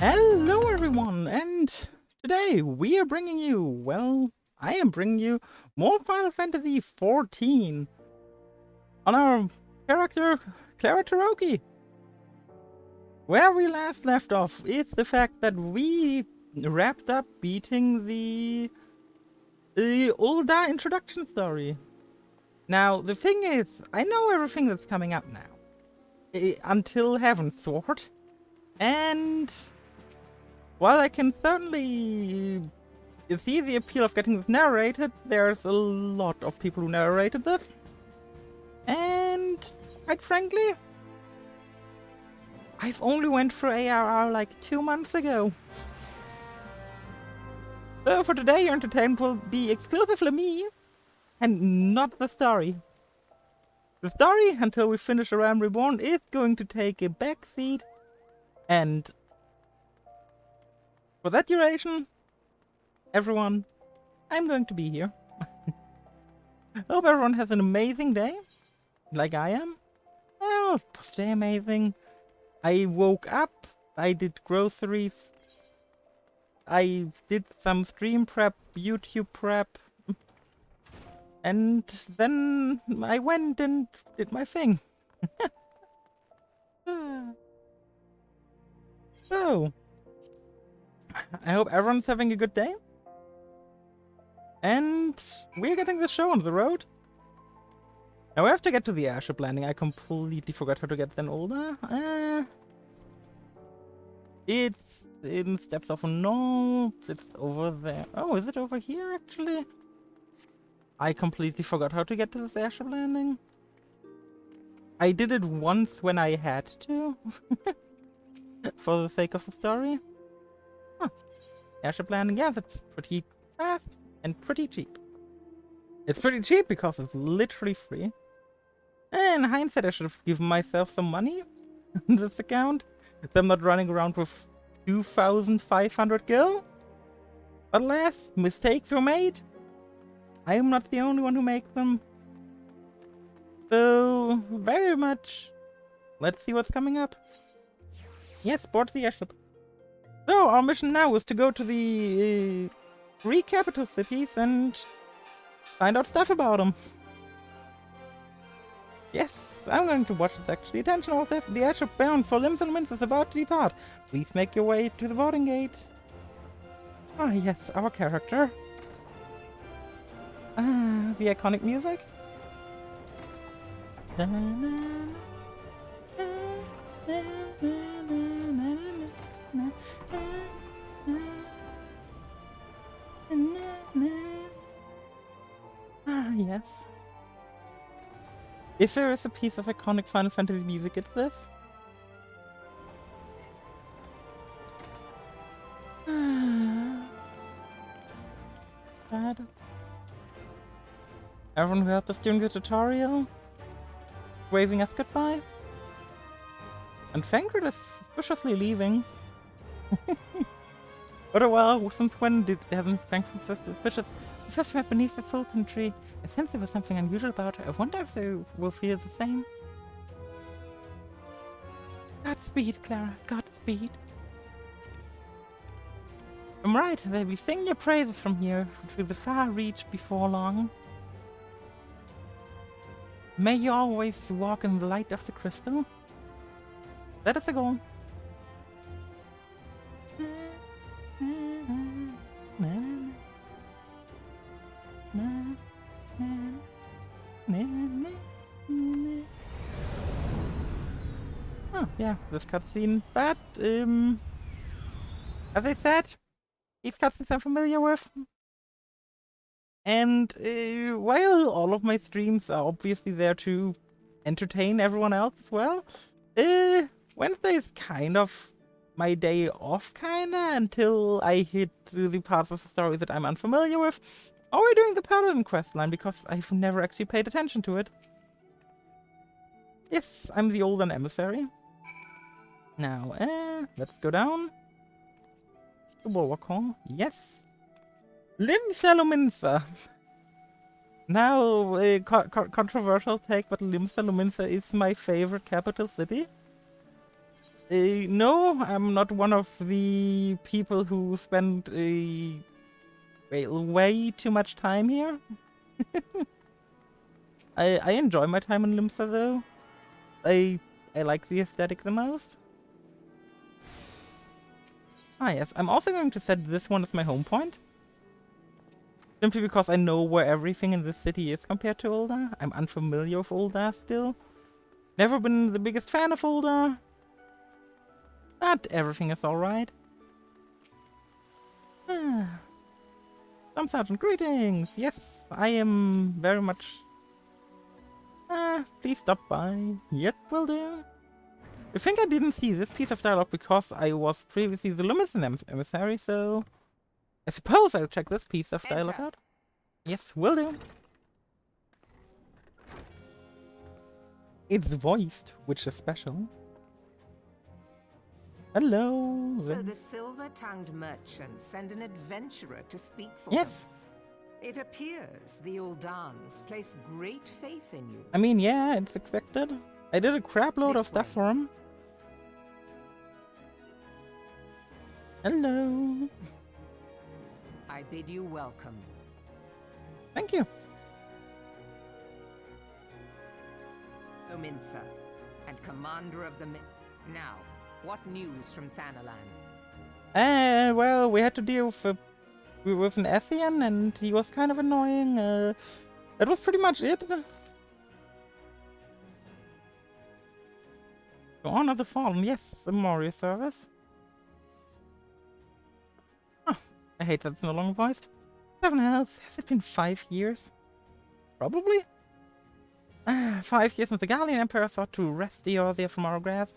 Hello everyone, and today we are bringing you, well, I am bringing you more Final Fantasy XIV on our character Clara Taroki. Where we last left off is the fact that we wrapped up beating the Ulda introduction story. Now, the thing is, I know everything that's coming up now, until Heaven's Sword, and while I can certainly see the appeal of getting this narrated, there's a lot of people who narrated this. And quite frankly, I've only went through ARR like 2 months ago. So for today, your entertainment will be exclusively me and not the story. The story, until we finish A Realm Reborn, is going to take a backseat, and for that duration, everyone, I'm going to be here. Hope everyone has an amazing day, like I am. Well, it was today amazing. I woke up, I did groceries, I did some stream prep, YouTube prep, and then I went and did my thing. So, I hope everyone's having a good day. And we're getting the show on the road. Now we have to get to the airship landing. I completely forgot how to get then older. It's in Steps of Notes. It's over there. Oh, is it over here actually? I completely forgot how to get to this airship landing. I did it once when I had to. For the sake of the story. Huh. Airship landing, yeah, that's pretty fast and pretty cheap. It's pretty cheap because it's literally free. And in hindsight, I should have given myself some money in this account, so I'm not running around with 2,500 gil. But alas, mistakes were made. I am not the only one who makes them. So, very much. Let's see what's coming up. Yes, board the airship. So, our mission now is to go to the 3 capital cities and find out stuff about them. Yes, I'm going to watch it actually. Attention all this, the airship bound for Limbs and Winds is about to depart. Please make your way to the boarding gate. Ah yes, our character. Ah, the iconic music. Ah, yes. If there is a piece of iconic Final Fantasy music, it's this. Everyone who helped us during the tutorial, waving us goodbye. And Fangrid is suspiciously leaving. But well, since when hasn't Fangrid suspicious? The first read beneath the sultan tree. I sense there was something unusual about it. I wonder if they will feel the same. Godspeed, Clara. Godspeed. I'm right. They'll be singing your praises from here to the far reach before long. May you always walk in the light of the crystal. That is a goal. Oh, yeah, this cutscene. But, as I said, these cutscenes I'm familiar with. And while all of my streams are obviously there to entertain everyone else as well, Wednesday is kind of my day off, kinda, until I hit the parts of the story that I'm unfamiliar with. Or we're doing the Paladin questline, because I've never actually paid attention to it. Yes, I'm the Olden emissary. Now, let's go down. The Bulwark Hall. Yes. Limsa. Now, a controversial take, but Limsa is my favorite capital city. No, I'm not one of the people who spend way too much time here. I enjoy my time in Limsa though. I like the aesthetic the most. Ah yes, I'm also going to set this one as my home point. Simply because I know where everything in this city is compared to Ul'dah. I'm unfamiliar with Ul'dah still. Never been the biggest fan of Ul'dah. But everything is alright. Some Sergeant, greetings! Yes, I am very much... please stop by. Yep, will do. I think I didn't see this piece of dialogue because I was previously the Lumisen emissary, so... I suppose I'll check this piece of dialogue out. Yes, will do. It's voiced, which is special. Hello. So the silver-tongued merchants send an adventurer to speak for Yes. them. It appears the Uldans place great faith in you. I mean, yeah, it's expected. I did a crap load of stuff for him. Hello. I bid you welcome. Thank you. Ominsa, and commander of the Now, what news from Thanalan? Well, we had to deal with an Essian, and he was kind of annoying. That was pretty much it. To honor the fallen, yes, a Memorial service. Oh, I hate that it's no longer voiced. Heaven else, has it been 5 years? Probably. 5 years since the Gallian Emperor sought to wrest the Eorzea from our grasp.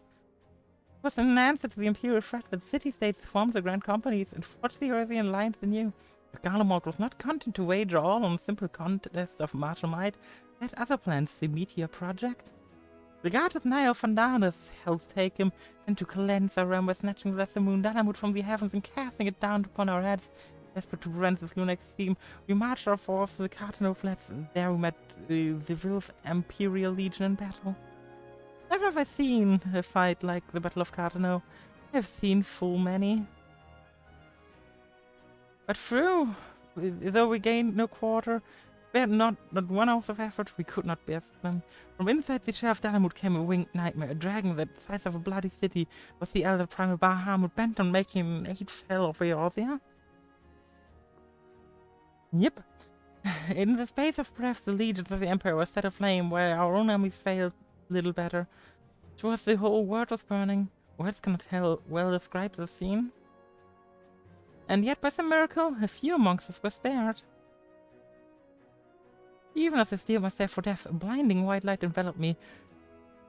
It was an answer to the Imperial threat that city-states formed the Grand Companies and forged the Eorzean alliance anew. But Garlemald was not content to wager all on a simple contest of martial might. He had other plans, the Meteor Project. The god of Nile Fandanus helped take him, and to cleanse our realm by snatching the lesser moon Dalamud from the heavens and casting it down upon our heads. Desperate to prevent this lunatic scheme, we marched our forces to the Cartano Flats, and there we met the Vilf Imperial Legion in battle. Never have I seen a fight like the Battle of Cartano. I have seen full many. But though we gained no quarter, we had not one ounce of effort, we could not best them. From inside the chair of Dalamud came a winged nightmare, a dragon the size of a bloody city. Was the elder primal Bahamut bent on making an 8th hell of Eorzea? Yep. In the space of breath, the legions of the Empire were set aflame, where our own armies failed little better. To us, the whole world was burning. Words cannot well describe the scene. And yet, by some miracle, a few amongst us were spared. Even as I steeled myself for death, a blinding white light enveloped me,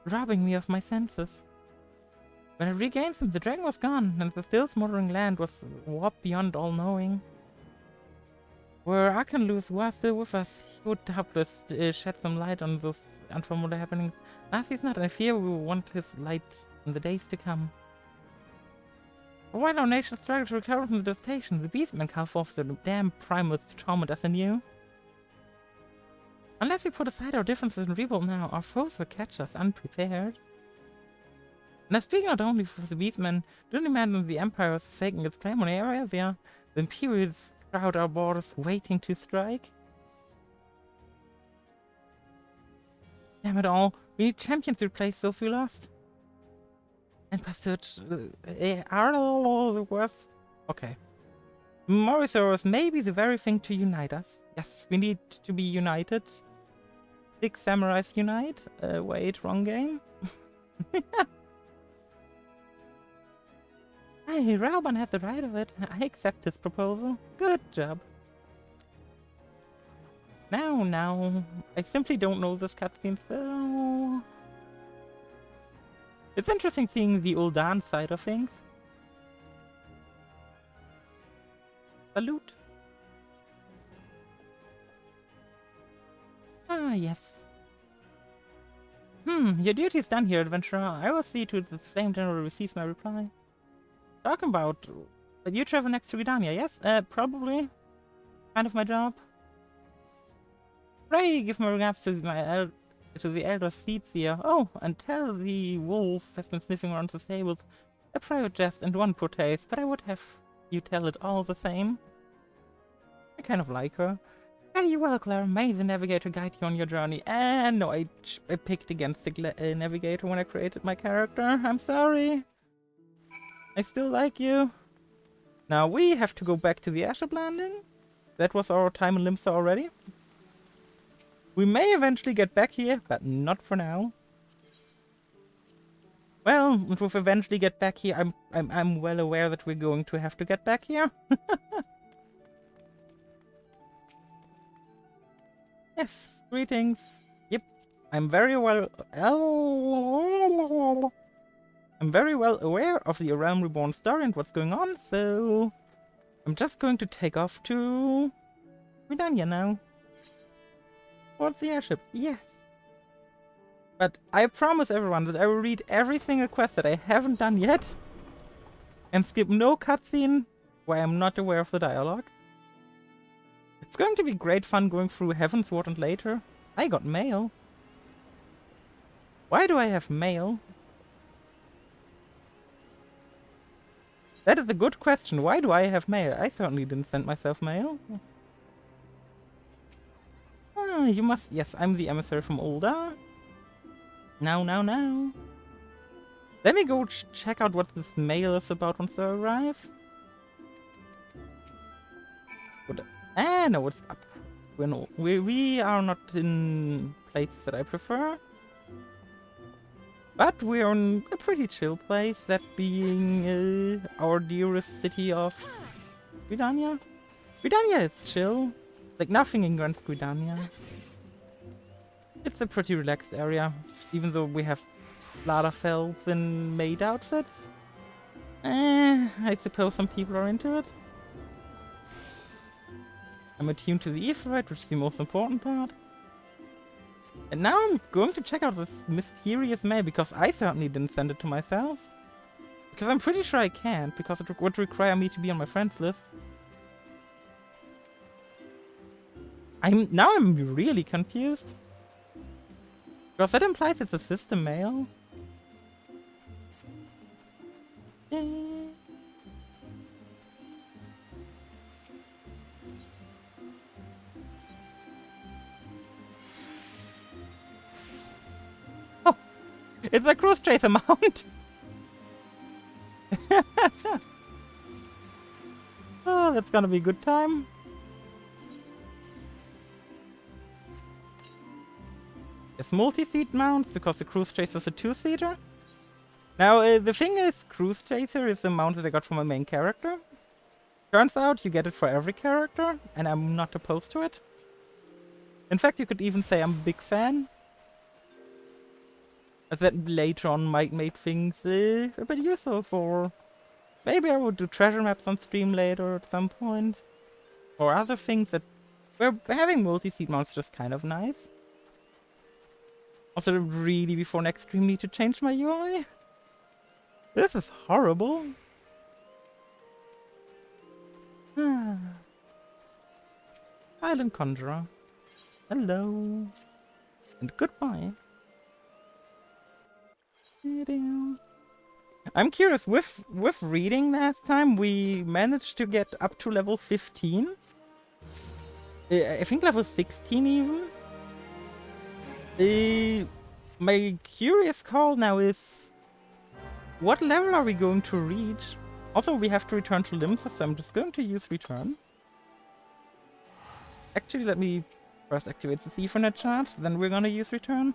robbing me of my senses. When I regained them, the dragon was gone, and the still smoldering land was warped beyond all knowing. Were Arkanluz was still with us, he would doubtless shed some light on those unfamiliar happenings. As he's not, I fear we will want his light in the days to come. For while our nation struggled to recover from the devastation, the beastmen called forth the damn primals to torment us anew. Unless we put aside our differences and rebuild now, our foes will catch us unprepared. And I speak not only for the beastmen, do not imagine the Empire is taking its claim on Eorzea. The Imperials crowd our borders, waiting to strike. Damn it all, we need champions to replace those we lost. And pursuit are all the worst. Okay. Morisaurus may be the very thing to unite us. Yes, we need to be united. 6 samurais unite? Wait, wrong game? Hey, Rauban has the right of it. I accept his proposal. Good job. Now, I simply don't know this cutscene, so... It's interesting seeing the Ul'dan side of things. Salute. Ah, yes. Your duty is done here, adventurer. I will see to it that the Flame General receives my reply. Talking about... But you travel next to Gridania, yes? Probably. Kind of my job. Pray give my regards to my to the elder seats here. Oh, and tell the wolf has been sniffing around the stables. A private jest and one protest, but I would have you tell it all the same. I kind of like her. Very well, Claire. May the navigator guide you on your journey. And no, I picked against the navigator when I created my character. I'm sorry. I still like you. Now we have to go back to the airship landing. That was our time in Limsa already. We may eventually get back here, but not for now. Well, with eventually get back here, I'm well aware that we're going to have to get back here. Yes, greetings. Yep, I'm very well aware of the Realm Reborn story and what's going on, so I'm just going to take off to Vidania now. Towards the airship, yes. But I promise everyone that I will read every single quest that I haven't done yet and skip no cutscene where I'm not aware of the dialogue. It's going to be great fun going through Heaven's Ward and later. I got mail. Why do I have mail? That is a good question. Why do I have mail? I certainly didn't send myself mail. Ah, you must... Yes, I'm the emissary from Ulda. Now. Let me go check out what this mail is about once I arrive. No, it's up. We are not in places that I prefer. But we're in a pretty chill place, that being our dearest city of Gridania. Gridania is chill. Like nothing against Gridania. It's a pretty relaxed area, even though we have Ladderfelds in maid outfits. I suppose some people are into it. I'm attuned to the Aetheryte, which is the most important part. And now I'm going to check out this mysterious mail, because I certainly didn't send it to myself. Because I'm pretty sure I can't, because it would require me to be on my friends list. Now I'm really confused. Because that implies it's a system mail. Oh, it's a cruise tracer mount. Oh, that's gonna be a good time. There's multi-seat mounts because the Cruise Chaser is a two-seater. Now, the thing is, Cruise Chaser is a mount that I got from my main character. Turns out you get it for every character, and I'm not opposed to it. In fact, you could even say I'm a big fan. As that later on might make things a bit useful for... Maybe I would do treasure maps on stream later at some point. Or other things that... Where having multi-seat mounts is just kind of nice. Also, really, before next stream, need to change my UI. This is horrible. Island Conjurer. Hello. And goodbye. I'm curious, with reading last time, we managed to get up to level 15. I think level 16 even. My curious call now is, what level are we going to reach? Also, we have to return to Limsa, so I'm just going to use return. Actually, let me first activate the Ethernet chart, then we're gonna use return.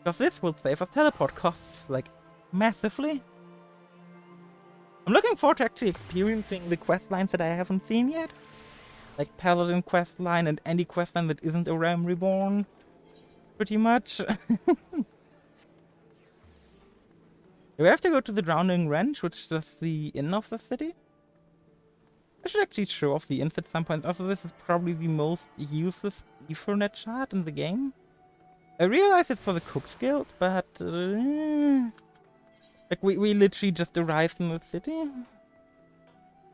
Because this will save us teleport costs, like, massively. I'm looking forward to actually experiencing the quest lines that I haven't seen yet. Like Paladin questline and any questline that isn't a Realm Reborn. Pretty much. We have to go to the Drowning Wrench, which is just the inn of the city. I should actually show off the inns at some point. Also, this is probably the most useless Ethernet chart in the game. I realize it's for the Cook's Guild, but... like, we literally just arrived in the city.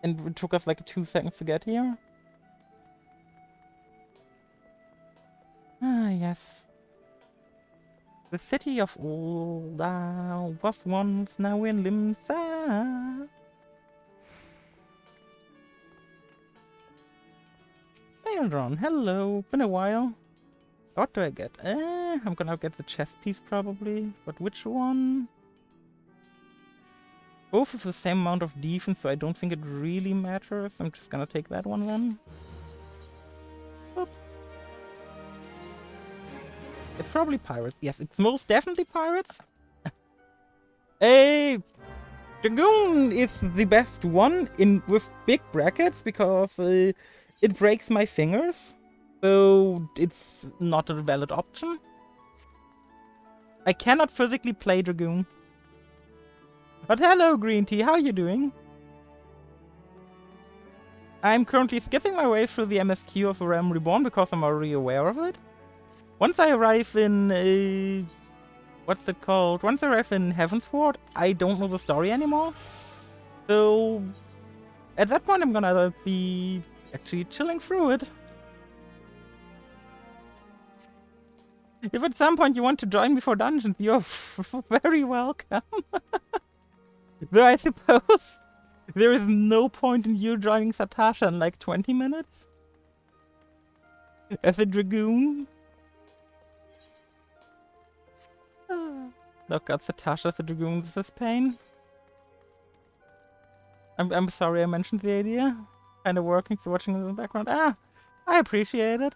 And it took us like 2 seconds to get here. Ah, yes. The city of Ulda was once now in Limsa. Eldron, hello. Been a while. What do I get? I'm gonna get the chess piece probably. But which one? Both have the same amount of defense, so I don't think it really matters. I'm just gonna take that one then. Boop. It's probably pirates. Yes, it's most definitely pirates. Hey, Dragoon is the best one in with big brackets because it breaks my fingers, so it's not a valid option. I cannot physically play Dragoon. But hello, Green Tea, how are you doing? I'm currently skipping my way through the MSQ of the Realm Reborn because I'm already aware of it. Once I arrive in what's it called? Once I arrive in Heavensward, I don't know the story anymore. So at that point I'm gonna be actually chilling through it. If at some point you want to join me for dungeons, you're very welcome. Though I suppose there is no point in you joining Satasha in like 20 minutes? As a Dragoon? Look, got Satasha as a Dragoon, this is pain. I'm sorry I mentioned the idea. Kinda working, so watching in the background. Ah! I appreciate it.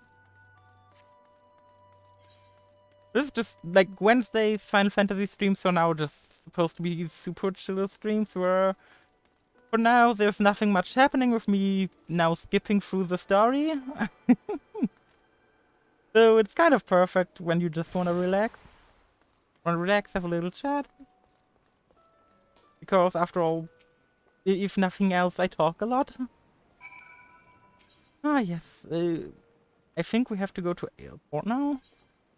This is just like Wednesday's Final Fantasy streams are now just supposed to be super chill streams where for now there's nothing much happening with me now skipping through the story. So it's kind of perfect when you just want to relax. Want to relax, have a little chat. Because after all, if nothing else, I talk a lot. Ah yes, I think we have to go to airport now.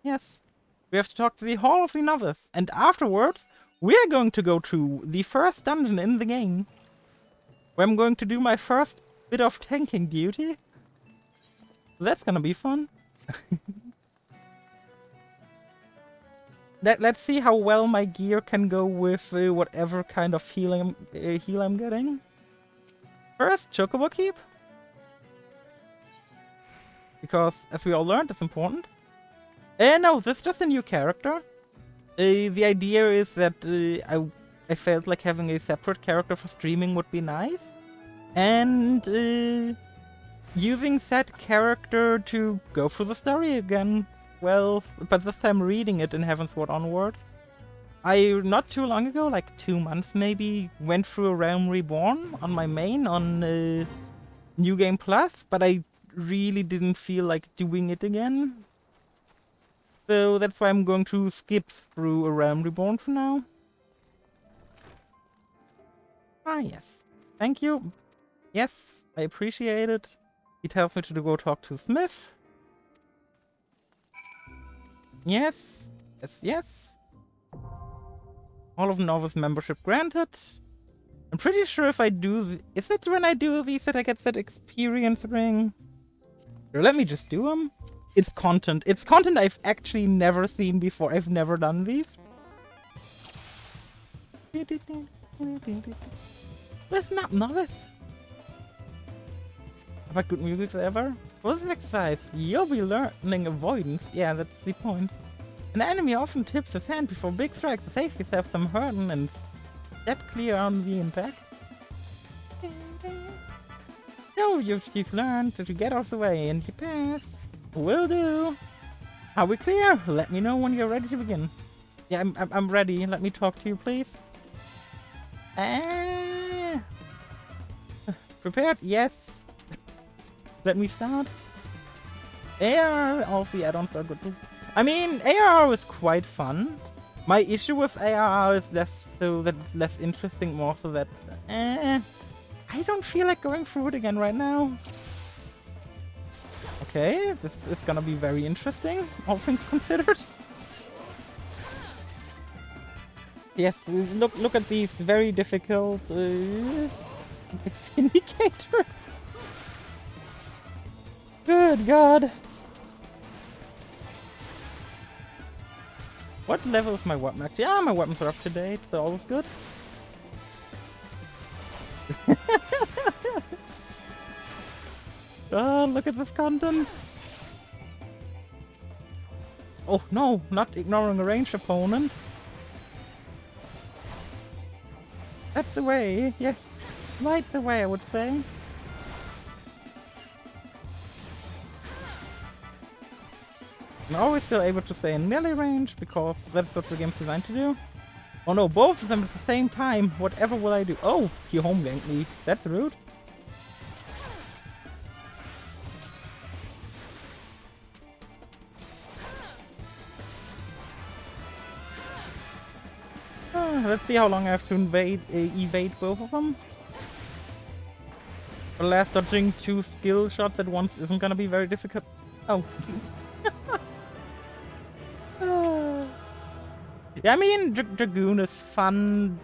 Yes. We have to talk to the Hall of the Novice, and afterwards, we're going to go to the first dungeon in the game, where I'm going to do my first bit of tanking duty. That's gonna be fun. Let's see how well my gear can go with whatever kind of heal I'm getting. First, Chocobo Keep. Because, as we all learned, it's important. No, this is just a new character. The idea is that I felt like having a separate character for streaming would be nice. And using that character to go through the story again. Well, but this time reading it in Heavensward onwards. I, not too long ago, like 2 months maybe, went through a Realm Reborn on my main on New Game Plus, but I really didn't feel like doing it again. So that's why I'm going to skip through a Realm Reborn for now. Ah, yes. Thank you. Yes, I appreciate it. He tells me to go talk to Smith. Yes. Yes, yes. All of Novice membership granted. I'm pretty sure if I do... Is it when I do these that I get that experience ring? Or let me just do them. It's content. It's content I've actually never seen before. I've never done these. Listen up, Novice. Have I good music ever? What's an exercise? You'll be learning avoidance. Yeah, that's the point. An enemy often tips his hand before big strikes to save yourself from hurting and step clear on the impact. No, you've learned that you get out of the way and you pass. Will do. Are we clear? Let me know when you're ready to begin. Yeah, I'm ready. Let me talk to you, please. Prepared? Yes. Let me start. AR, all the add-ons are good too. I mean, AR is quite fun. My issue with AR is less interesting, more so that I don't feel like going through it again right now. Okay, this is gonna be very interesting, all things considered. Yes, look at these very difficult indicators. Good God. What level is my weapon actually? Ah, my weapons are up to date, so always good. Oh, look at this content. Oh no, not ignoring a ranged opponent. That's the way, yes. Right the way, I would say. I'm always still able to stay in melee range, because that's what the game's designed to do. Oh no, both of them at the same time. Whatever will I do? Oh, he home ganked me. That's rude. Let's see how long I have to evade both of them. The last dodging 2 skill shots at once isn't gonna be very difficult. Oh. Yeah, I mean, Dragoon is fun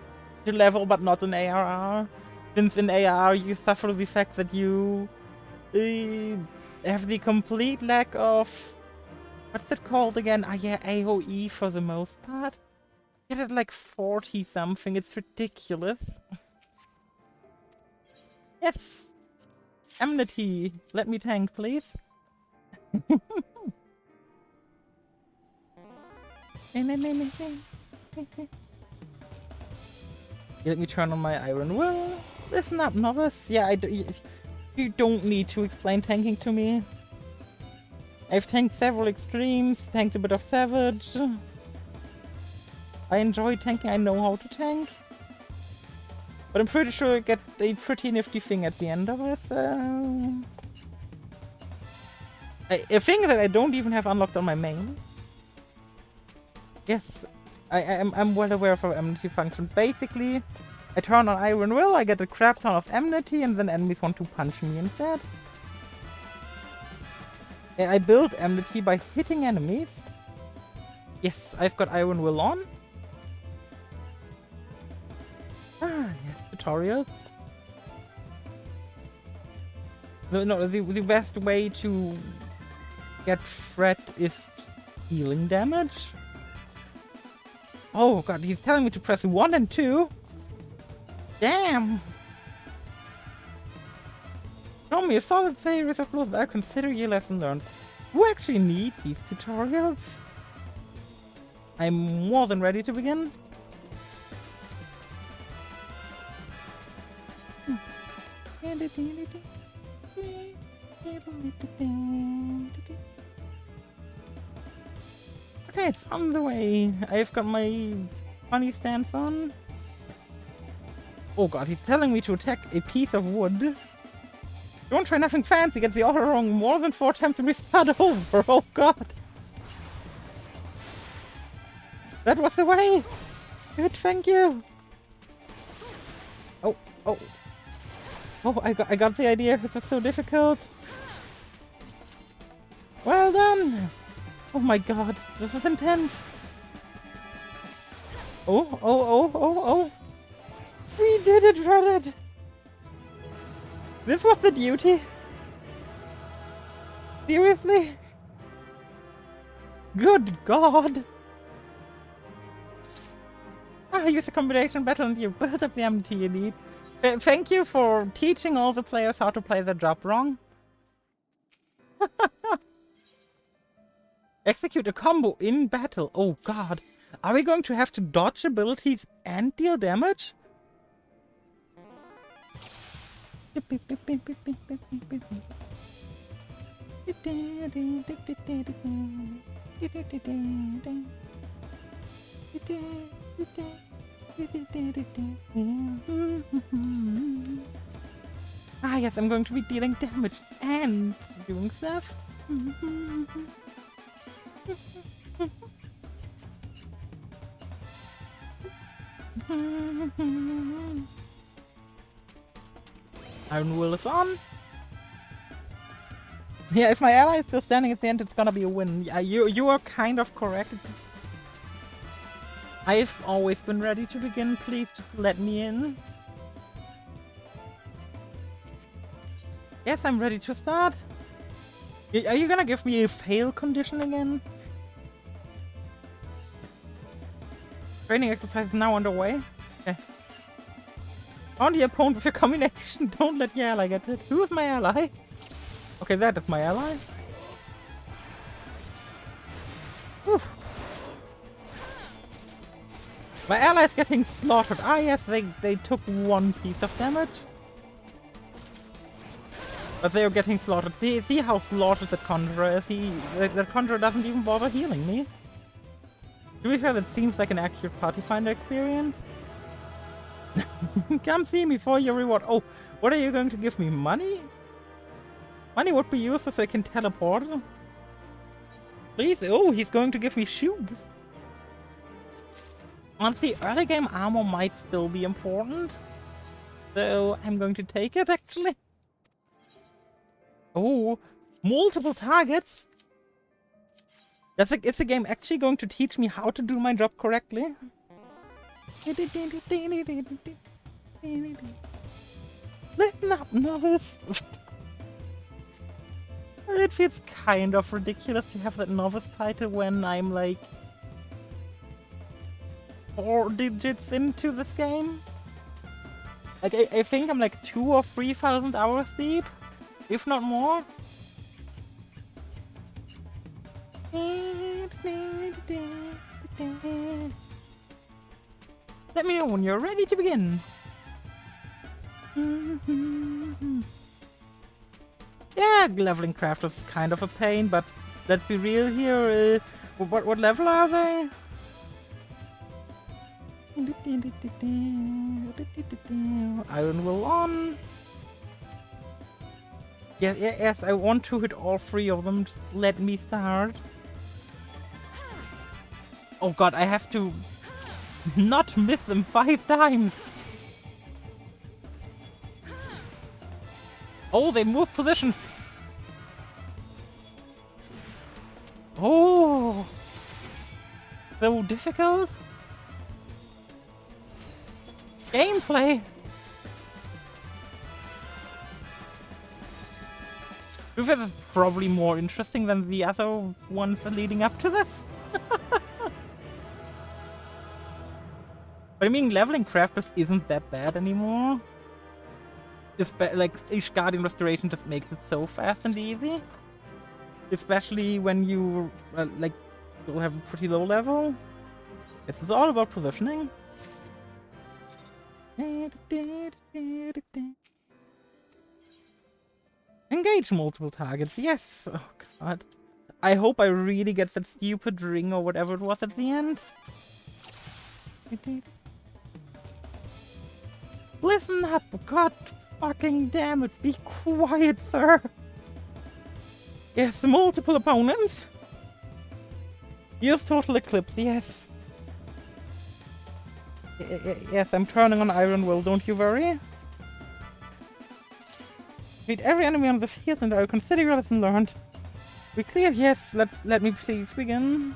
to level, but not in ARR. Since in ARR you suffer the fact that you have the complete lack of... What's it called again? Ah, yeah, AoE for the most part. Get it like 40 something, it's ridiculous. Yes! Enmity, let me tank, please. Let me turn on my Iron Will. Listen up, novice. Yeah, you don't need to explain tanking to me. I've tanked several extremes, tanked a bit of Savage. I enjoy tanking, I know how to tank. But I'm pretty sure I get a pretty nifty thing at the end of it. A thing that I don't even have unlocked on my main. Yes, I'm well aware of how enmity functions. Basically, I turn on Iron Will, I get a crap ton of enmity, and then enemies want to punch me instead. And I build enmity by hitting enemies. Yes, I've got Iron Will on. Ah, yes, tutorials. The best way to get threat is healing damage. Oh god, he's telling me to press 1 and 2. Damn! Show me a solid series of blows, I consider your lesson learned. Who actually needs these tutorials? I'm more than ready to begin. Okay, it's on the way. I've got my funny stance on. Oh god, he's telling me to attack a piece of wood. Don't try nothing fancy, gets the order wrong more than 4 times and we start over. Oh god. That was the way. Good, thank you. Oh, oh. Oh, I got the idea. This is so difficult. Well done. Oh my god, this is intense. Oh, oh, oh, oh, oh. We did it, Reddit. This was the duty. Seriously? Good god. Ah, use a combination battle and you build up the MT you need. Thank you for teaching all the players how to play the job wrong. Execute a combo in battle. Oh god. Are we going to have to dodge abilities and deal damage? Ah yes, I'm going to be dealing damage and doing stuff. Iron Will is on. Yeah, if my ally is still standing at the end, it's gonna be a win. Yeah, you are kind of correct. I've always been ready to begin. Please just let me in. Yes, I'm ready to start. Are you gonna give me a fail condition again? Training exercise is now underway. Okay. On the opponent with your combination. Don't let your ally get hit. Who's my ally? Okay, that is my ally. Whew. My ally is getting slaughtered. Ah, yes, they took 1 piece of damage. But they are getting slaughtered. See how slaughtered that Conjurer is? That Conjurer doesn't even bother healing me. To be fair, that seems like an accurate party finder experience. Come see me for your reward. Oh, what are you going to give me? Money? Money would be useful so I can teleport. Please? Oh, he's going to give me shoes. Honestly, early game armor might still be important. So I'm going to take it, actually. Oh, multiple targets? Is the game actually going to teach me how to do my job correctly? Listen up, novice. It feels kind of ridiculous to have that novice title when I'm like 4 digits into this game. Like I think I'm like 2,000 or 3,000 hours deep, if not more. Let me know when you're ready to begin. Yeah, leveling crafters is kind of a pain, but let's be real here. What level are they? Iron will on. Yes, I want to hit all 3 of them. Just let me start. Oh god, I have to not miss them 5 times. Oh, they move positions. Oh, so difficult. Gameplay. This is probably more interesting than the other ones leading up to this. But I mean, leveling crafters isn't that bad anymore. Like, each Guardian Restoration just makes it so fast and easy. Especially when you, like, will have a pretty low level. It's all about positioning. Engage multiple targets, yes! Oh god. I hope I really get that stupid ring or whatever it was at the end. Listen up, god fucking damn it, be quiet, sir! Yes, multiple opponents. Use Total Eclipse, yes. Yes, I'm turning on Iron Will, don't you worry. Meet every enemy on the field and I will consider your lesson learned. We clear? Yes, let me please begin.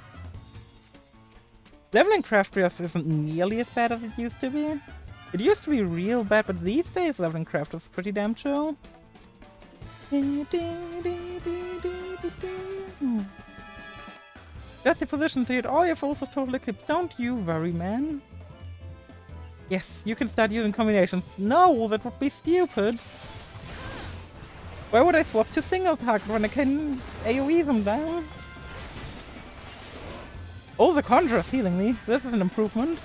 Leveling crafters isn't nearly as bad as it used to be. It used to be real bad, but these days leveling crafters is pretty damn chill. That's your position, so you hit all your foes with Total Eclipse. Don't you worry, man. Yes, you can start using combinations. No, that would be stupid. Why would I swap to single target when I can AoE them down? Oh, the Conjurer's healing me. This is an improvement.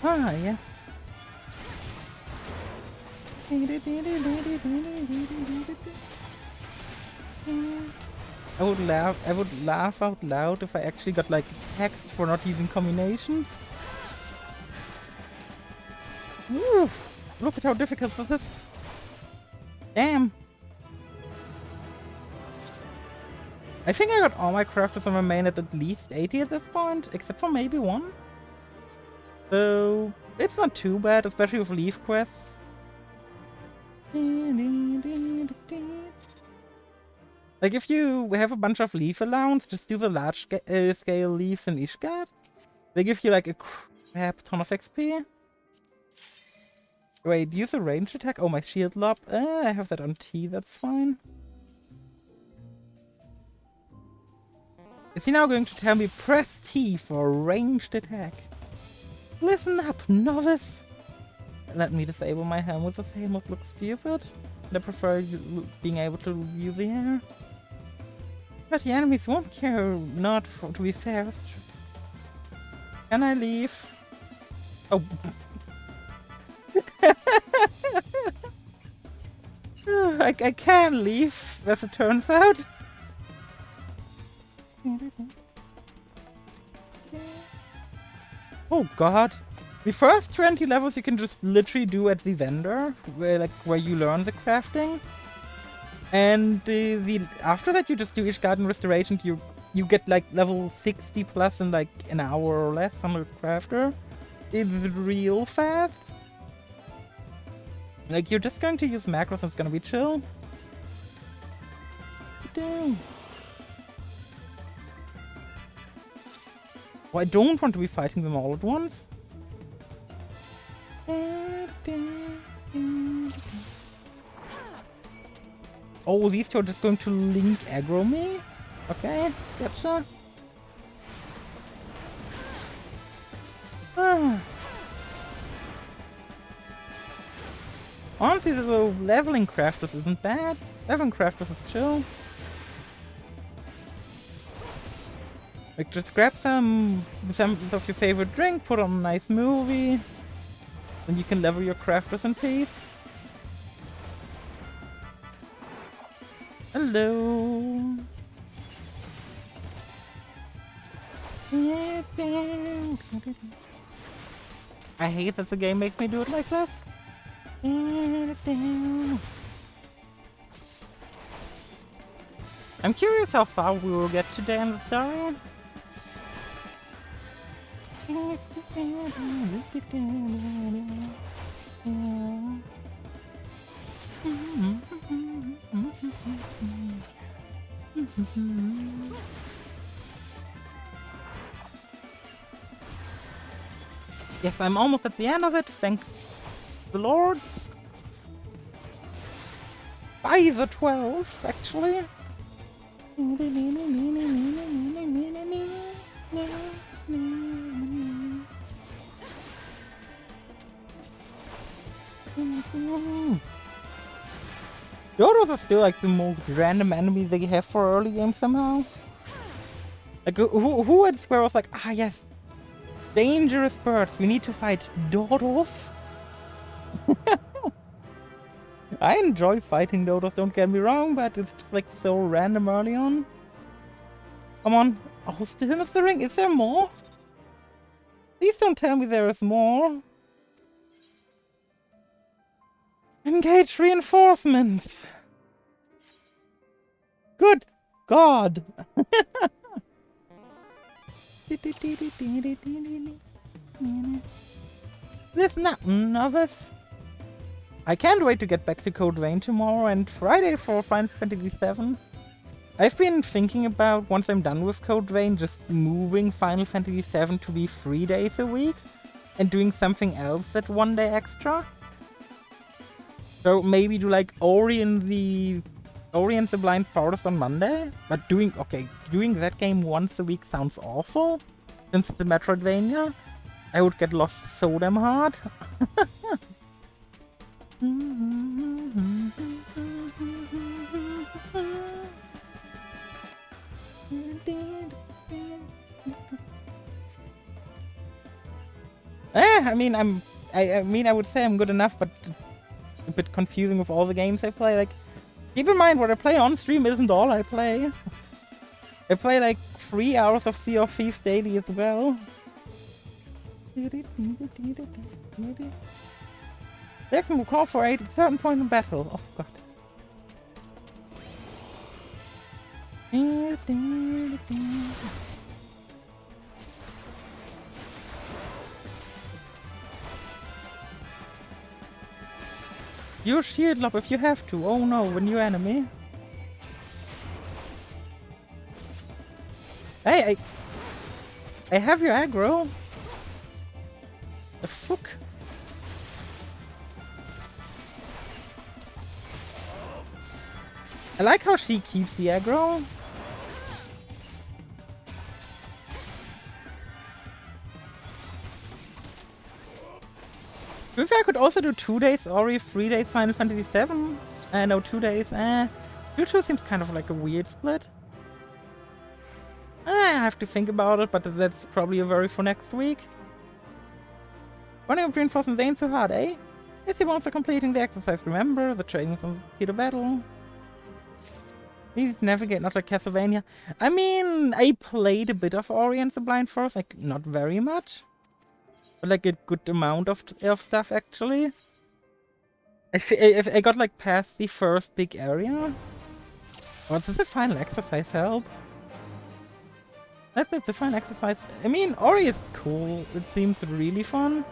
Ah, yes. I would laugh out loud if I actually got like hexed for not using combinations. Oof. Look at how difficult this is. Damn. I think I got all my crafters on my main at least 80 at this point, except for maybe 1. So it's not too bad, especially with leaf quests. Like if you have a bunch of leaf allowance, just do the large scale leaves in Ishgard. They give you like a crap ton of XP. Wait, use a range attack? Oh, my shield lob. I have that on T, that's fine. Is he now going to tell me press T for ranged attack? Listen up, novice! Let me disable my helmet so helmet looks stupid. I prefer being able to use the air. But the enemies won't care not for, to be fast. Can I leave? Oh. I can leave, as it turns out. Oh god. The first 20 levels you can just literally do at the vendor, where you learn the crafting. And after that you just do each garden restoration. You get like level 60 plus in like an hour or less on the crafter. It's real fast. Like, you're just going to use macros and it's gonna be chill. Damn. Well, I don't want to be fighting them all at once. Oh, these two are just going to link aggro me? Okay, gotcha. Honestly, the leveling crafters isn't bad. Leveling crafters is chill. Like, just grab some of your favorite drink, put on a nice movie, and you can level your crafters in peace. Hello. I hate that the game makes me do it like this. I'm curious how far we will get today in the story. Yes, I'm almost at the end of it, thank the lords. By the 12th, actually. Dodos are still like the most random enemies they have for early games somehow. Like, who at Square was like, ah yes, dangerous birds, we need to fight dodos? I enjoy fighting dodos, don't get me wrong, but it's just like so random early on. Come on. Oh, still in the ring. Is there more? Please don't tell me there is more. Engage reinforcements. Good God. Listen up, novice. I can't wait to get back to Code Vein tomorrow and Friday for Final Fantasy VII. I've been thinking about, once I'm done with Code Vein, just moving Final Fantasy VII to be 3 days a week and doing something else that 1 day extra. So maybe do like Ori and the Blind Forest on Monday, but doing that game once a week sounds awful. Since it's the Metroidvania, I would get lost so damn hard. I mean, I would say I'm good enough, but a bit confusing with all the games I play. Like, keep in mind, what I play on stream isn't all I play. I play like 3 hours of Sea of Thieves daily as well. Next will call for aid at a certain point in battle. Oh god. Use shield lock if you have to. Oh no, a new enemy. Hey, I have your aggro. The fuck? I like how she keeps the aggro. Maybe I could also do 2 days Ori, 3 days Final Fantasy 7. No, 2 days. You two seems kind of like a weird split. I have to think about it, but that's probably a worry for next week. Running up reinforcing Zane so hard, eh? It's the monster completing the exercise, remember? The training's on the speed of battle. Please navigate, not like Castlevania. I mean, I played a bit of Ori and the Blind Forest, like, not very much. But, like, a good amount of stuff, actually. I got, like, past the first big area. Oh, is this a final exercise help? That's the final exercise. I mean, Ori is cool. It seems really fun.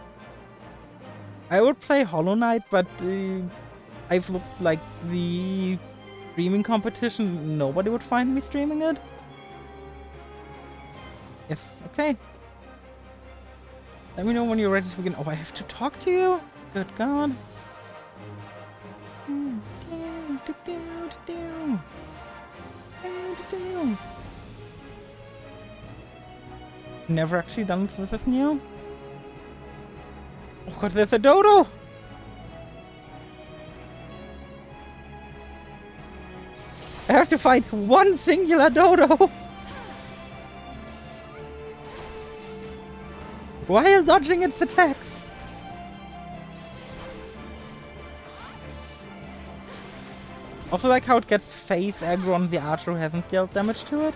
I would play Hollow Knight, but I've looked like the streaming competition. Nobody would find me streaming it. Yes, okay. Let me know when you're ready to begin. Oh, I have to talk to you? Good God. Never actually done this. This is new. Oh God, there's a dodo! I have to fight one singular dodo! While dodging its attacks! Also like how it gets face aggro on the archer who hasn't dealt damage to it.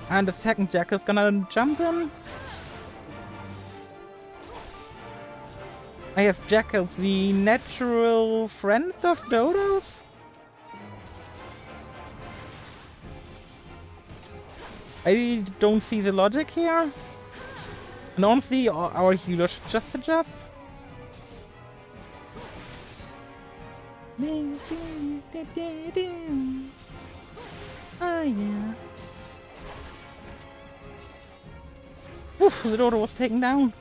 And the second Jackal's gonna jump in. I guess Jackals, the natural friends of dodos? I don't see the logic here. And honestly, our healer should just adjust. Ah, yeah. Oof, the dodo was taken down.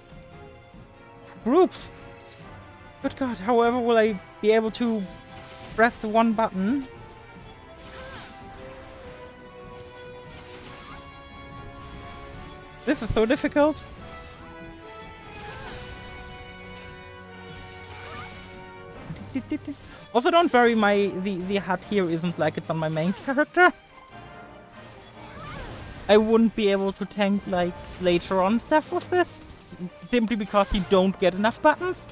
Groups! Good God, however will I be able to press the one button? This is so difficult. Also don't worry, the HUD here isn't like it's on my main character. I wouldn't be able to tank like later on stuff with this, simply because you don't get enough buttons.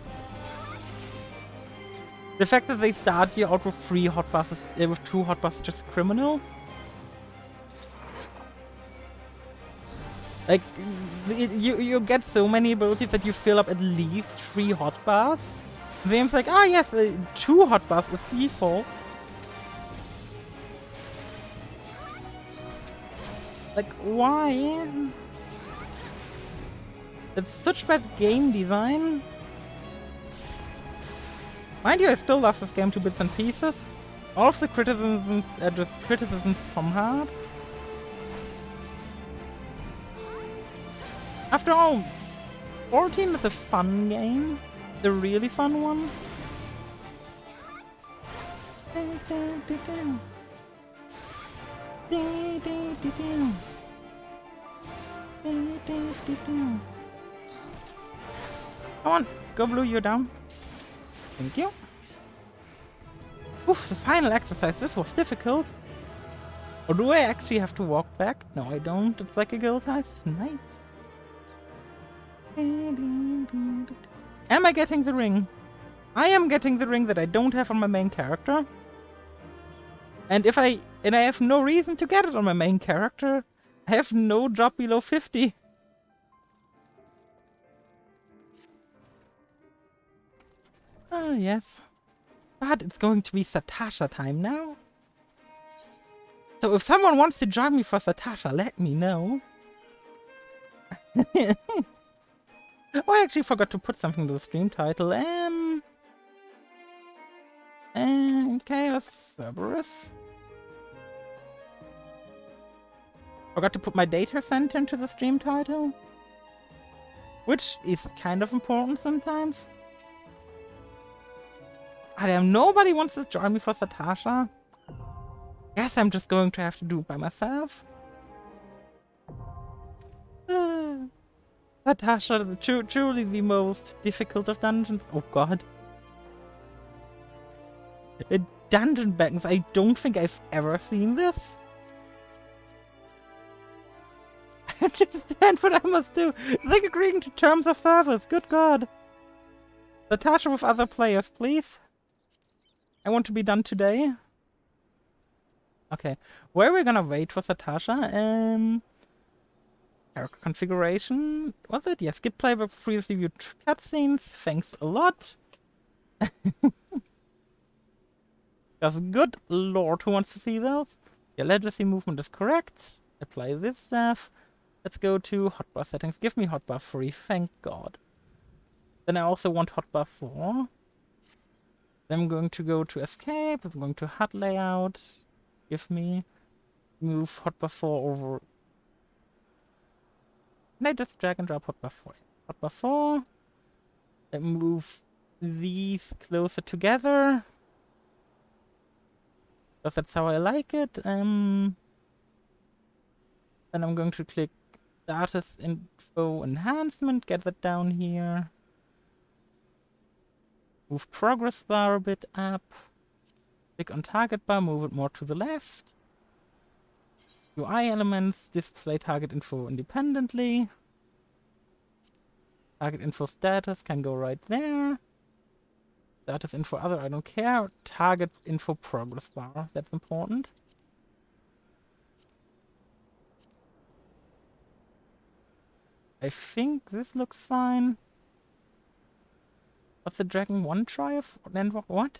The fact that they start you out with 3 hotbars, with 2 hotbars is just criminal. Like, you get so many abilities that you fill up at least 3 hotbars. The game's like, ah yes, 2 hotbars is default. Like, why? It's such bad game design. Mind you, I still love this game to bits and pieces. All of the criticisms are just criticisms from heart. After all, 14 is a fun game. The really fun one. Come on, go Blue, you're down. Thank you. Oof, the final exercise. This was difficult. Or do I actually have to walk back? No, I don't. It's like a guild heist. Nice. Am I getting the ring? I am getting the ring that I don't have on my main character. And I have no reason to get it on my main character. I have no drop below 50. Ah, yes. But it's going to be Satasha time now. So if someone wants to join me for Satasha, let me know. Oh, I actually forgot to put something to the stream title. Chaos Cerberus. Forgot to put my data center into the stream title. Which is kind of important sometimes. Damn, nobody wants to join me for Satasha. Guess I'm just going to have to do it by myself. Natasha, truly the most difficult of dungeons. Oh god. Dungeon battles, I don't think I've ever seen this. I understand what I must do. It's like agreeing to terms of service. Good god. Natasha with other players, please. I want to be done today. Okay. Where are we gonna wait for Natasha? Character configuration. Was it? Yes. Skip playback for previously viewed cutscenes. Thanks a lot. Because good lord, who wants to see those? Yeah, legacy movement is correct. Apply this stuff. Let's go to hotbar settings. Give me hotbar 3, thank god. Then I also want hotbar 4. Then I'm going to go to escape. I'm going to HUD layout. Give me move hotbar 4 over. Can I just drag and drop hotbar 4? Hotbar 4. Then move these closer together. Because that's how I like it. Then I'm going to click status info enhancement, get that down here. Move progress bar a bit up. Click on target bar, move it more to the left. UI elements, display target info independently. Target info status can go right there. Status info other, I don't care. Target info progress bar, that's important. I think this looks fine. What's the Dragon 1 trial? Then what? What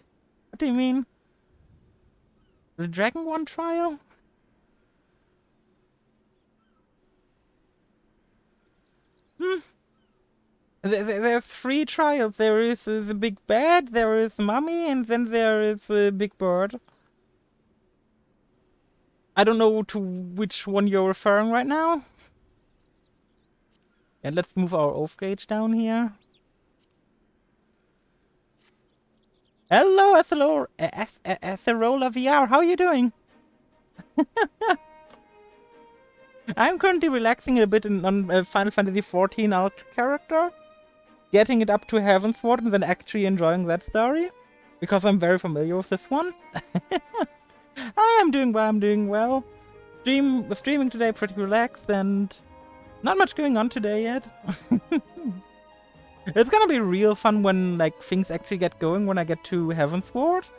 do you mean? The Dragon 1 trial? There's 3 trials. There is the Big Bad, there is Mummy, and then there is Big Bird. I don't know to which one you're referring right now. And let's move our oath gauge down here. Hello, Acerola VR. How are you doing? I'm currently relaxing a bit on Final Fantasy XIV out character. Getting it up to Heavensward and then actually enjoying that story. Because I'm very familiar with this one. I'm doing well. Streaming today pretty relaxed and not much going on today yet. It's gonna be real fun when like things actually get going when I get to Heavensward.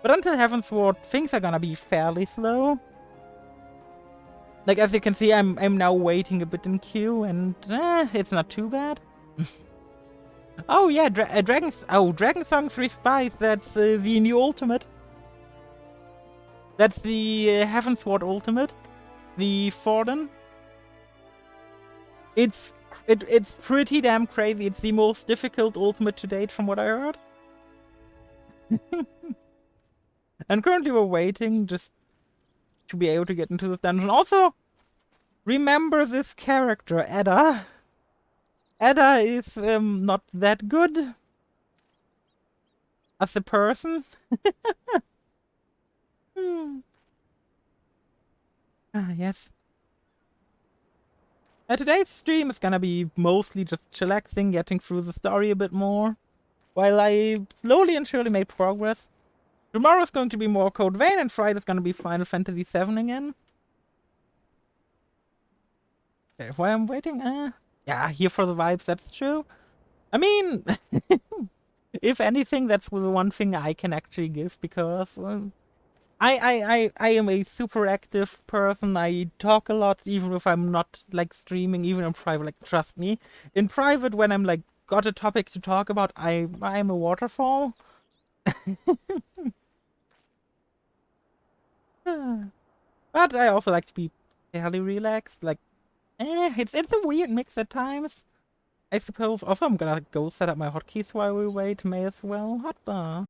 But until Heavensward, things are gonna be fairly slow. Like as you can see, I'm now waiting a bit in queue and it's not too bad. Oh yeah, Dragon Song 3 Spies, that's the new ultimate. That's the Heavensward ultimate. The Forden. It's pretty damn crazy. It's the most difficult ultimate to date from what I heard. And currently we're waiting just to be able to get into the dungeon. Also, remember this character, Edda. Edda is not that good as a person. Yes. Today's stream is gonna be mostly just chillaxing, getting through the story a bit more, while I slowly and surely make progress. Tomorrow's going to be more Code Vein, and Friday's gonna be Final Fantasy VII again. Okay, why I'm waiting? Yeah, here for the vibes, that's true. I mean, if anything, that's the one thing I can actually give, because I am a super active person. I talk a lot, even if I'm not like streaming, even in private. Like, trust me, in private, when I'm like got a topic to talk about, I'm a waterfall. But I also like to be fairly relaxed. Like, it's a weird mix at times, I suppose. Also, I'm gonna go set up my hotkeys while we wait. May as well. Hotbar.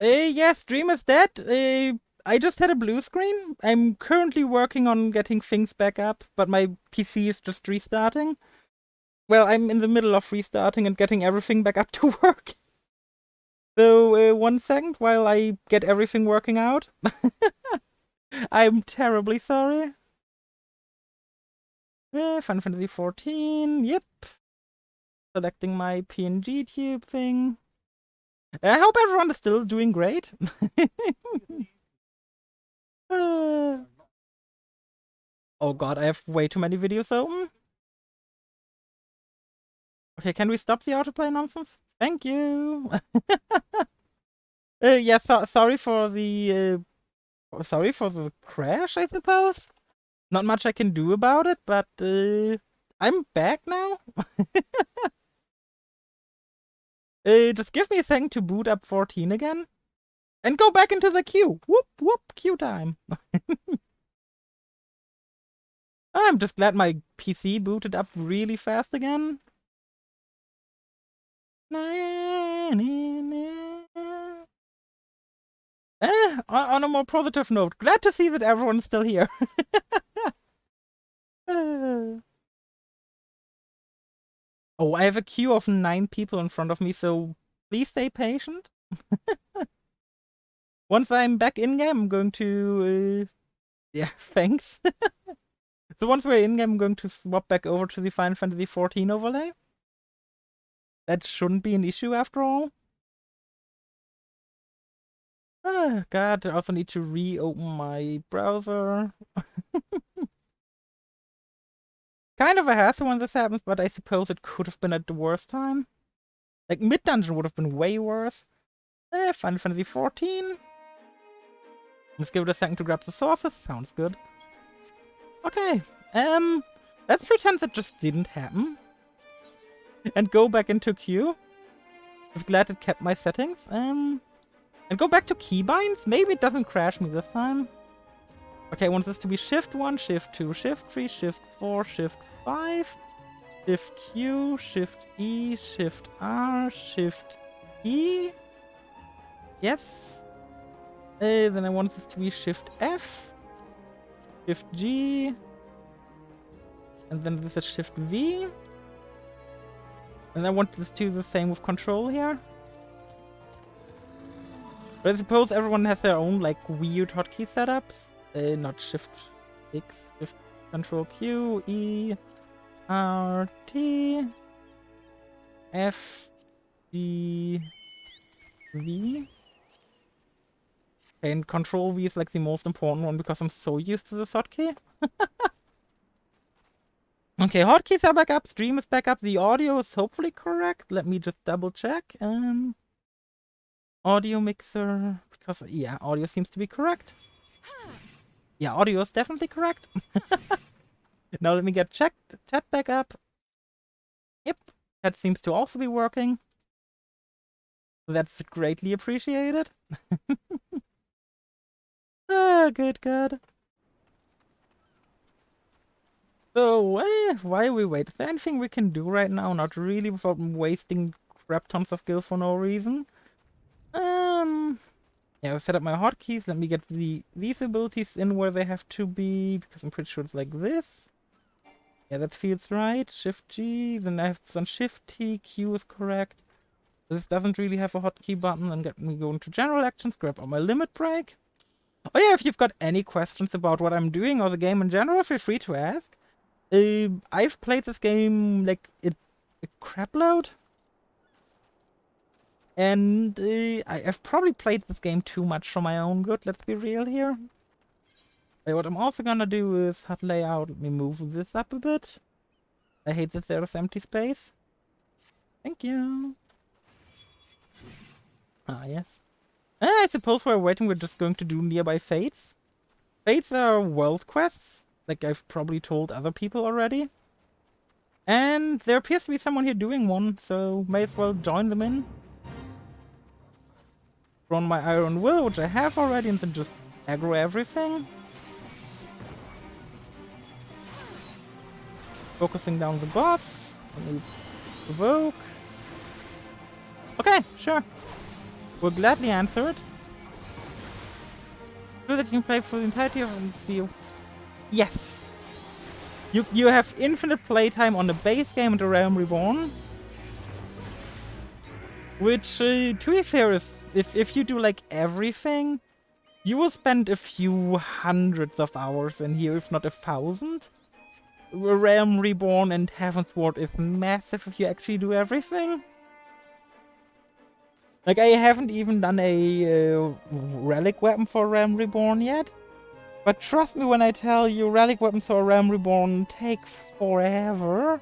Yeah, stream is dead. I just had a blue screen. I'm currently working on getting things back up, but my PC is just restarting. Well, I'm in the middle of restarting and getting everything back up to work. So, 1 second while I get everything working out. I'm terribly sorry. Final Fantasy 14, yep. Selecting my PNG tube thing. I hope everyone is still doing great. Oh god, I have way too many videos open. Okay, can we stop the autoplay nonsense? Thank you. Yeah, sorry for the crash, I suppose. Not much I can do about it, but I'm back now. Just give me a second to boot up 14 again. And go back into the queue. Whoop, whoop, queue time. I'm just glad my PC booted up really fast again. On a more positive note, glad to see that everyone's still here. Oh, I have a queue of 9 people in front of me, so please stay patient. Once I'm back in-game, I'm going to... yeah, thanks. So once we're in-game, I'm going to swap back over to the Final Fantasy 14 overlay. That shouldn't be an issue after all. God, I also need to reopen my browser. Kind of a hassle when this happens, but I suppose it could have been at the worst time. Like, mid-dungeon would have been way worse. Final Fantasy 14. Let's give it a second to grab the sources. Sounds good. Okay, let's pretend that just didn't happen. And go back into queue. Just glad it kept my settings. And go back to keybinds? Maybe it doesn't crash me this time. Okay, I want this to be Shift 1, Shift 2, Shift 3, Shift 4, Shift 5, Shift Q, Shift E, Shift R, Shift E. Yes. Then I want this to be Shift F, Shift G, and then this is Shift V. And I want this to do the same with Control here. But I suppose everyone has their own, like, weird hotkey setups. Not Shift X, Shift Control Q, E, R, T, F, G, V. And Control V is like the most important one because I'm so used to this hotkey. Okay, hotkeys are back up, stream is back up, the audio is hopefully correct. Let me just double check. Audio mixer, because yeah, audio seems to be correct. Yeah, audio is definitely correct. Now let me get chat back up. Yep, that seems to also be working. That's greatly appreciated. Good, good. So, why we wait? Is there anything we can do right now? Not really, without wasting crap tons of gil for no reason. Yeah, I've set up my hotkeys. Let me get these abilities in where they have to be, because I'm pretty sure it's like this. Yeah, that feels right. Shift G, then I have some Shift T, Q is correct. This doesn't really have a hotkey button. Then get me go into general actions, grab on my limit break. Oh yeah, if you've got any questions about what I'm doing or the game in general, feel free to ask. I've played this game like a crap load. And I've probably played this game too much for my own good, let's be real here. What I'm also gonna do is HUD layout. Let me move this up a bit. I hate that there's empty space. Thank you. Ah, yes. I suppose while waiting, we're just going to do nearby fates. Fates are world quests, like I've probably told other people already. And there appears to be someone here doing one, so may as well join them in. Run my Iron Will, which I have already, and then just aggro everything. Focusing down the boss. Let me provoke. Okay, sure. We'll gladly answer it. True that you can play for the entirety of the... Yes! You have infinite playtime on the base game and the Realm Reborn. Which, to be fair, is if you do like everything, you will spend a few hundreds of hours in here, if not 1,000. Realm Reborn and Heavensward is massive if you actually do everything. Like, I haven't even done a relic weapon for Realm Reborn yet. But trust me when I tell you, relic weapons for Realm Reborn take forever.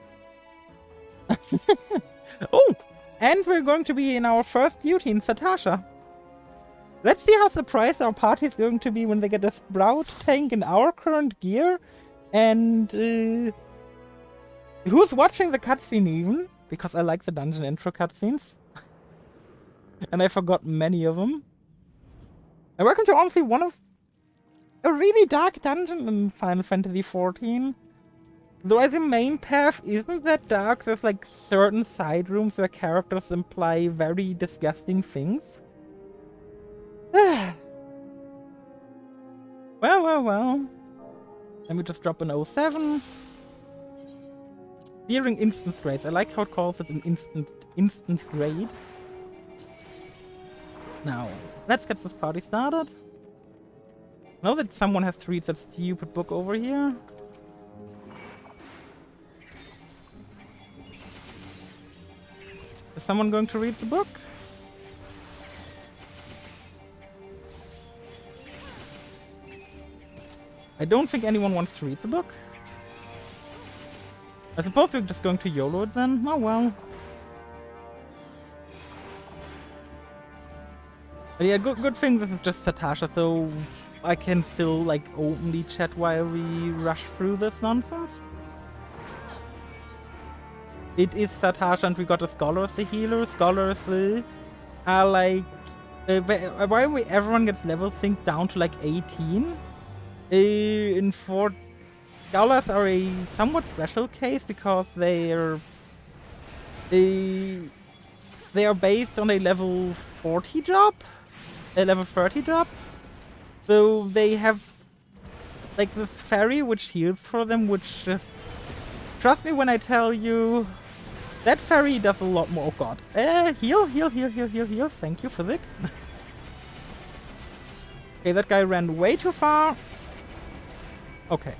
Oh! And we're going to be in our first duty in Satasha. Let's see how surprised our party is going to be when they get a Sprout tank in our current gear. And who's watching the cutscene even? Because I like the dungeon intro cutscenes. And I forgot many of them. And welcome to honestly one of a really dark dungeon in Final Fantasy XIV. Though the main path isn't that dark, there's like certain side rooms where characters imply very disgusting things. Well. Let me just drop an 07. Steering instance raids. I like how it calls it an instance raid. Now, let's get this party started. Know that someone has to read that stupid book over here. Is someone going to read the book? I don't think anyone wants to read the book. I suppose we're just going to YOLO it then. Oh well. But yeah, good thing this is just Satasha, so I can still like openly chat while we rush through this nonsense. It is Satasha and we got a Scholar as a healer. Scholars are like... why everyone gets level synced down to like 18? In 4... Scholars are a somewhat special case because they are based on a level 40 job? A level 30 job? So they have like this fairy which heals for them, which just... Trust me when I tell you, that fairy does a lot more. Oh god. Heal. Thank you, Physic. Okay, that guy ran way too far. Okay,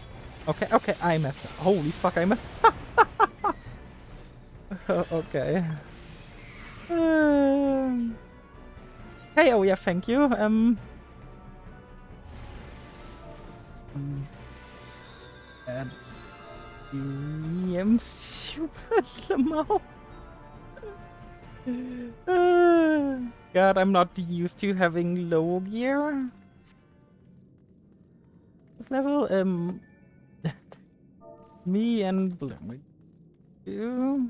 I messed up. Holy fuck, I messed up. Okay. Hey, oh yeah, thank you. And I'm super slow. God, I'm not used to having low gear. This level, me and Bloom. You.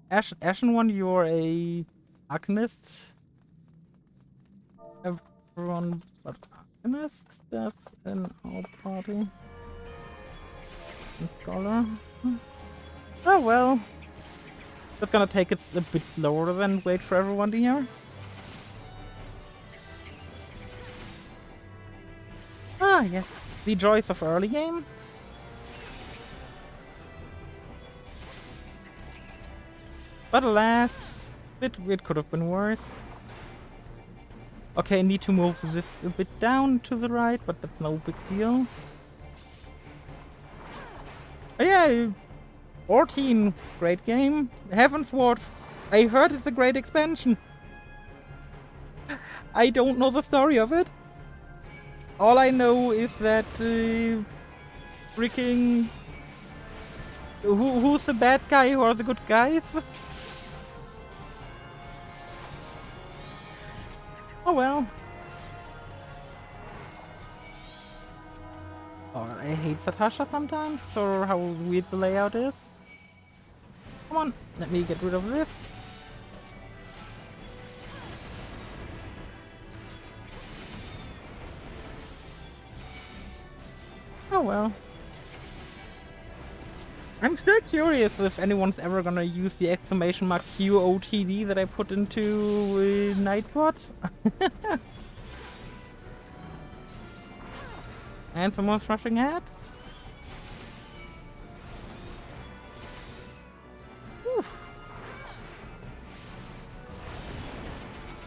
Ashen one, you're a alchemist. Everyone but alchemists. That's an odd party. Scholar. Oh well. That's gonna take it a bit slower than wait for everyone to hear. Ah yes, the joys of early game. But alas, it could have been worse. Okay, I need to move this a bit down to the right, but that's no big deal. Oh yeah, 14, great game. Heavensward, I heard it's a great expansion. I don't know the story of it. All I know is that freaking... Who's the bad guy? Who are the good guys? Oh well. Oh, I hate Satasha sometimes, or how weird the layout is. Come on, let me get rid of this. Oh well. I'm still curious if anyone's ever gonna use the exclamation mark QOTD that I put into Nightbot. And someone's rushing ahead. Whew.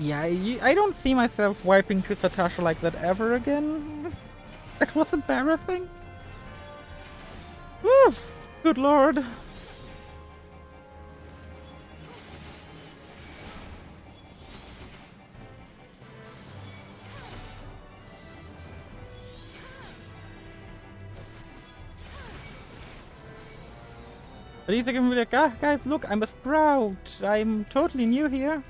Yeah, I don't see myself wiping to Natasha like that ever again. That was embarrassing. Whew. Good lord. At least I can be like, ah, guys, look, I'm a sprout. I'm totally new here.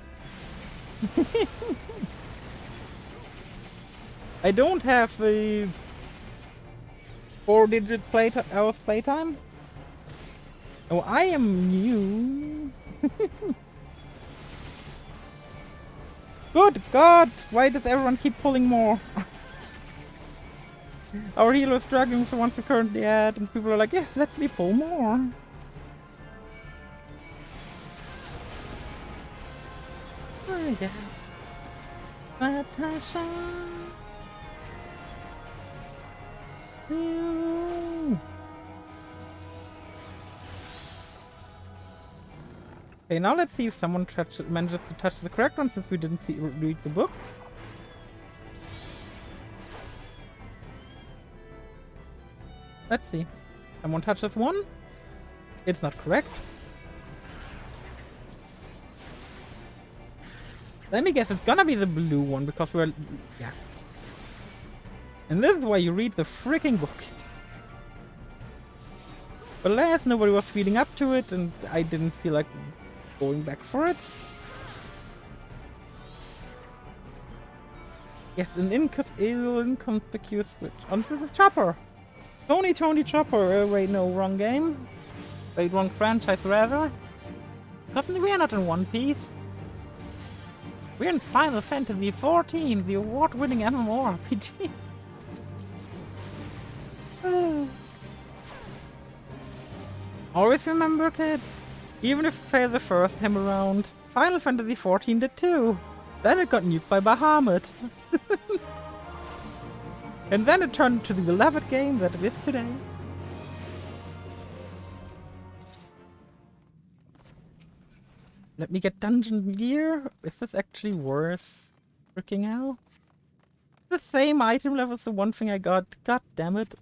I don't have a 4-digit hours playtime. Oh, I am new. Good God! Why does everyone keep pulling more? Our hero is struggling with the ones we currently at, and people are like, yeah, let me pull more. Oh, yeah. Natasha. Okay, now let's see if someone manages to touch the correct one, since we didn't read the book. Let's see. Someone touches one. It's not correct. Let me guess, it's gonna be the blue one, because we're... yeah. And this is why you read the freaking book. But alas, nobody was feeling up to it, and I didn't feel like going back for it. Yes, an inconspicuous switch. Onto the chopper! Tony Chopper! Wait, no, wrong game. Wait, wrong franchise, rather. Because we are not in One Piece. We're in Final Fantasy XIV, the award-winning MMORPG. Always remember, kids, even if you fail the first time around, Final Fantasy XIV did too. Then it got nuked by Bahamut. And then it turned into the beloved game that it is today. Let me get dungeon gear. Is this actually worth freaking out? The same item level as the one thing I got. God damn it.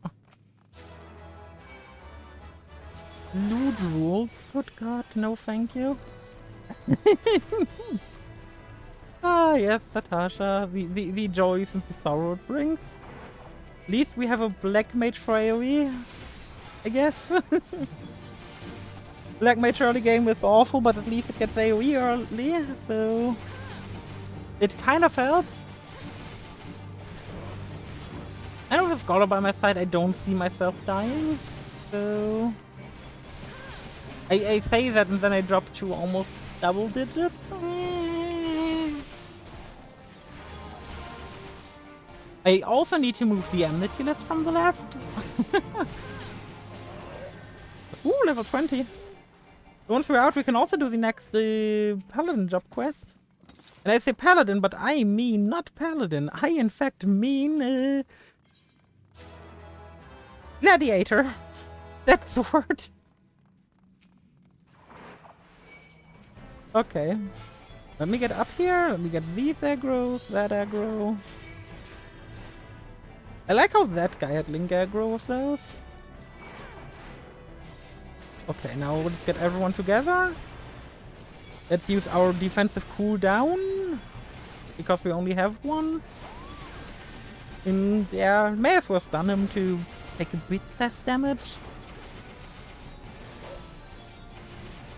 Loot rules. Good God, no thank you. Ah yes, Natasha. The joys and the sorrow it brings. At least we have a black mage for AoE, I guess. Black mage early game is awful, but at least it gets AoE early, so it kind of helps. And with a scholar by my side, I don't see myself dying, so I say that and then I drop to almost double digits. I also need to move the enmity list from the left. Ooh, level 20. Once we're out, we can also do the next paladin job quest. And I say paladin, but I mean not paladin. I in fact mean gladiator. That's the word. Okay. Let me get up here. Let me get these aggroes, that aggro. I like how that guy had link aggro with those. Okay, now let's get everyone together. Let's use our defensive cooldown, because we only have one. And yeah, may as well stun him to take a bit less damage.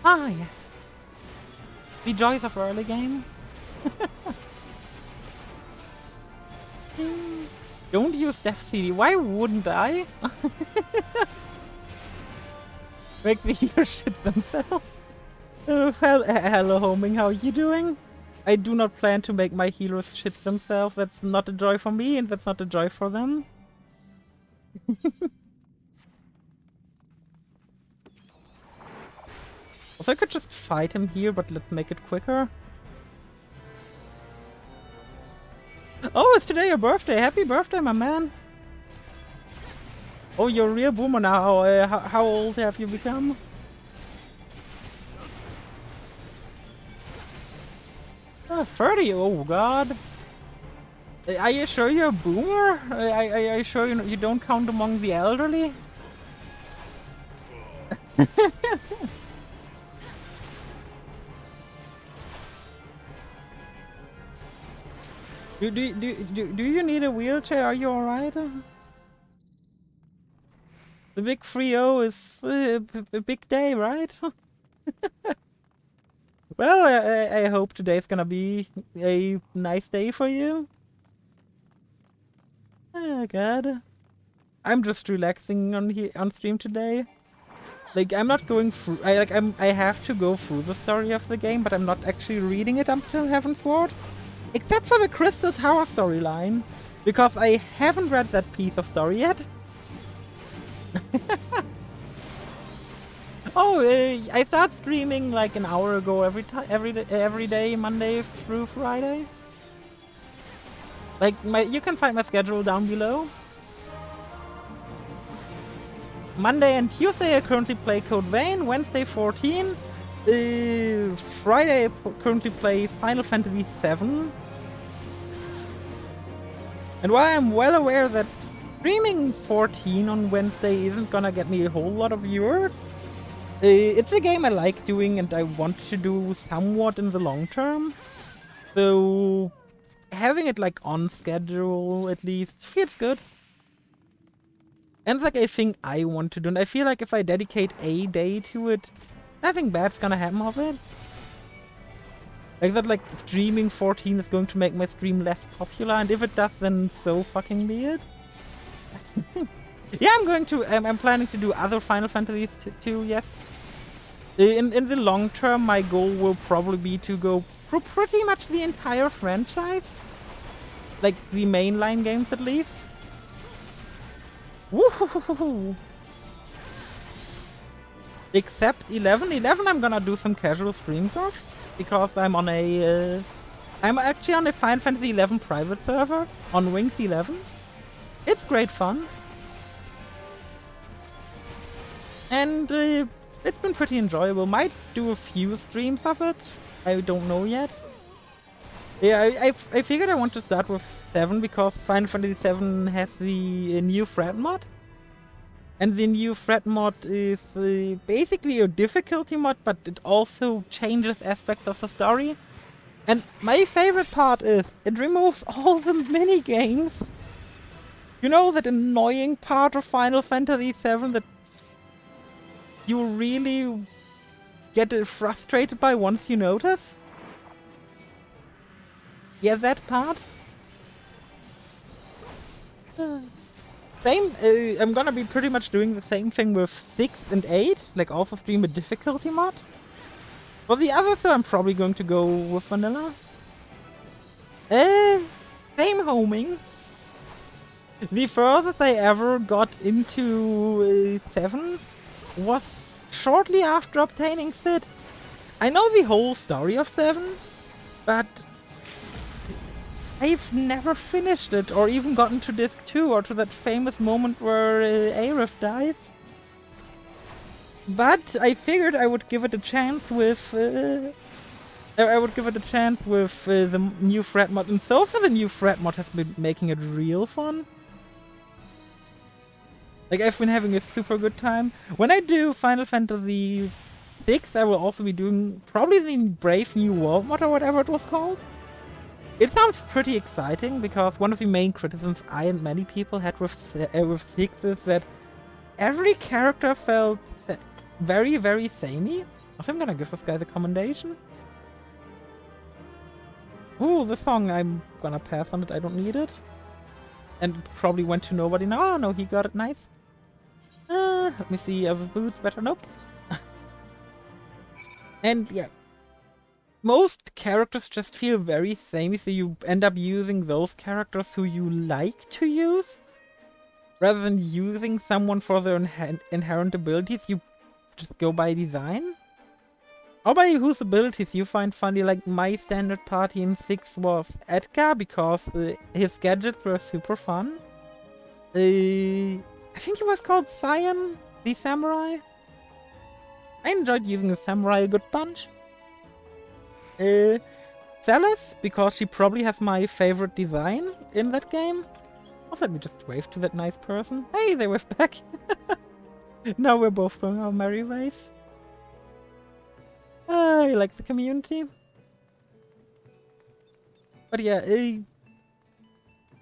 Ah, yes. The joys of early game. Don't use Death CD. Why wouldn't I? Make the healer shit themselves. Hello, homing. How are you doing? I do not plan to make my healers shit themselves. That's not a joy for me, and that's not a joy for them. Also, I could just fight him here, but let's make it quicker. Oh, it's today your birthday. Happy birthday, my man. Oh, you're a real boomer now. How old have you become? Oh, 30. Oh, God. Are you sure you're a boomer? Are you sure you don't count among the elderly? Do you need a wheelchair? Are you alright? The big 3-0 is a big day, right? Well, I hope today's gonna be a nice day for you. Oh God, I'm just relaxing on stream today. Like, I'm not going through. I have to go through the story of the game, but I'm not actually reading it up till Heaven's Ward, except for the Crystal Tower storyline, because I haven't read that piece of story yet. Oh, I start streaming like an hour ago every day, Monday through Friday. Like, you can find my schedule down below. Monday and Tuesday I currently play Code Vein, Wednesday 14. Friday I currently play Final Fantasy VII. And while I'm well aware that streaming 14 on Wednesday isn't gonna get me a whole lot of viewers, it's a game I like doing and I want to do somewhat in the long term. So having it like on schedule at least feels good. And it's like a thing I want to do, and I feel like if I dedicate a day to it, nothing bad's gonna happen of it. Like that, like streaming 14 is going to make my stream less popular, and if it does, then so fucking be it. Yeah, I'm planning to do other Final Fantasies too, yes. In the long term, my goal will probably be to go through pretty much the entire franchise. Like the mainline games at least. Woohoo! Except 11. 11 I'm gonna do some casual streams of, because I'm on a... I'm actually on a Final Fantasy 11 private server on Wings 11. It's great fun. And it's been pretty enjoyable. Might do a few streams of it. I don't know yet. Yeah, I figured I want to start with 7 because Final Fantasy 7 has the new threat mod. And the new threat mod is basically a difficulty mod, but it also changes aspects of the story. And my favorite part is it removes all the mini games. You know, that annoying part of Final Fantasy 7 that you really get frustrated by once you notice? Yeah, that part. Same, I'm gonna be pretty much doing the same thing with 6 and 8, like also stream a difficulty mod. For the others, I'm probably going to go with vanilla. Same homing. The furthest I ever got into 7 was shortly after obtaining Sid. I know the whole story of 7, but I've never finished it, or even gotten to disc 2, or to that famous moment where Aerith dies. But I figured I would give it a chance with... the new threat mod, and so far the new threat mod has been making it real fun. Like, I've been having a super good time. When I do Final Fantasy VI, I will also be doing probably the Brave New World mod, or whatever it was called. It sounds pretty exciting, because one of the main criticisms I and many people had with 6 is that every character felt very, very samey. Also, I'm gonna give this guy the commendation. Ooh, the song, I'm gonna pass on it, I don't need it. And it probably went to nobody now. Oh, no, he got it, nice. Let me see, other boots better, nope. And yeah. Most characters just feel very samey, so you end up using those characters who you like to use. Rather than using someone for their inherent abilities, you just go by design. How about whose abilities you find funny? Like my standard party in 6 was Edgar because his gadgets were super fun. I think he was called Cyan, the samurai. I enjoyed using the samurai a good bunch. Celis, because she probably has my favorite design in that game. Also, let me just wave to that nice person. Hey, they waved back. Now we're both going our merry ways. I like the community. But yeah,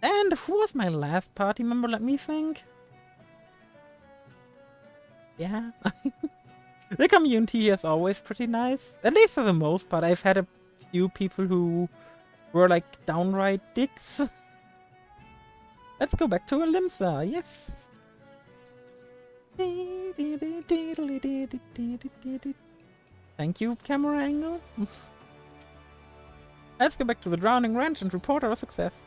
and who was my last party member? Let me think. Yeah. The community is always pretty nice. At least for the most part. I've had a few people who were like downright dicks. Let's go back to Alimsa. Yes. Thank you, camera angle. Let's go back to the Drowning Ranch and report our success.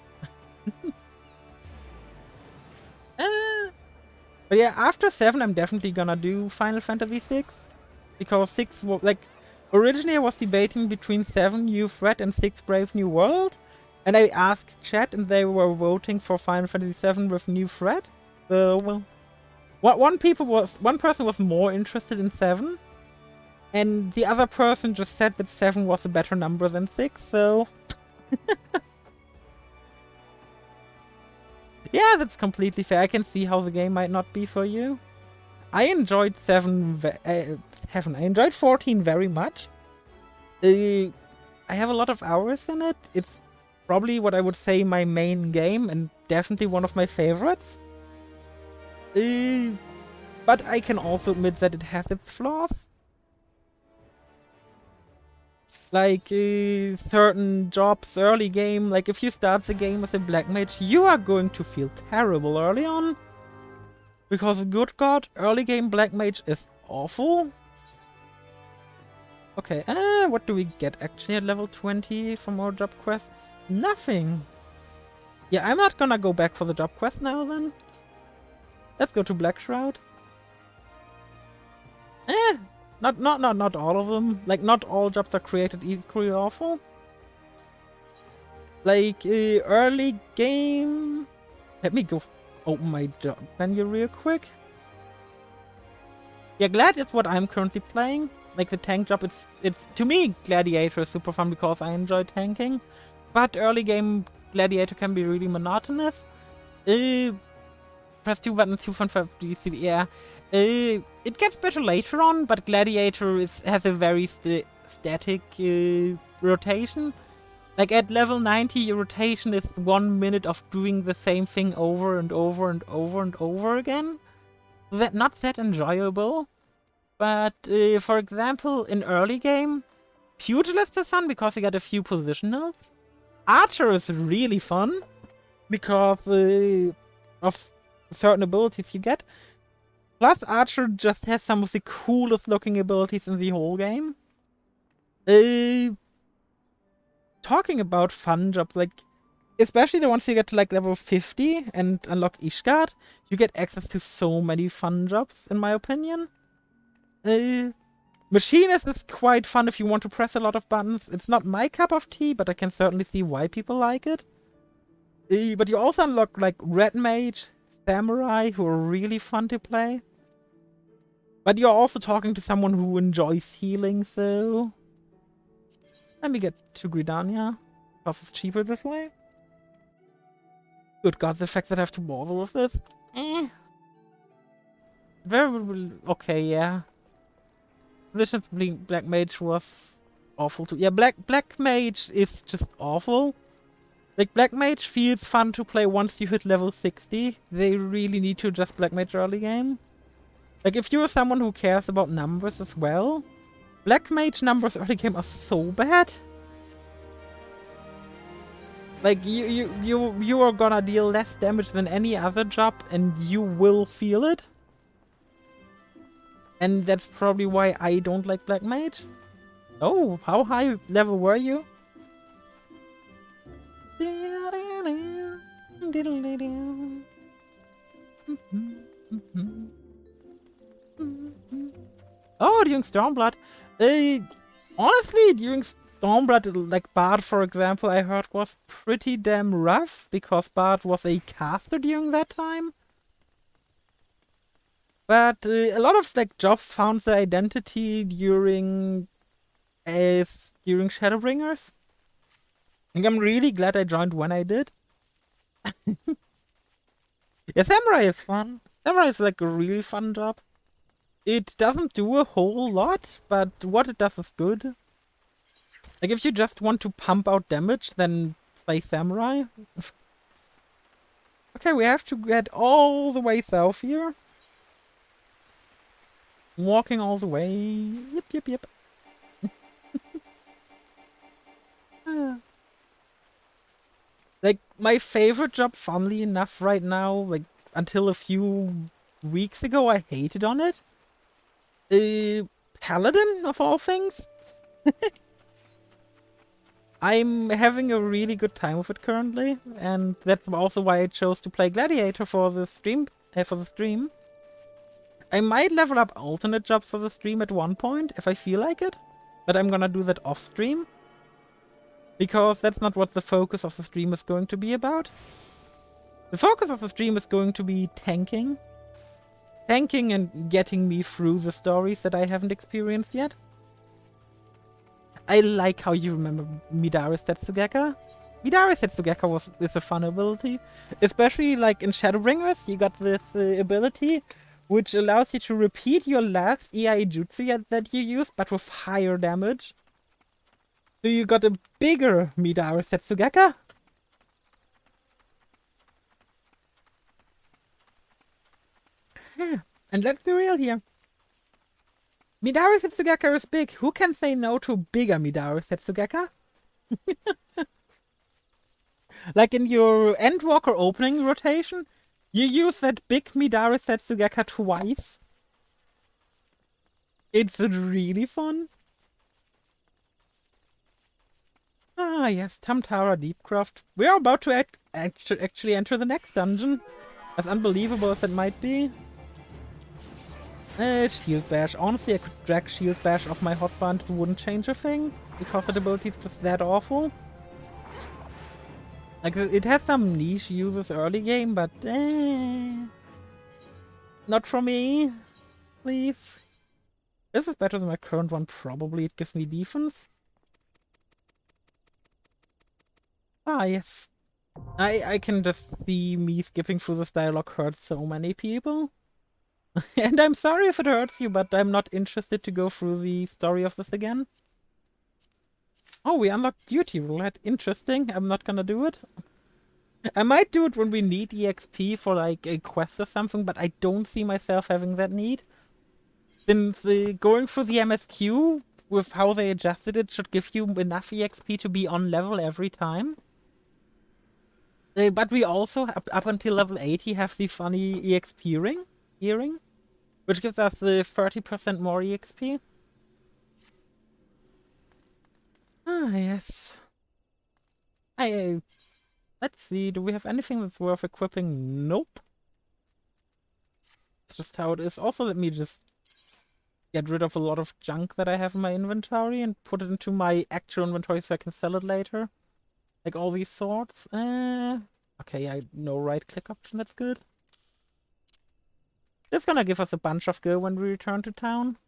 But yeah, after 7 I'm definitely gonna do Final Fantasy 6. Because 6 was like... Originally I was debating between 7 New Threat and 6 Brave New World. And I asked chat and they were voting for Final Fantasy 7 with New Threat. So, well... One person was more interested in 7. And the other person just said that 7 was a better number than 6, so... Yeah, that's completely fair. I can see how the game might not be for you. I enjoyed I enjoyed 14 very much. I have a lot of hours in it. It's probably what I would say my main game and definitely one of my favorites. But I can also admit that it has its flaws. Like certain jobs early game, like if you start the game as a black mage, you are going to feel terrible early on. Because good god, early game black mage is awful. Okay, what do we get actually at level 20 from our job quests? Nothing. Yeah, I'm not gonna go back for the job quest now then. Let's go to Black Shroud. Not all of them. Like, not all jobs are created equally awful. Like, early game... Let me go open my job menu real quick. Yeah, Glad is what I'm currently playing. Like, the tank job, it's to me, Gladiator is super fun because I enjoy tanking. But early game Gladiator can be really monotonous. Press 2 buttons, 2.5 DC, yeah. It gets better later on, but Gladiator has a very static rotation. Like at level 90, your rotation is 1 minute of doing the same thing over and over and over and over again. So that's not that enjoyable. But for example, in early game, Pugilist is fun because you get a few positionals. Archer is really fun because of certain abilities you get. Plus, Archer just has some of the coolest looking abilities in the whole game. Talking about fun jobs, like, especially the ones you get to like level 50 and unlock Ishgard, you get access to so many fun jobs, in my opinion. Machinist is quite fun if you want to press a lot of buttons. It's not my cup of tea, but I can certainly see why people like it. But you also unlock like Red Mage, Samurai, who are really fun to play. But you're also talking to someone who enjoys healing, so... Let me get to Gridania, because it's cheaper this way. Good god, the fact that I have to bother with this. Very... Okay, yeah. Positions Black Mage was awful too. Yeah, Black Mage is just awful. Like, Black Mage feels fun to play once you hit level 60. They really need to adjust Black Mage early game. Like, if you're someone who cares about numbers as well, Black Mage numbers early game are so bad. Like, you are gonna deal less damage than any other job, and you will feel it. And that's probably why I don't like Black Mage. Oh, how high level were you? Oh, doing Stormblood. Honestly, during Stormblood, like Bard, for example, I heard was pretty damn rough because Bard was a caster during that time. But a lot of like jobs found their identity during Shadowbringers. And I'm really glad I joined when I did. Yeah, Samurai is fun. Samurai is like a really fun job. It doesn't do a whole lot, but what it does is good. Like if you just want to pump out damage, then play Samurai. Okay, we have to get all the way south here. Walking all the way. Yep, yep, yep. Like, my favorite job, funnily enough, right now, like, until a few weeks ago, I hated on it. Paladin, of all things. I'm having a really good time with it currently, and that's also why I chose to play Gladiator for the stream. I might level up alternate jobs for the stream at one point, if I feel like it, but I'm gonna do that off-stream. Because that's not what the focus of the stream is going to be about. The focus of the stream is going to be tanking. Tanking and getting me through the stories that I haven't experienced yet. I like how you remember Midari Setsugeka. Midari Setsugeka is a fun ability. Especially like in Shadowbringers, you got this ability which allows you to repeat your last EI Jutsu that you used, but with higher damage. So you got a bigger Midari Setsugeka. And let's be real here. Midari Setsugeka is big. Who can say no to bigger Midari Setsugeka? Like in your Endwalker opening rotation, you use that big Midari Setsugeka twice. It's really fun. Ah, yes, Tamtara Deepcroft. We're about to actually enter the next dungeon. As unbelievable as it might be. Shield Bash. Honestly, I could drag Shield Bash off my hotbar, it wouldn't change a thing. Because that ability is just that awful. Like, it has some niche uses early game, but not for me. Please. This is better than my current one, probably. It gives me defense. Ah, yes. I can just see me skipping through this dialogue hurts so many people. And I'm sorry if it hurts you, but I'm not interested to go through the story of this again. Oh, we unlocked duty roulette. Interesting. I'm not gonna do it. I might do it when we need EXP for like a quest or something, but I don't see myself having that need. Since going through the MSQ with how they adjusted it should give you enough EXP to be on level every time. But we also, up until level 80, have the funny EXP earring, which gives us 30% more EXP. Ah, yes. Let's see, do we have anything that's worth equipping? Nope. It's just how it is. Also, let me just get rid of a lot of junk that I have in my inventory and put it into my actual inventory so I can sell it later. Like all these swords. Okay, no right-click option, that's good. It's gonna give us a bunch of gil when we return to town.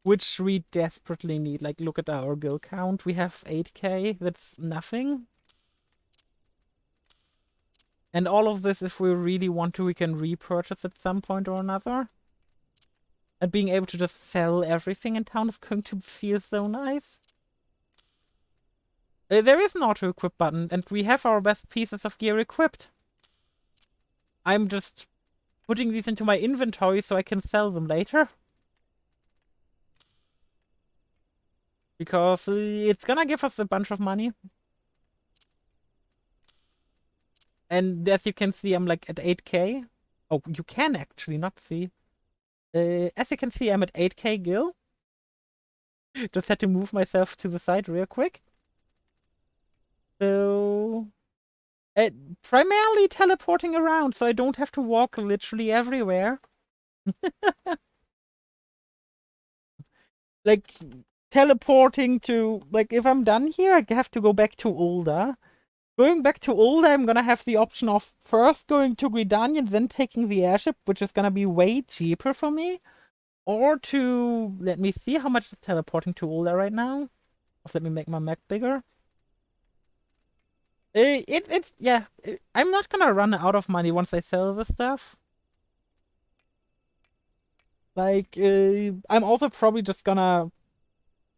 Which we desperately need. Like, look at our gil count. We have 8k, that's nothing. And all of this, if we really want to, we can repurchase at some point or another. And being able to just sell everything in town is going to feel so nice. There is an auto-equip button, and we have our best pieces of gear equipped. I'm just putting these into my inventory so I can sell them later. Because it's gonna give us a bunch of money. And as you can see, I'm like at 8k. Oh, you can actually not see. As you can see, I'm at 8k gil. Just had to move myself to the side real quick. So... primarily teleporting around, so I don't have to walk literally everywhere. Like, teleporting to, like, if I'm done here, I have to go back to Ulda. Going back to Ulda, I'm gonna have the option of first going to Gridania, then taking the airship, which is gonna be way cheaper for me. Or to, let me see how much is teleporting to Ulda right now. Also, let me make my map bigger. I'm not gonna run out of money once I sell this stuff. Like, I'm also probably just gonna,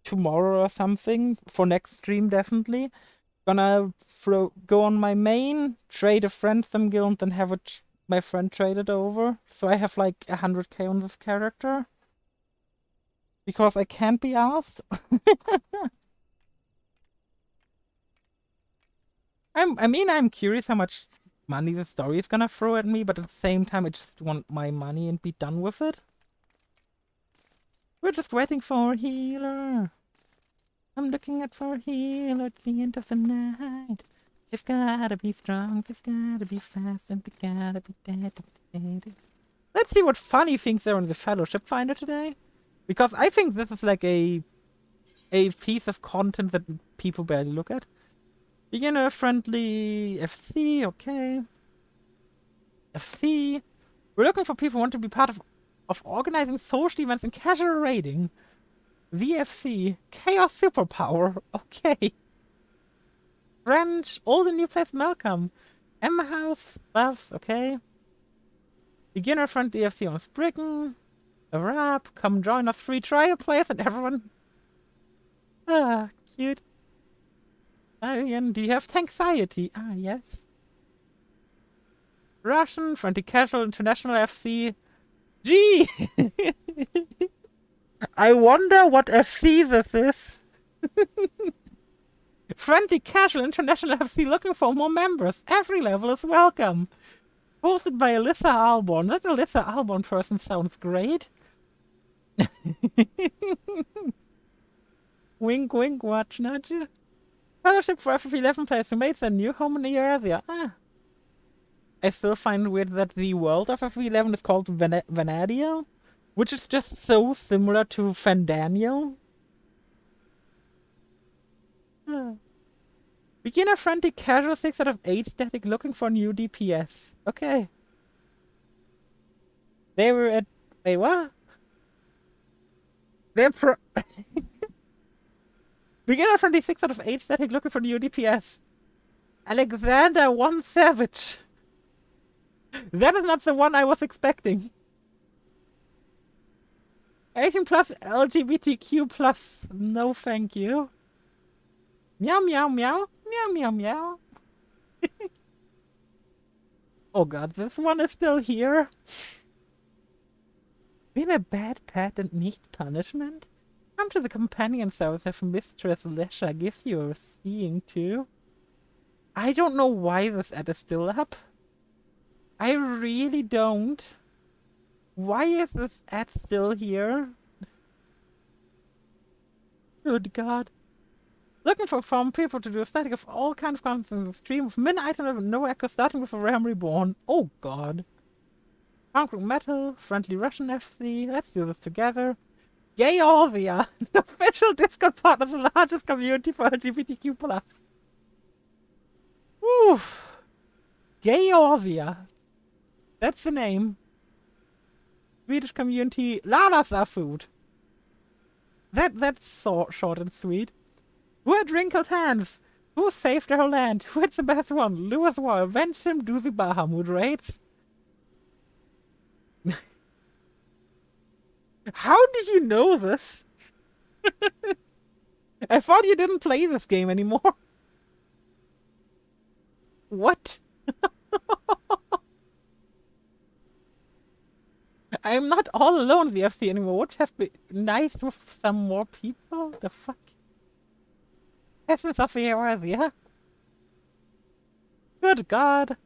tomorrow or something, for next stream definitely, gonna go on my main, trade a friend some guild, and have my friend trade it over. So I have like 100k on this character. Because I can't be asked. I'm curious how much money the story is gonna throw at me, but at the same time, I just want my money and be done with it. We're just waiting for a healer. I'm looking at for a healer at the end of the night. They've gotta be strong, they've gotta be fast, and they gotta be dead. Let's see what funny things are in the Fellowship Finder today. Because I think this is like a piece of content that people barely look at. Beginner friendly FC, okay. FC. We're looking for people who want to be part of organizing social events and casual raiding. VFC. Chaos Superpower. Okay. French. Old and new place Malcolm. Emma House. Buffs. Okay. Beginner friendly FC on Spriggan. A rap. Come join us. Free trial players and everyone. Ah, cute. Arian, do you have anxiety? Ah, yes. Russian, friendly casual, international FC. Gee! I wonder what FC this is. Friendly casual, international FC looking for more members. Every level is welcome. Hosted by Alyssa Alborn. That Alyssa Alborn person sounds great. Wink, wink, watch, nudge. Fellowship for FF11 players who made their new home in Eurasia. Ah. I still find it weird that the world of FF11 is called Vanadiel, which is just so similar to Fandaniel. Ah. Beginner friendly casual 6 out of 8 static looking for new DPS. Okay. They were at... Wait, what? They're Beginner friendly 6 out of 8 static looking for new DPS. Alexander 1 Savage. That is not the one I was expecting. 18 plus LGBTQ plus. No thank you. Meow meow meow. Meow meow meow. Oh god, this one is still here. Been a bad pet and need punishment? Come to the companion service if Mistress Lesha gives you a seeing too. I don't know why this ad is still up. I really don't. Why is this ad still here? Good god. Looking for fun people to do a static of all kinds of content in the stream with min item level, no echo, starting with a Ram Reborn. Oh god. Punk Metal, friendly Russian FC, let's do this together. Georgia, the official Discord partner, the largest community for LGBTQ+. Oof. Georgia. That's the name. Swedish community, Lalas are food. That's so short and sweet. Who had wrinkled hands? Who saved her land? Who had the best one? Lewis War, avenge him, do the Bahamut raids. How did you know this? I thought you didn't play this game anymore. What? I'm not all alone in the FC anymore. Would have been nice with some more people? The fuck? Essence of Eurasia? Good god.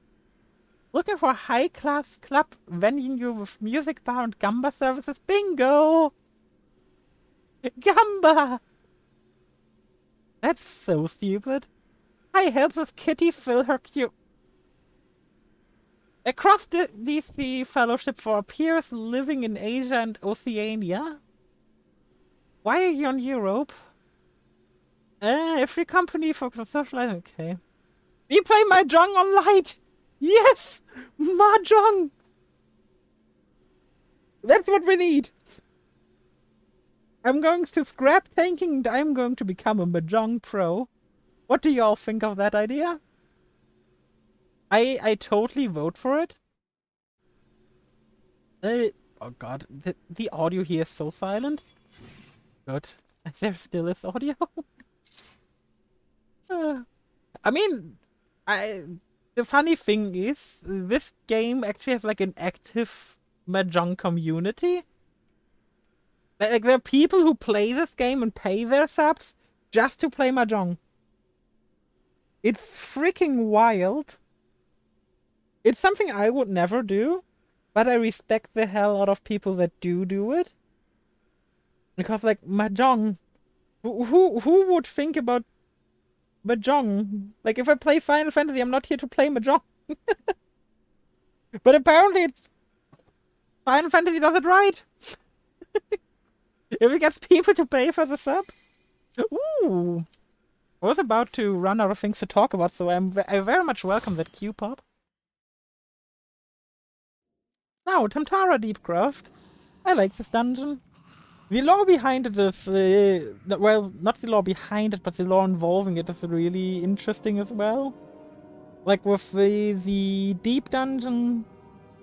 Looking for a high-class club venue with music bar and gamba services? Bingo! Gamba! That's so stupid. I help this kitty fill her queue. Across the DC Fellowship for peers living in Asia and Oceania. Why are you on Europe? Every company focuses on socializing. Okay. We play Mahjong on Light! Yes! Mahjong! That's what we need! I'm going to scrap tanking and I'm going to become a Mahjong pro. What do you all think of that idea? I totally vote for it. Oh god, the audio here is so silent. Good. There still is audio. I mean, the funny thing is, this game actually has like an active Mahjong community. Like there are people who play this game and pay their subs just to play Mahjong. It's freaking wild. It's something I would never do, but I respect the hell out of people that do it. Because like Mahjong, who would think about Mahjong? Like if I play Final Fantasy, I'm not here to play Mahjong. But apparently Final Fantasy does it right. If it gets people to pay for the sub. Ooh. I was about to run out of things to talk about, so I very much welcome that Q-pop. Now, Tamtara Deepcraft. I like this dungeon. The lore behind it is, well, not the lore behind it, but the lore involving it is really interesting as well. Like with the deep dungeon,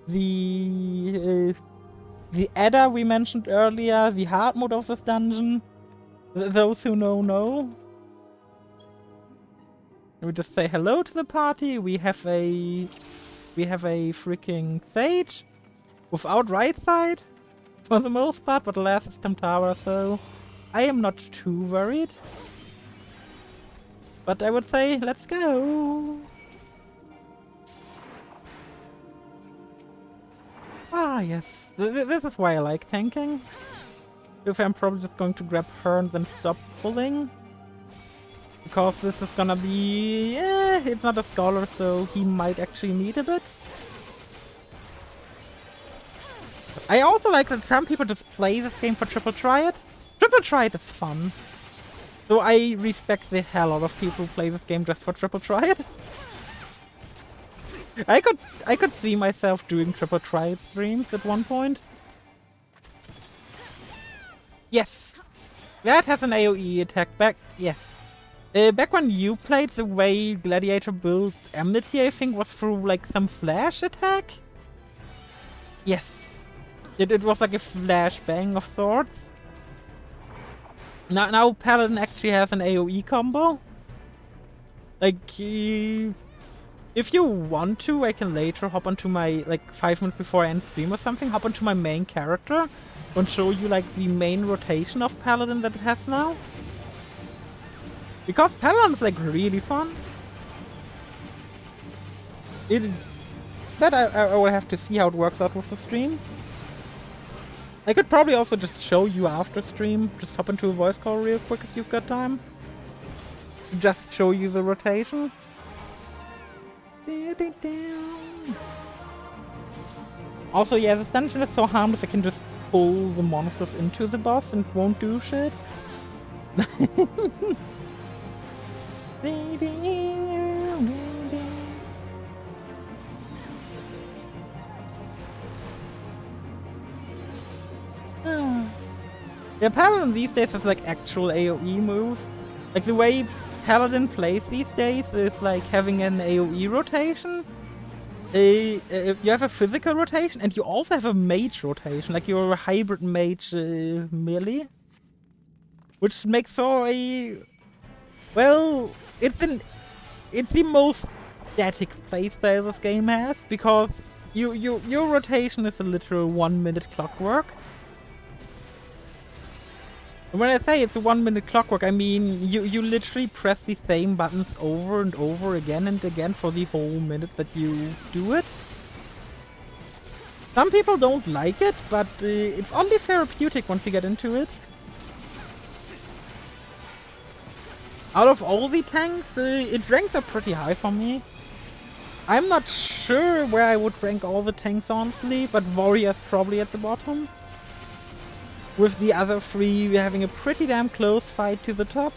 the Edda we mentioned earlier, the hard mode of this dungeon. Those who know. We just say hello to the party. We have a freaking Sage without right side for the most part, but alas, it's Tamtara, so I am not too worried. But I would say, let's go. Ah, yes. This is why I like tanking. If I'm probably just going to grab her and then stop pulling. Because this is gonna be... it's not a scholar, so he might actually need a bit. I also like that some people just play this game for Triple Triad. Triple Triad is fun. So I respect the hell out of people who play this game just for Triple Triad. I could see myself doing Triple Triad streams at one point. Yes! That has an AoE attack back. Yes. Back when you played, the way Gladiator built Enmity, I think, was through like some flash attack? Yes. It was like a flash bang of sorts. Now Paladin actually has an AoE combo. Like, if you want to, I can later hop onto my, like 5 minutes before I end stream or something, hop onto my main character and show you like the main rotation of Paladin that it has now. Because Paladin is like really fun. But I will have to see how it works out with the stream. I could probably also just show you after stream. Just hop into a voice call real quick if you've got time. Just show you the rotation. Also, yeah, this dungeon is so harmless I can just pull the monsters into the boss and won't do shit. Yeah, Paladin these days has like actual AoE moves. Like the way Paladin plays these days is like having an AoE rotation. You have a physical rotation and you also have a mage rotation. Like you're a hybrid mage melee. Which makes so a... Well, it's the most static playstyle this game has, because your rotation is a literal 1 minute clockwork. And when I say it's a 1 minute clockwork, I mean you literally press the same buttons over and over again and again for the whole minute that you do it. Some people don't like it, but it's only therapeutic once you get into it. Out of all the tanks, it ranked up pretty high for me. I'm not sure where I would rank all the tanks honestly, but Warrior's probably at the bottom. with the other three, we're having a pretty damn close fight to the top.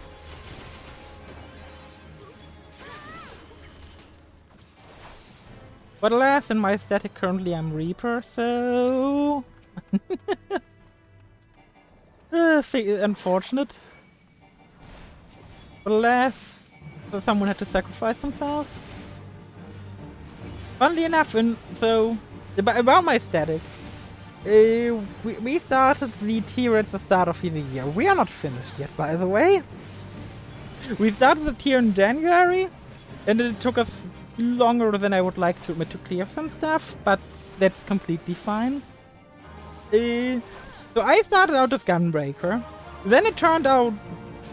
But alas, in my static currently I'm Reaper, so... unfortunate. But alas, someone had to sacrifice themselves. Funnily enough, about my static, we started the tier at the start of the year. We are not finished yet, by the way. We started the tier in January, and it took us longer than I would like to admit to clear some stuff, but that's completely fine. So I started out as Gunbreaker. Then it turned out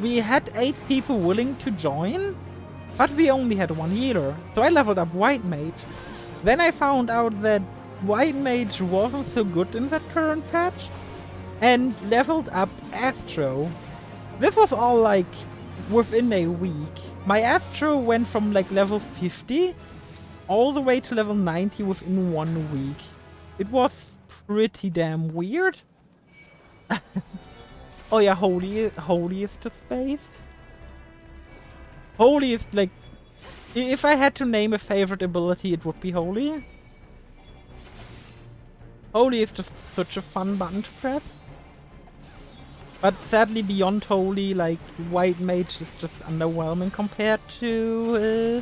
we had 8 people willing to join, but we only had 1 healer. So I leveled up White Mage. Then I found out that White Mage wasn't so good in that current patch, and leveled up Astro. This was all like within a week. My Astro went from like level 50 all the way to level 90 within 1 week. It was pretty damn weird. Oh yeah, Holy is just spaced. Holy is like... If I had to name a favorite ability, it would be Holy. Holy is just such a fun button to press. But sadly, beyond Holy, like, White Mage is just underwhelming compared to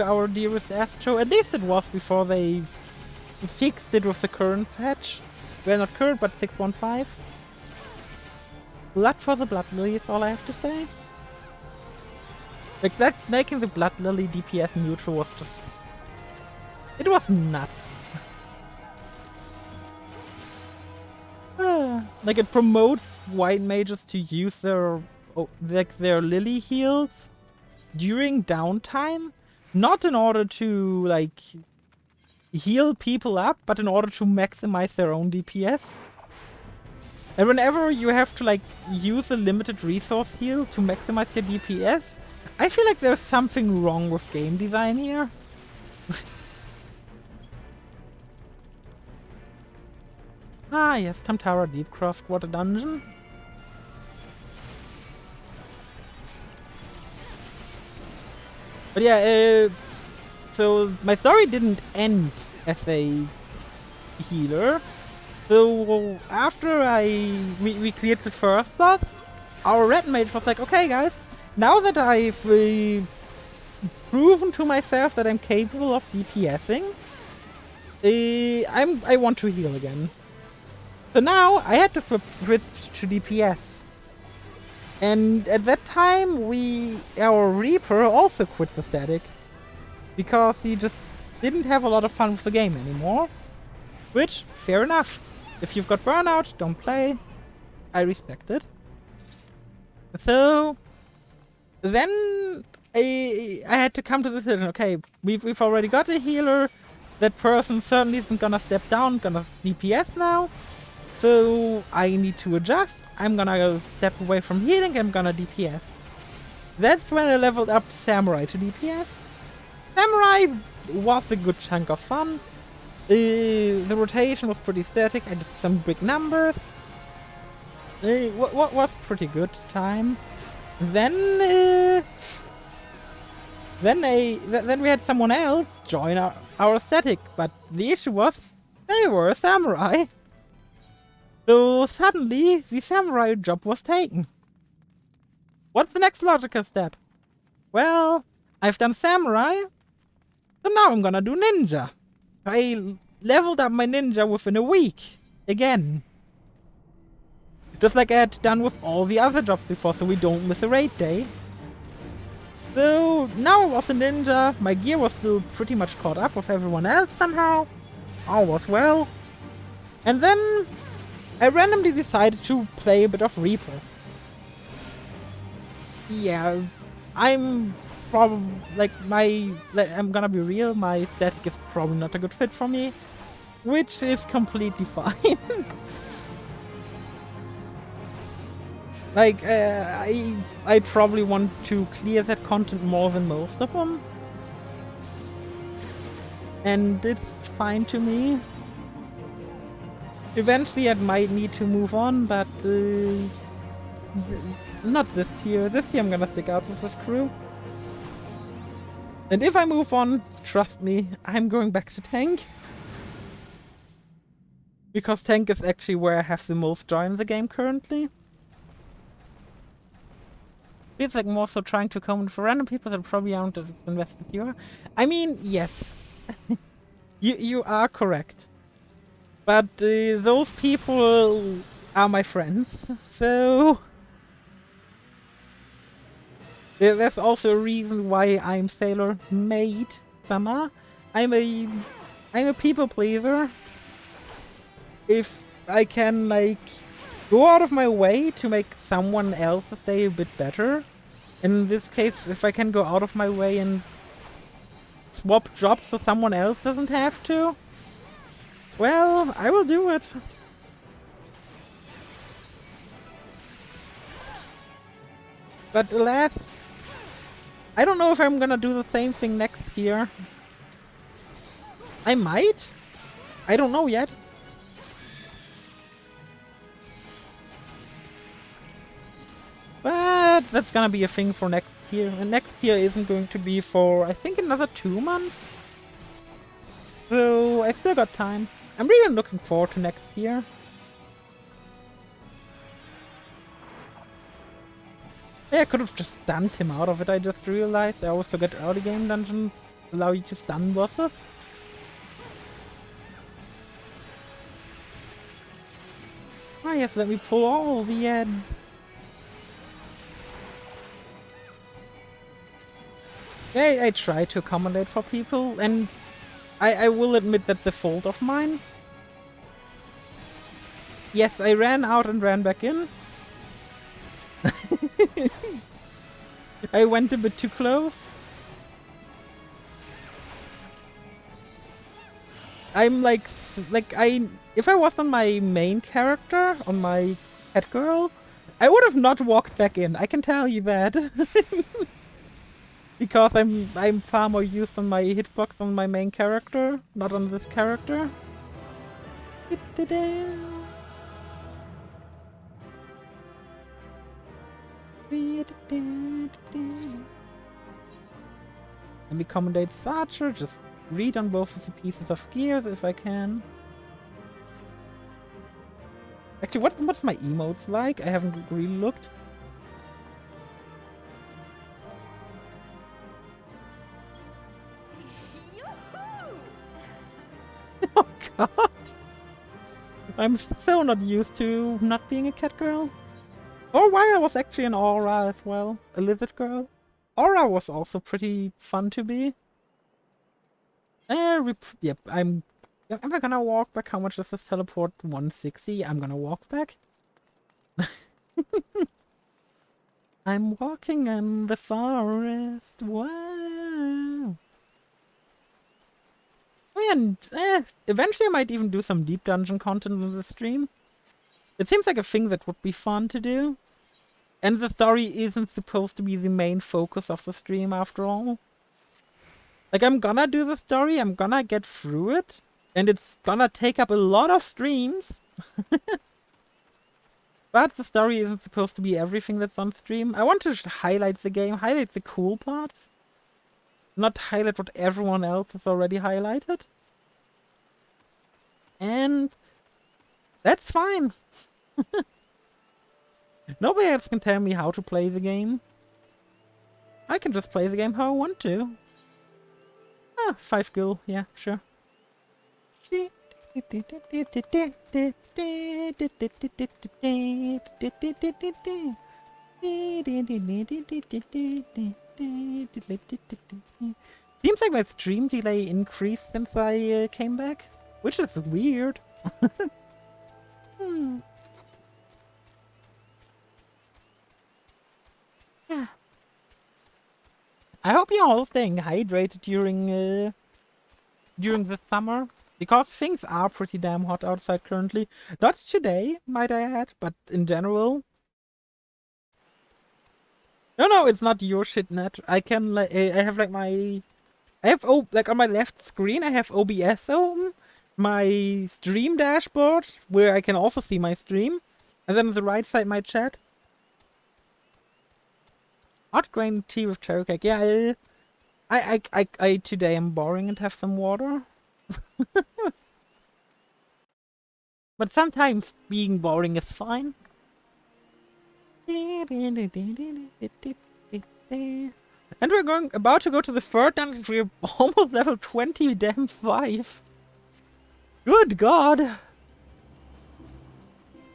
our dearest Astro. At least it was before they fixed it with the current patch. Well, not current, but 6.15. Blood for the Blood Lily is all I have to say. Like, that making the Blood Lily DPS neutral was just... It was nuts. Like, it promotes White Mages to use their Lily heals during downtime. Not in order to, like, heal people up, but in order to maximize their own DPS. And whenever you have to, like, use a limited resource heal to maximize your DPS, I feel like there's something wrong with game design here. Ah yes, Tamtara Deepcroft, what a dungeon. But yeah, so my story didn't end as a healer. So after we cleared the first boss, our red mage was like, okay guys, now that I've proven to myself that I'm capable of DPSing, I want to heal again. So now I had to switch to DPS. And at that time our Reaper also quit the static. Because he just didn't have a lot of fun with the game anymore. Which, fair enough. If you've got burnout, don't play. I respect it. So then I had to come to the decision, okay, we've already got a healer. That person certainly isn't gonna step down, gonna DPS now. So I need to adjust. I'm gonna go step away from healing, I'm gonna DPS. That's when I leveled up Samurai to DPS. Samurai was a good chunk of fun. The rotation was pretty static, I did some big numbers. What was pretty good time. Then we had someone else join our static, but the issue was they were a samurai. So suddenly the samurai job was taken. What's the next logical step? Well, I've done samurai, so now I'm gonna do ninja. I leveled up my ninja within a week. Again. Just like I had done with all the other jobs before, so we don't miss a raid day. So now I was a ninja, my gear was still pretty much caught up with everyone else somehow. All was well. And then I randomly decided to play a bit of Reaper. Yeah, I'm probably, I'm gonna be real, my static is probably not a good fit for me. Which is completely fine. Like, I probably want to clear that content more than most of them. And it's fine to me. Eventually I might need to move on, but not this tier. This tier I'm gonna stick out with this crew. And if I move on, trust me, I'm going back to tank. Because tank is actually where I have the most joy in the game currently. Feels like more so trying to comment for random people that probably aren't as invested as you are. I mean, yes. you are correct. But those people are my friends, so... There's also a reason why I'm Sailor Maid Sama. I'm a people pleaser. If I can, like, go out of my way to make someone else's day a bit better. In this case, if I can go out of my way and swap jobs so someone else doesn't have to, well, I will do it. But alas, I don't know if I'm gonna do the same thing next year. I might. I don't know yet. But that's gonna be a thing for next year. And next year isn't going to be for, I think, another 2 months. So I still got time. I'm really looking forward to next year. Yeah, I could have just stunned him out of it, I just realized. I also get early game dungeons allow you to stun bosses. Ah yes, let me pull all the Yeah, I try to accommodate for people, and I will admit that's a fault of mine. Yes, I ran out and ran back in. I went a bit too close. I'm like if I was on my main character, on my head girl, I would have not walked back in. I can tell you that. Because I'm far more used on my hitbox on my main character, not on this character. Let me accommodate Thatcher, just read on both of the pieces of gears if I can. Actually, what's my emotes like? I haven't really looked. Oh god! I'm so not used to not being a cat girl. For a while I was actually an Aura as well, a lizard girl. Aura was also pretty fun to be. Yep, am I gonna walk back? How much does this teleport? 160? I'm gonna walk back. I'm walking in the forest. Wow. And eventually I might even do some deep dungeon content in the stream. It seems like a thing that would be fun to do. And the story isn't supposed to be the main focus of the stream after all. Like, I'm gonna do the story, I'm gonna get through it, and it's gonna take up a lot of streams. But the story isn't supposed to be everything that's on stream. I want to highlight the game, highlight the cool parts. Not highlight what everyone else has already highlighted. And that's fine. Nobody else can tell me how to play the game. I can just play the game how I want to. Ah, 5 gil, yeah, sure. Seems like my stream delay increased since I came back, which is weird. Yeah. I hope you're all staying hydrated during the summer, because things are pretty damn hot outside currently. Not today, might I add, but in general. No, it's not your shit net. I can like I have like my like on my left screen I have OBS open, my stream dashboard, where I can also see my stream. And then on the right side, my chat. Hot green tea with cherry cake. Yeah, I today am boring and have some water. But sometimes being boring is fine. And we're about to go to the third dungeon. We're almost level 20, damn 5. Good God.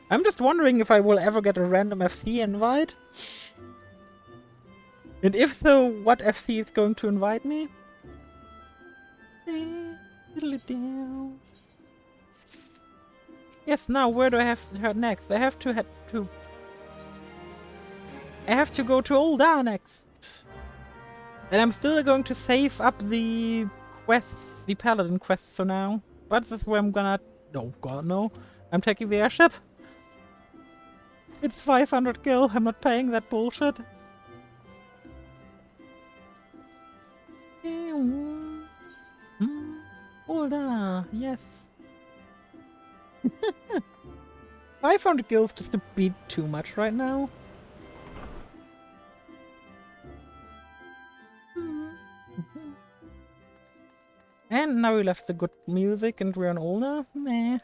I'm just wondering if I will ever get a random FC invite. And if so, what FC is going to invite me? Yes, now where do I have to head next? I have to head to... I have to go to Ul'dah next. And I'm still going to save up the quests, the paladin quests for now. But this is where I'm gonna... Oh god, no. I'm taking the airship. It's 500 gil. I'm not paying that bullshit. Ul'dah, yes. 500 gills just a bit too much right now. And now we left the good music and we're on Ul'dah. Meh.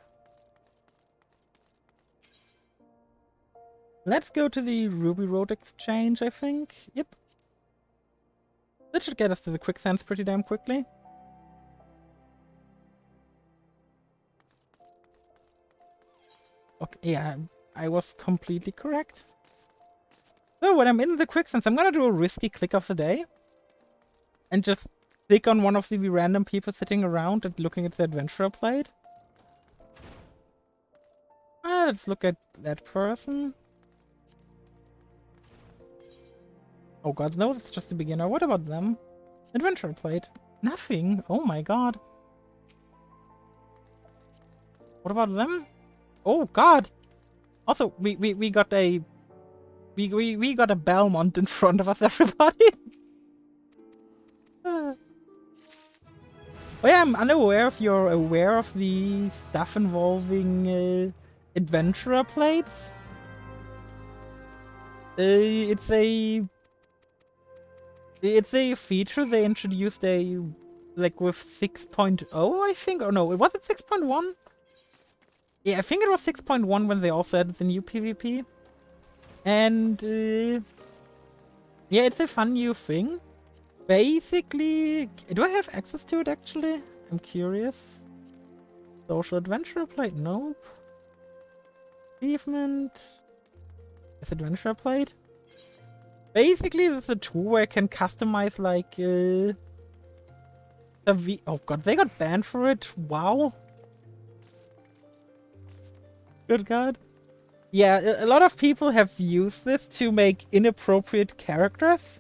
Let's go to the Ruby Road Exchange, I think. Yep. That should get us to the quicksands pretty damn quickly. Okay, yeah, I was completely correct. So when I'm in the quicksands, I'm gonna do a risky click of the day. And just click on one of the random people sitting around and looking at the adventurer plate. Let's look at that person. Oh god, no, it's just a beginner. What about them? Adventurer plate. Nothing. Oh my god. What about them? Oh god. Also, we got a... We got a Belmont in front of us, everybody. Oh yeah, I'm unaware if you're aware of the stuff involving adventurer plates. It's a feature they introduced like with 6.0, I think. Or no, was it 6.1? Yeah, I think it was 6.1 when they also added the new PvP. And yeah, it's a fun new thing. Basically, do I have access to it actually? I'm curious. Social adventure plate? Nope. Achievement. Is adventure plate? Basically, this is a tool where I can customize like oh god, they got banned for it. Wow. Good god. Yeah, a lot of people have used this to make inappropriate characters.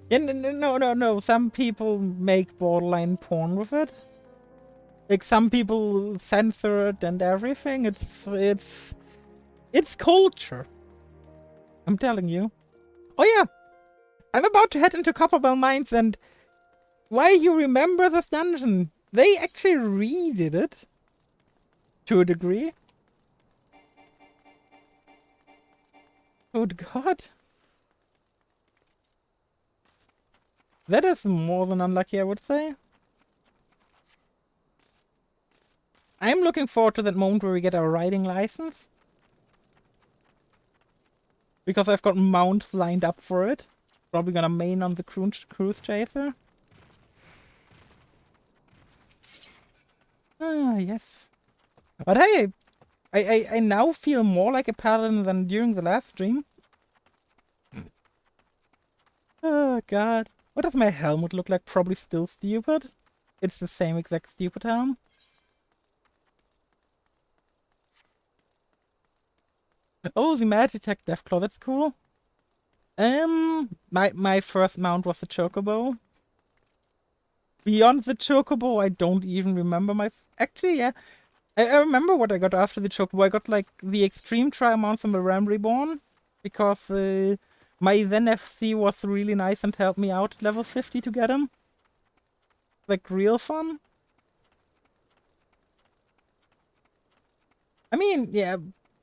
Yeah, no. Some people make borderline porn with it. Like some people censor it and everything. It's culture. I'm telling you. Oh yeah, I'm about to head into Copperbell Mines, and why you remember this dungeon? They actually redid it to a degree. Good god. That is more than unlucky, I would say. I'm looking forward to that moment where we get our riding license. Because I've got mounts lined up for it. Probably gonna main on the cruise chaser. Ah, yes. But hey, I now feel more like a paladin than during the last stream. Oh god. What does my helmet look like? Probably still stupid. It's the same exact stupid helm. Oh, the Magitech Deathclaw, that's cool. My first mount was the Chocobo. Beyond the Chocobo, I don't even remember actually, yeah. I remember what I got after the Chocobo. I got like the extreme trial mounts on the Ram Reborn. Because my then FC was really nice and helped me out at level 50 to get him. like real fun. I mean, yeah,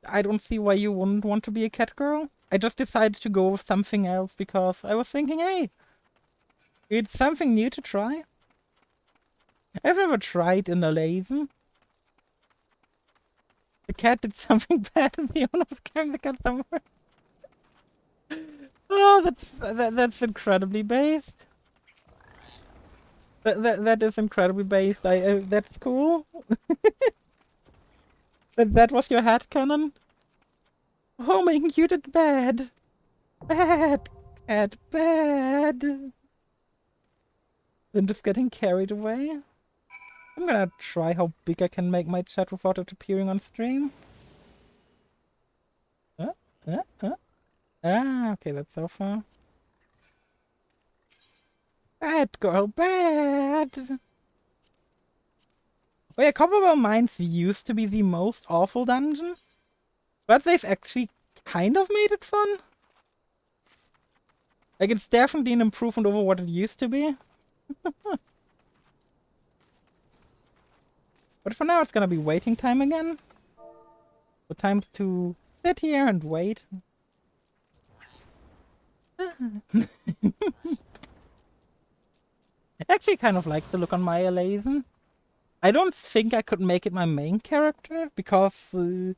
I don't see why you wouldn't want to be a cat girl. I just decided to go with something else because I was thinking, hey, it's something new to try. I've never tried in a lazen. The cat did something bad and the owner was carrying the cat somewhere. Oh, that's incredibly based. That is incredibly based. That's cool. That was your headcanon? Homing, you did bad. Bad, cat, bad. Then just getting carried away. I'm gonna try how big I can make my chat without it appearing on stream. Ah, okay, that's so far. Bad girl, bad! Oh yeah, Copperbell Mines used to be the most awful dungeon, but they've actually kind of made it fun. Like, it's definitely an improvement over what it used to be. But for now, it's gonna be waiting time again. So time to sit here and wait. I actually kind of like the look on my Elazen. I don't think I could make it my main character because the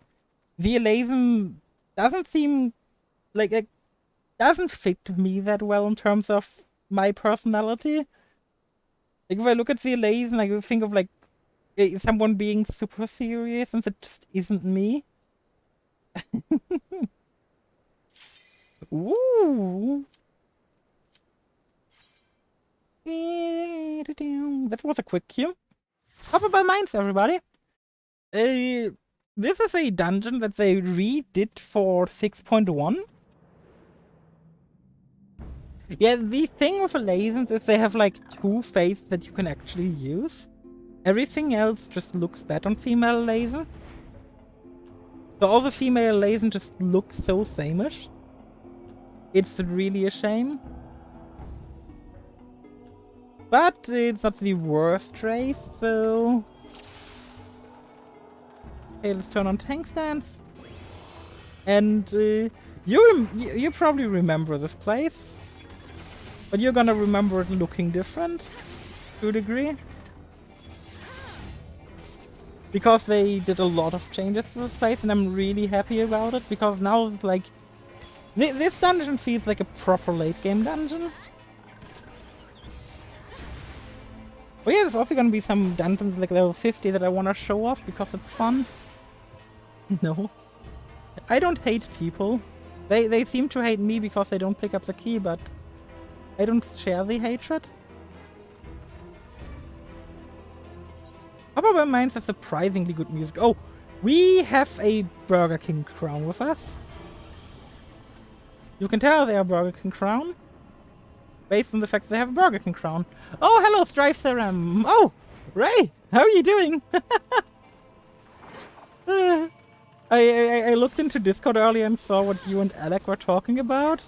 Elazen doesn't seem like it doesn't fit me that well in terms of my personality. Like if I look at the Elazen, I think of like someone being super serious, and that just isn't me. Ooh. That was a quick cue. Copperbell Mines, everybody. This is a dungeon that they redid for 6.1. Yeah, the thing with the Lasens is they have like 2 phases that you can actually use. Everything else just looks bad on female Lazen. So all the female Lazen just look so sameish. It's really a shame. But it's not the worst race, so... Okay, let's turn on tank stance. And you probably remember this place. But you're gonna remember it looking different, to a degree. Because they did a lot of changes to this place, and I'm really happy about it, because now, like... This dungeon feels like a proper late-game dungeon. Oh yeah, there's also gonna be some dungeons like level 50 that I wanna show off because it's fun. No. I don't hate people. They seem to hate me because they don't pick up the key, but I don't share the hatred. Copperbell Mines has surprisingly good music. Oh, we have a Burger King crown with us. You can tell they are Burger King crown based on the fact they have a Burger King crown. Oh, hello, Strife Serum. Oh, Ray, how are you doing? I looked into Discord earlier and saw what you and Alec were talking about.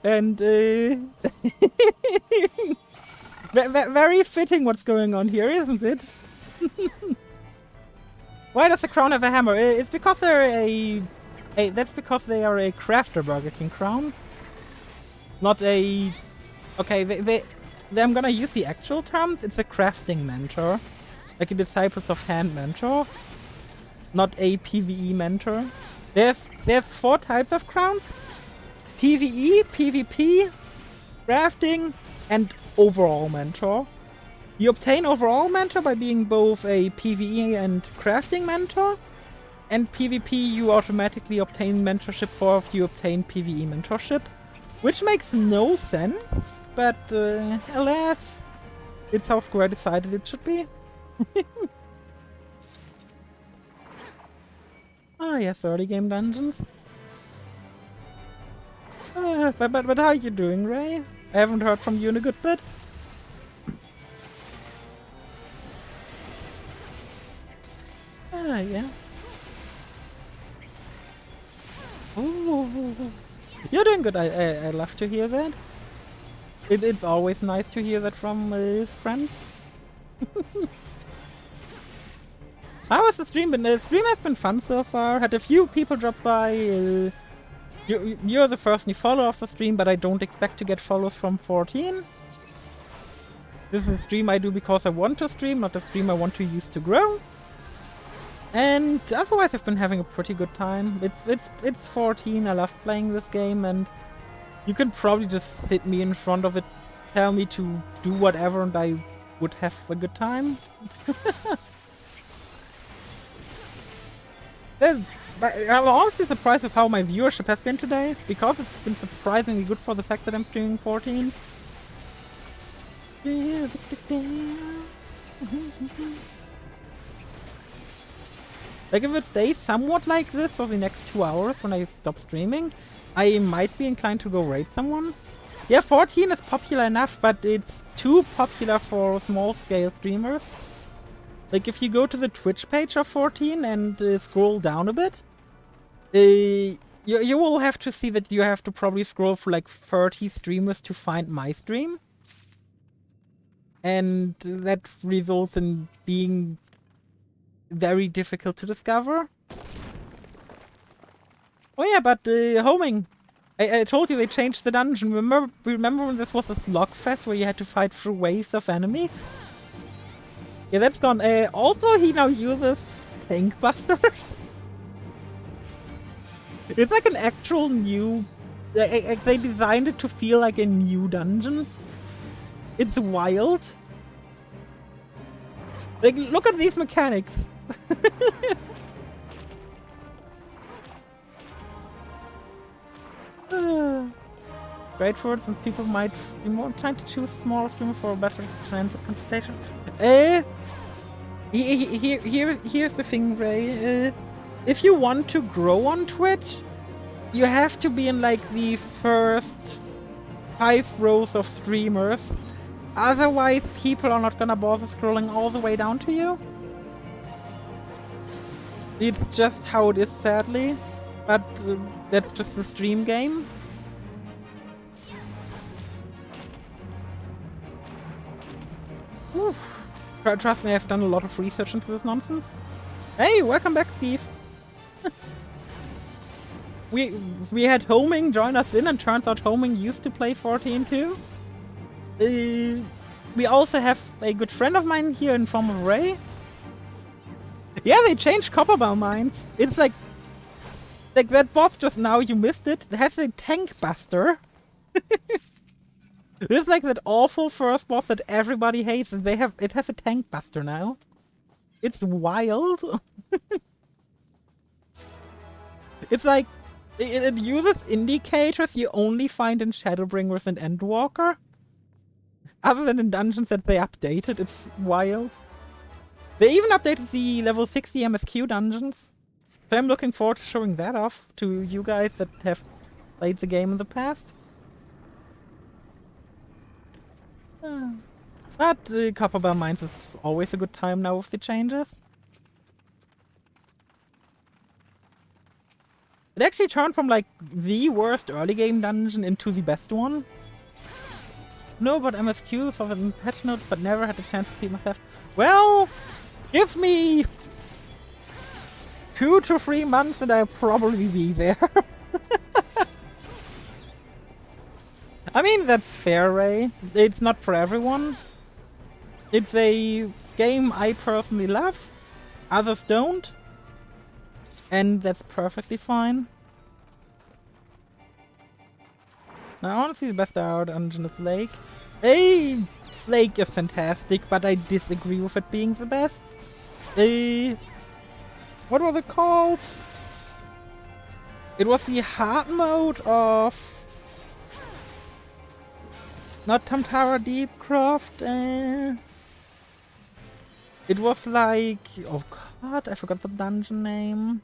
And, very fitting what's going on here, isn't it? Why does the crown have a hammer? It's because they're that's because they are a crafter Burger King crown. Not a... Okay, I'm gonna use the actual terms. It's a crafting mentor. Like a Disciples of Hand mentor. Not a PvE mentor. There's 4 types of crowns. PvE, PvP, crafting, and overall mentor. You obtain overall mentor by being both a PvE and crafting mentor. And PvP you automatically obtain mentorship for if you obtain PvE mentorship. Which makes no sense, but alas, it's how Square decided it should be. Ah yes, early game dungeons. But how are you doing, Ray? I haven't heard from you in a good bit. Ah, yeah. Ooh. You're doing good. I love to hear that. It's always nice to hear that from friends. How has the stream been? The stream has been fun so far. Had a few people drop by. You're the first new follower of the stream, but I don't expect to get follows from 14. This is a stream I do because I want to stream, not a stream I want to use to grow. And otherwise I've been having a pretty good time. It's 14, I love playing this game, and you can probably just sit me in front of it, tell me to do whatever, and I would have a good time. I'm honestly surprised with how my viewership has been today, because it's been surprisingly good for the fact that I'm streaming 14. Like, if it stays somewhat like this for the next 2 hours when I stop streaming, I might be inclined to go raid someone. Yeah, 14 is popular enough, but it's too popular for small-scale streamers. Like, if you go to the Twitch page of 14 and scroll down a bit, you will have to see that you have to probably scroll for like 30 streamers to find my stream. And that results in being very difficult to discover. Oh yeah, but homing. I told you they changed the dungeon. Remember when this was a slugfest where you had to fight through waves of enemies? Yeah, that's gone. Also, he now uses tank busters. It's like an actual new... they designed it to feel like a new dungeon. It's wild. Like, look at these mechanics. Great for it, since people might be more inclined to choose smaller streamers for a better chance of conversation. Here's the thing, Ray. If you want to grow on Twitch, you have to be in like the first 5 rows of streamers. Otherwise, people are not gonna bother scrolling all the way down to you. It's just how it is, sadly. But that's just the stream game. Oof. Trust me, I've done a lot of research into this nonsense. Hey, welcome back, Steve. we had Homing join us in, and turns out Homing used to play 14 too. We also have a good friend of mine here in form of Ray. Yeah, they changed Copperbell Mines. It's like that boss just now, you missed it. It has a tank buster. It's like that awful first boss that everybody hates, and it has a tank buster now. It's wild. It's like it uses indicators you only find in Shadowbringers and Endwalker. Other than in dungeons that they updated, it's wild. They even updated the level 60 MSQ dungeons. So I'm looking forward to showing that off to you guys that have played the game in the past. But Copperbell Mines is always a good time now with the changes. It actually turned from like the worst early game dungeon into the best one. Know about MSQs of a patch note, but never had the chance to see it myself. Well, give me 2 to 3 months and I'll probably be there. I mean, that's fair, Ray. It's not for everyone. It's a game I personally love. Others don't. And that's perfectly fine. Now, honestly, the best out dungeon is Lake. Hey, Lake is fantastic, but I disagree with it being the best. What was it called? It was the hard mode of... not Tamtara Deepcroft. It was like... oh god, I forgot the dungeon name.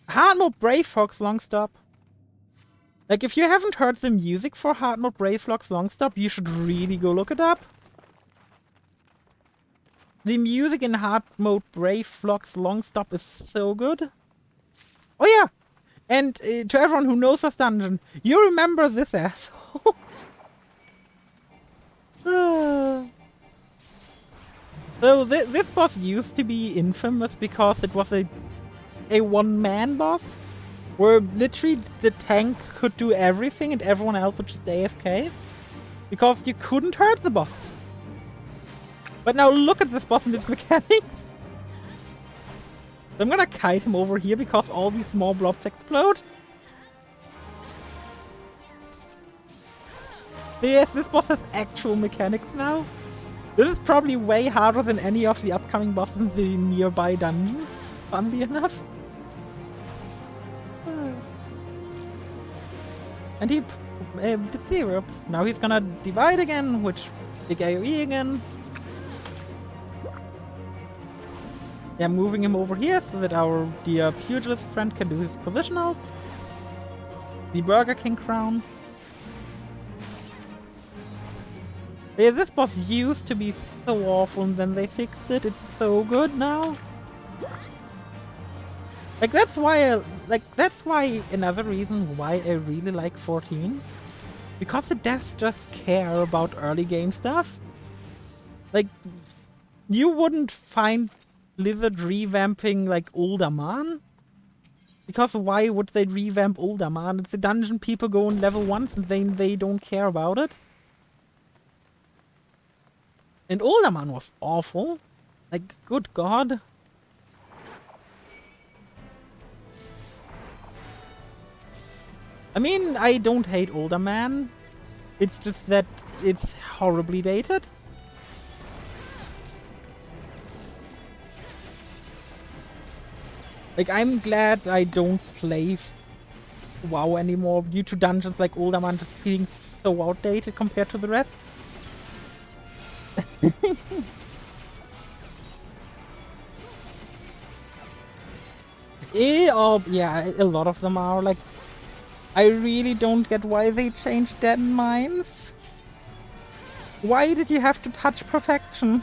Hard mode Brave Fox Long Stop. Like, if you haven't heard the music for Hard Mode Brave Fox Long Stop, you should really go look it up. The music in Hard Mode Brave Fox Long Stop is so good. Oh yeah! And to everyone who knows this dungeon, you remember this asshole. So this boss used to be infamous because it was a one-man boss, where literally the tank could do everything and everyone else would just AFK, because you couldn't hurt the boss. But now look at this boss and its mechanics. So I'm gonna kite him over here because all these small blobs explode. So yes, this boss has actual mechanics now. This is probably way harder than any of the upcoming bosses in the nearby dungeons, funnily enough. And he did 0. Now he's gonna divide again, which big AoE again. Yeah, moving him over here so that our dear pugilist friend can do his positionals. The Burger King crown. Yeah, this boss used to be so awful and then they fixed it. It's so good now. Like that's why another reason why I really like 14. Because the devs just care about early game stuff. Like, you wouldn't find Blizzard revamping like Uldaman. Because why would they revamp Uldaman? It's a dungeon people go on level once and they don't care about it. And Uldaman was awful. Like, good god. I mean, I don't hate Uldaman. It's just that it's horribly dated. Like, I'm glad I don't play WoW anymore due to dungeons like Uldaman just feeling so outdated compared to the rest. Yeah, a lot of them are. Like, I really don't get why they changed dead mines. Why did you have to touch perfection?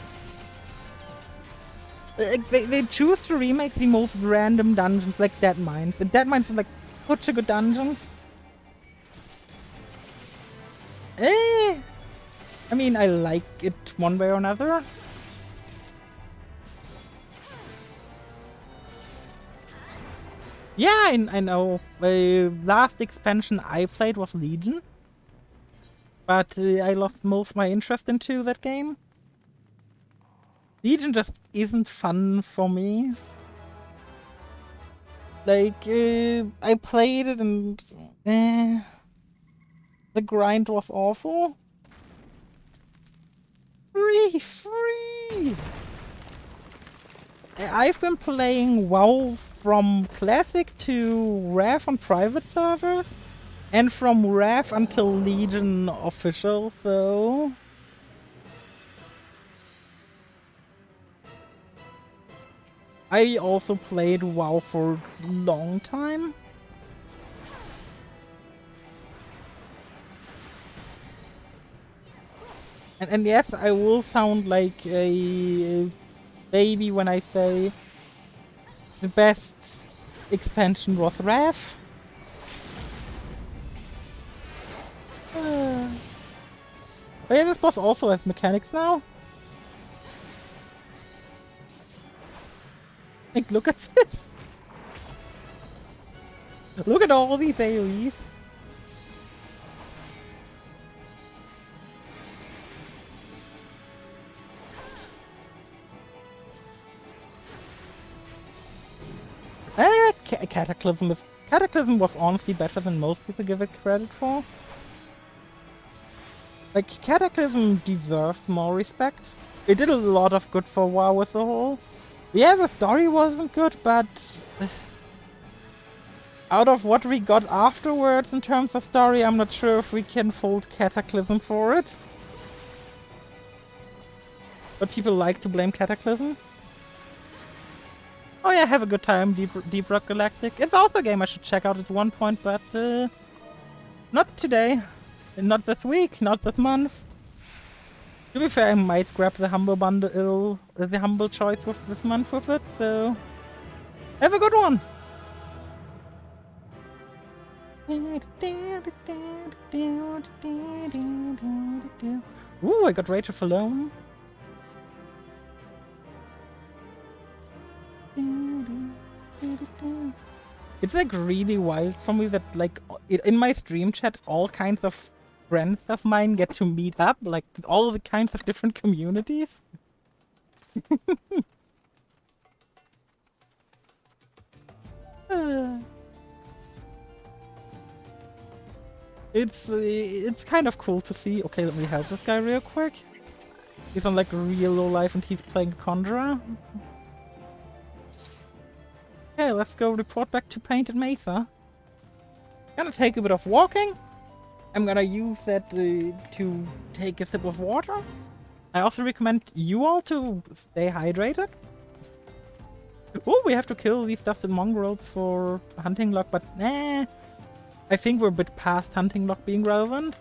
Like, they choose to remake the most random dungeons like Dead Mines. And Dead Mines is like such a good dungeons. I mean, I like it one way or another. Yeah, I know. The last expansion I played was Legion. But I lost most of my interest into that game. Legion just isn't fun for me. Like, I played it and the grind was awful. Free! I've been playing WoW from Classic to RAF on private servers, and from RAF until Legion official, so... I also played WoW for a long time. And yes, I will sound like a baby when I say the best expansion was RAF. But yeah, this boss also has mechanics now. Like, look at this. Look at all these AoEs. Cataclysm was honestly better than most people give it credit for. Like, Cataclysm deserves more respect. It did a lot of good for WoW as a whole. Yeah, the story wasn't good, but out of what we got afterwards in terms of story, I'm not sure if we can fault Cataclysm for it. But people like to blame Cataclysm. Oh yeah, have a good time, Deep Rock Galactic. It's also a game I should check out at one point, but not today. Not this week, not this month. To be fair, I might grab the Humble Bundle, the Humble Choice with this month with it, so... Have a good one! Ooh, I got Rage of Alone. It's like really wild for me that like in my stream chat all kinds of friends of mine get to meet up, like all the kinds of different communities. It's kind of cool to see. Okay, let me help this guy real quick. He's on like real low life and he's playing Conjurer. Okay, let's go report back to Painted Mesa. Gonna take a bit of walking. I'm gonna use that to take a sip of water. I also recommend you all to stay hydrated. Oh, we have to kill these dusted mongrels for hunting luck, but I think we're a bit past hunting luck being relevant.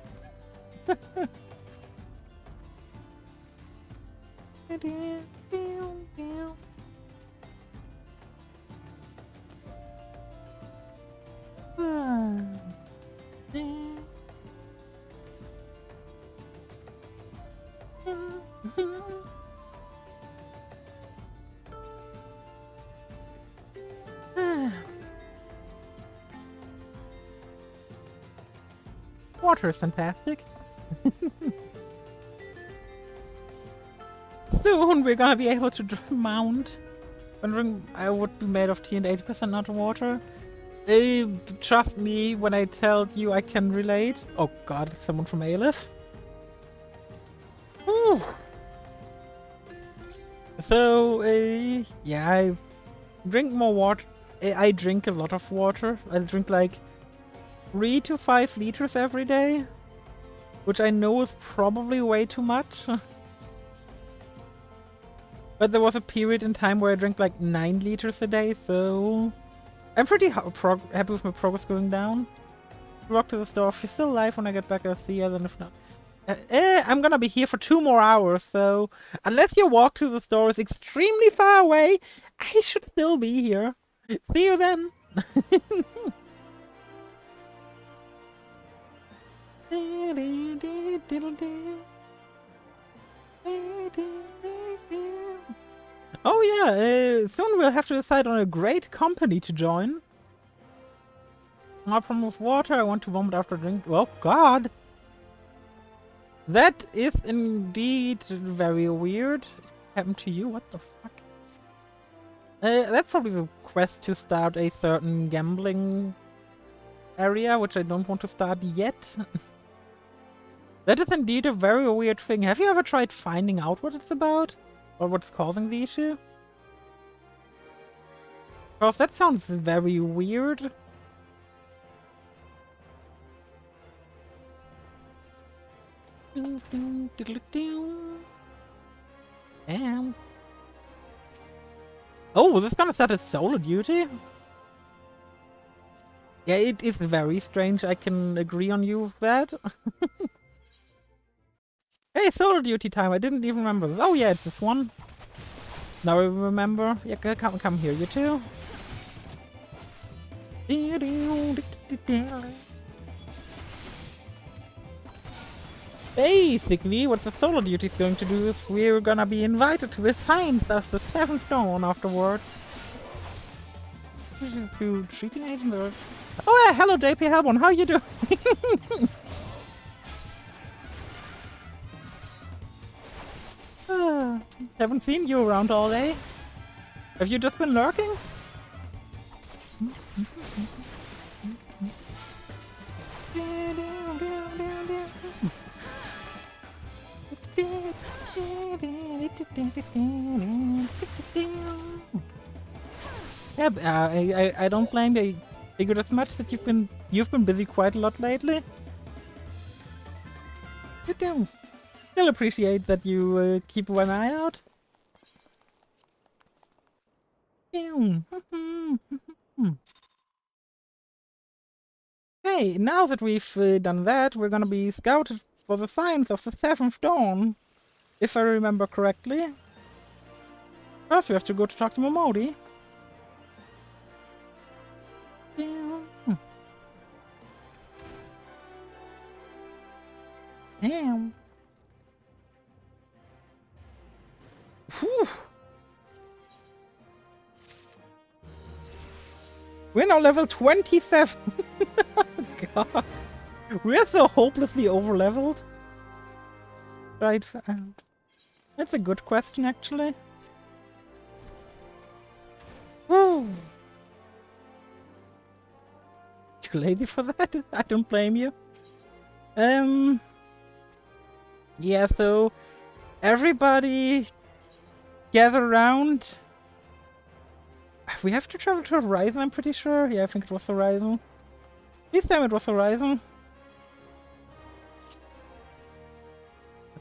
Water is fantastic. Soon we're gonna be able to mount. Wondering I would be made of tea and 80% not water. Trust me when I tell you I can relate. Oh god, it's someone from Aleph. Ooh. So, yeah, I drink more water. I drink a lot of water. I drink like 3 to 5 liters every day, which I know is probably way too much. But there was a period in time where I drank like 9 liters a day, so I'm pretty happy with my progress going down. Walk to the store. If you're still alive when I get back, I'll see you. Then if not, I'm gonna be here for 2 more hours, so unless your walk to the store is extremely far away, I should still be here. See you then. Oh yeah, soon we'll have to decide on a great company to join. No problem with water, I want to vomit after drink. Oh god! That is indeed very weird. It happened to you? What the fuck? That's probably the quest to start a certain gambling area, which I don't want to start yet. That is indeed a very weird thing. Have you ever tried finding out what it's about? Or what's causing the issue? Because that sounds very weird. Damn. Oh, this is gonna start a solo duty? Yeah, it is very strange. I can agree on you with that. Hey, solo duty time. I didn't even remember. Oh yeah, it's this one. Now I remember. Yeah, come here, you two. Basically, what the solo duty is going to do is we're gonna be invited to the Science of the Seventh Dawn afterwards. To treating agent or... Oh yeah, hello JP Hellborn, how you doing? Haven't seen you around all day. Have you just been lurking? Yeah, I don't blame you. I figured as much that you've been busy quite a lot lately. You do. Still appreciate that you keep one eye out. Okay, now that we've done that, we're gonna be scouted for the signs of the Seventh Dawn, if I remember correctly. First, we have to go to talk to Momodi. Damn. Whew. We're now level 27. God. We're so hopelessly over-leveled. Right. That's a good question, actually. Woo. Too lazy for that? I don't blame you. Yeah, so everybody gather around. We have to travel to Horizon, I'm pretty sure. Yeah, I think it was Horizon. This time it was Horizon.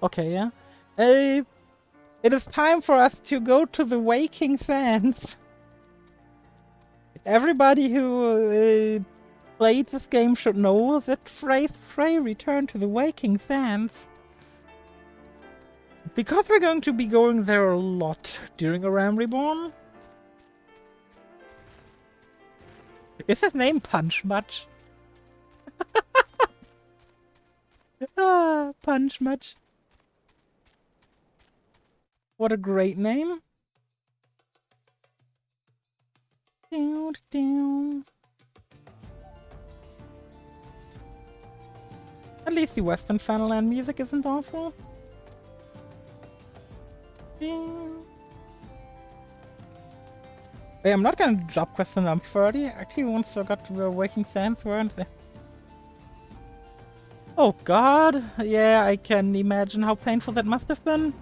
Okay, yeah. It is time for us to go to the Waking Sands. Everybody who played this game should know that phrase, pray return to the Waking Sands. Because we're going to be going there a lot during A Realm Reborn. Is his name Punch Much? Ah, Punch Much. What a great name. Down, down. At least the Western Fanaland music isn't awful. Down. Wait, I'm not gonna drop question number 30. Actually, once I got to the Waking Sands, weren't they? Oh god. Yeah, I can imagine how painful that must have been.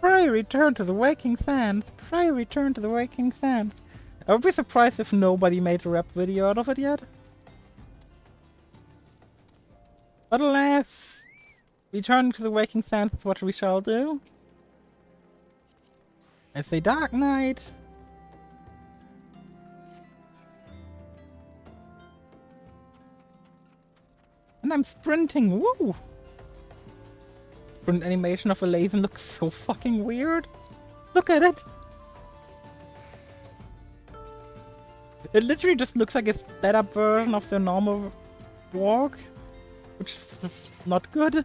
Pray return to the Waking Sands. Pray return to the Waking Sands. I would be surprised if nobody made a rap video out of it yet. But alas, return to the Waking Sands is what we shall do. It's a dark night. And I'm sprinting. Woo! Sprint animation of a laser looks so fucking weird. Look at it. It literally just looks like a sped up version of the normal walk, which is just not good.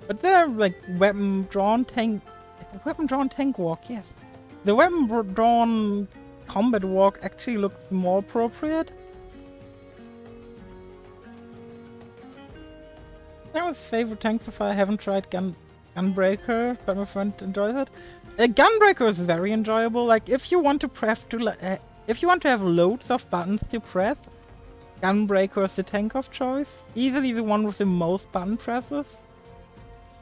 But they're like weapon drawn tank walk, yes. The weapon drawn combat walk actually looks more appropriate. That was favorite tank so far. I haven't tried Gunbreaker, but my friend enjoys it. Gunbreaker is very enjoyable. Like if you want to if you want to have loads of buttons to press, Gunbreaker is the tank of choice. Easily the one with the most button presses.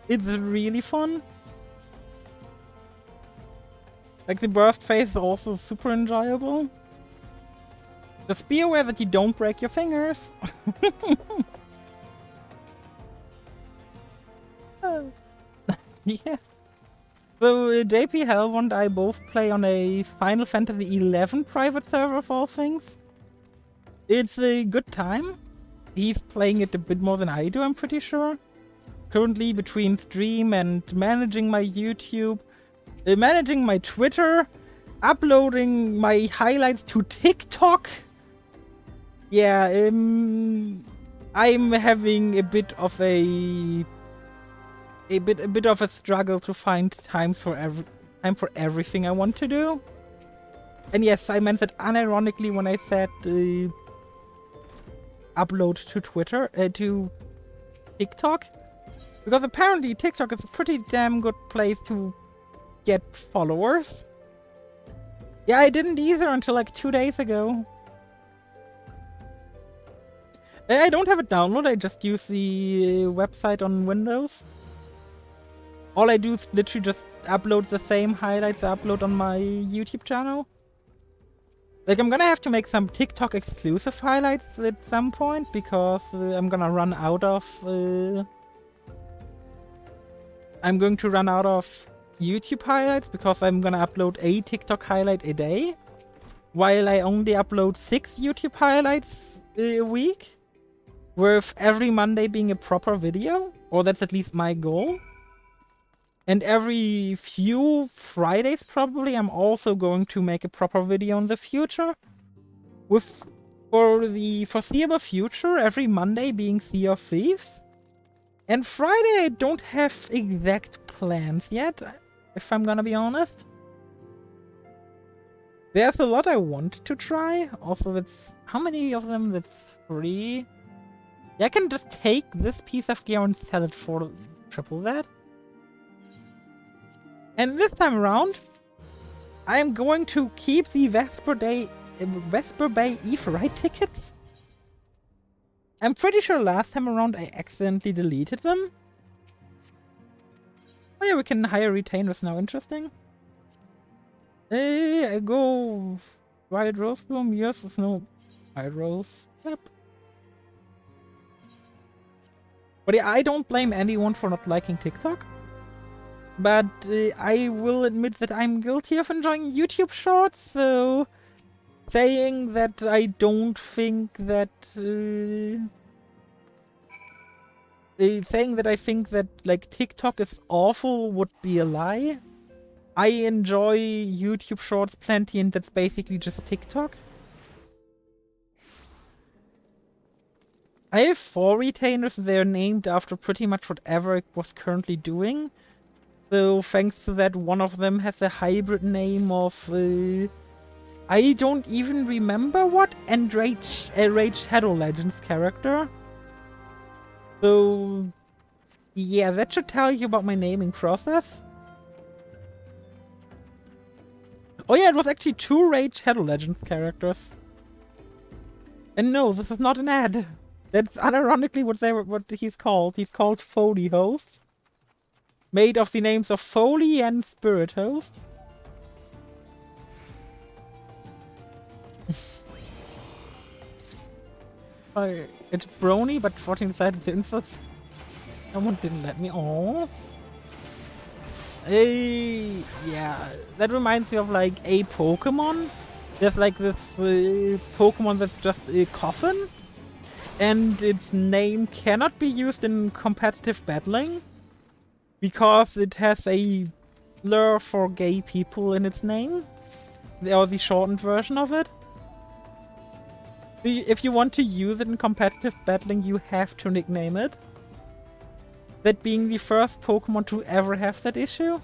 It's really fun. Like the burst phase is also super enjoyable. Just be aware that you don't break your fingers. Yeah. So JP Helvo and I both play on a Final Fantasy XI private server of all things. It's a good time. He's playing it a bit more than I do, I'm pretty sure. Currently between stream and managing my YouTube, managing my Twitter, uploading my highlights to TikTok. Yeah, I'm having a bit of a bit of a struggle to find time for everything I want to do. And yes, I meant that unironically when I said upload to Twitter, to TikTok. Because apparently TikTok is a pretty damn good place to get followers. Yeah, I didn't either until like 2 days ago. I don't have it downloaded, I just use the website on Windows. All I do is literally just upload the same highlights I upload on my YouTube channel. Like, I'm gonna have to make some TikTok exclusive highlights at some point, because I'm gonna run out of... I'm going to run out of YouTube highlights, because I'm gonna upload a TikTok highlight a day, while I only upload 6 YouTube highlights a week, with every Monday being a proper video, or that's at least my goal. And every few Fridays, probably, I'm also going to make a proper video in the future. For the foreseeable future, every Monday being Sea of Thieves. And Friday, I don't have exact plans yet, if I'm gonna be honest. There's a lot I want to try. Also, that's... How many of them? That's 3. Yeah, I can just take this piece of gear and sell it for triple that. And this time around, I am going to keep the Vesper Bay Eve tickets. I'm pretty sure last time around I accidentally deleted them. Oh yeah, we can hire retainers now. Interesting. I go Wild Rose Bloom. Yes, there's no Wild Rose. Yep. But yeah, I don't blame anyone for not liking TikTok. But I will admit that I'm guilty of enjoying YouTube shorts, so saying that I don't think that... saying that I think that like TikTok is awful would be a lie. I enjoy YouTube shorts plenty, and that's basically just TikTok. I have 4 retainers. They're named after pretty much whatever I was currently doing. So thanks to that, one of them has a hybrid name of... I don't even remember what Rage Shadow Legends character. So yeah, that should tell you about my naming process. Oh yeah, it was actually 2 Rage Shadow Legends characters. And no, this is not an ad. That's unironically what he's called. He's called Foley Host. Made of the names of Foley and Spirit Host. It's Brony, but 14 decided to insult. Someone didn't let me. Oh. Hey, yeah, that reminds me of like a Pokemon. There's like this Pokemon that's just a coffin, and its name cannot be used in competitive battling because it has a slur for gay people in its name, or the shortened version of it. If you want to use it in competitive battling, you have to nickname it. That being the first Pokemon to ever have that issue.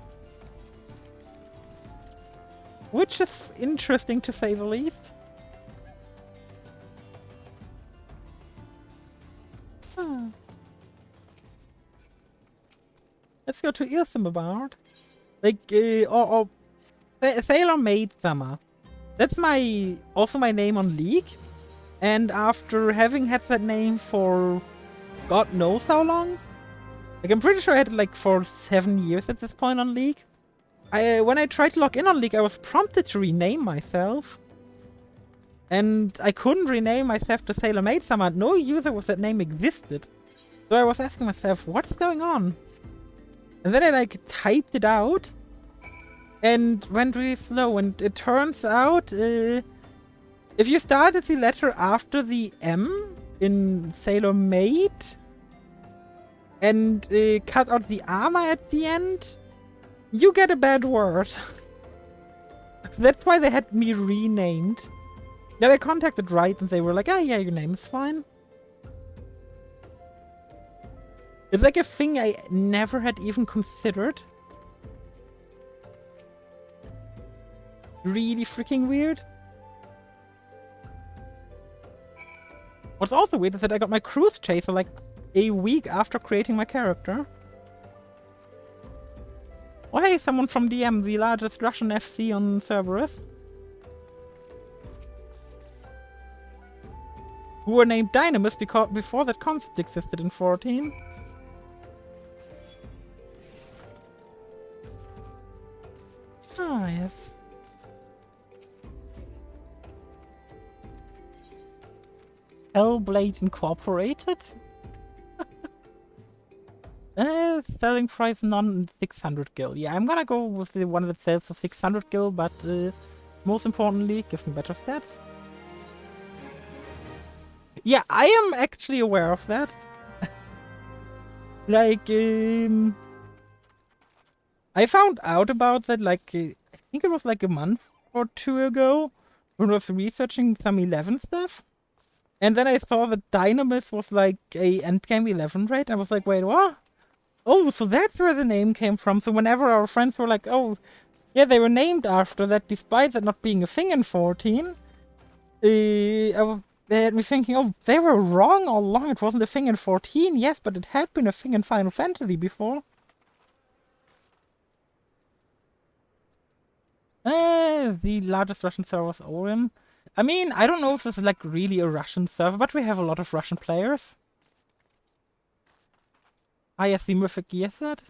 Which is interesting to say the least. Hmm. Let's go to Ilsimabard. Like, or Sailor Maid Summer. That's also my name on League. And after having had that name for God knows how long, like I'm pretty sure I had it like for 7 years at this point on League. When I tried to log in on League, I was prompted to rename myself. And I couldn't rename myself to Sailor Maid Summer. No user with that name existed. So I was asking myself, what's going on? And then I like typed it out and went really slow. And it turns out, if you started the letter after the M in Sailor Maid and cut out the armor at the end, you get a bad word. That's why they had me renamed. Yeah, I contacted Riot and they were like, ah, yeah, your name is fine. It's like a thing I never had even considered. Really freaking weird. What's also weird is that I got my cruise chaser like a week after creating my character. Oh hey, someone from DM, the largest Russian FC on Cerberus. Who were named Dynamis because before that concept existed in 14. Ah, yes. Hellblade Incorporated? Selling price non-600 gil. Yeah, I'm gonna go with the one that sells for 600 gil, but most importantly, give me better stats. Yeah, I am actually aware of that. Like, I found out about that like, I think it was like a month or 2 ago when I was researching some 11 stuff. And then I saw that Dynamis was like a endgame 11 raid. I was like, wait, what? Oh, so that's where the name came from. So whenever our friends were like, oh, yeah, they were named after that, despite that not being a thing in 14, they had me thinking, oh, they were wrong all along. It wasn't a thing in 14, yes, but it had been a thing in Final Fantasy before. The largest Russian server was Orion. I mean, I don't know if this is like really a Russian server, but we have a lot of Russian players. I see Mythic Gear set.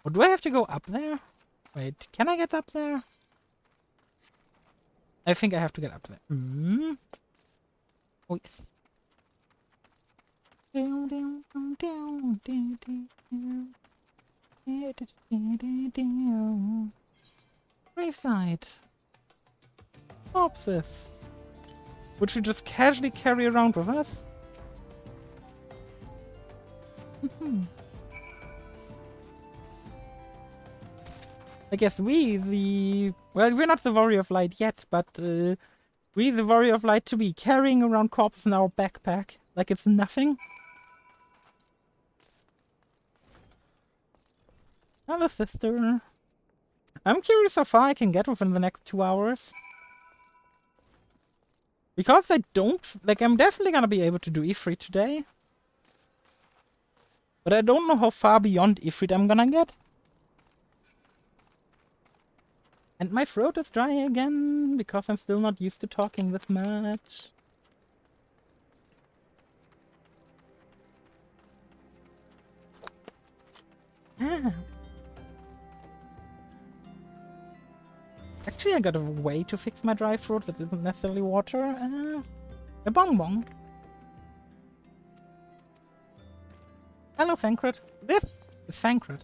Or do I have to go up there? Wait, can I get up there? I think I have to get up there. Hmm. Oh, yes. Graveside. Corpses. Which we just casually carry around with us. I guess well, we're not the Warrior of Light yet, but we, the Warrior of Light, to be carrying around corpses in our backpack like it's nothing. Hello, sister. I'm curious how far I can get within the next 2 hours. Because I don't... Like, I'm definitely gonna be able to do Ifrit today. But I don't know how far beyond Ifrit I'm gonna get. And my throat is dry again, because I'm still not used to talking this much. Ah. Actually, I got a way to fix my dry throat that isn't necessarily water. A bonbon. Hello, Fankret. This is Fankret.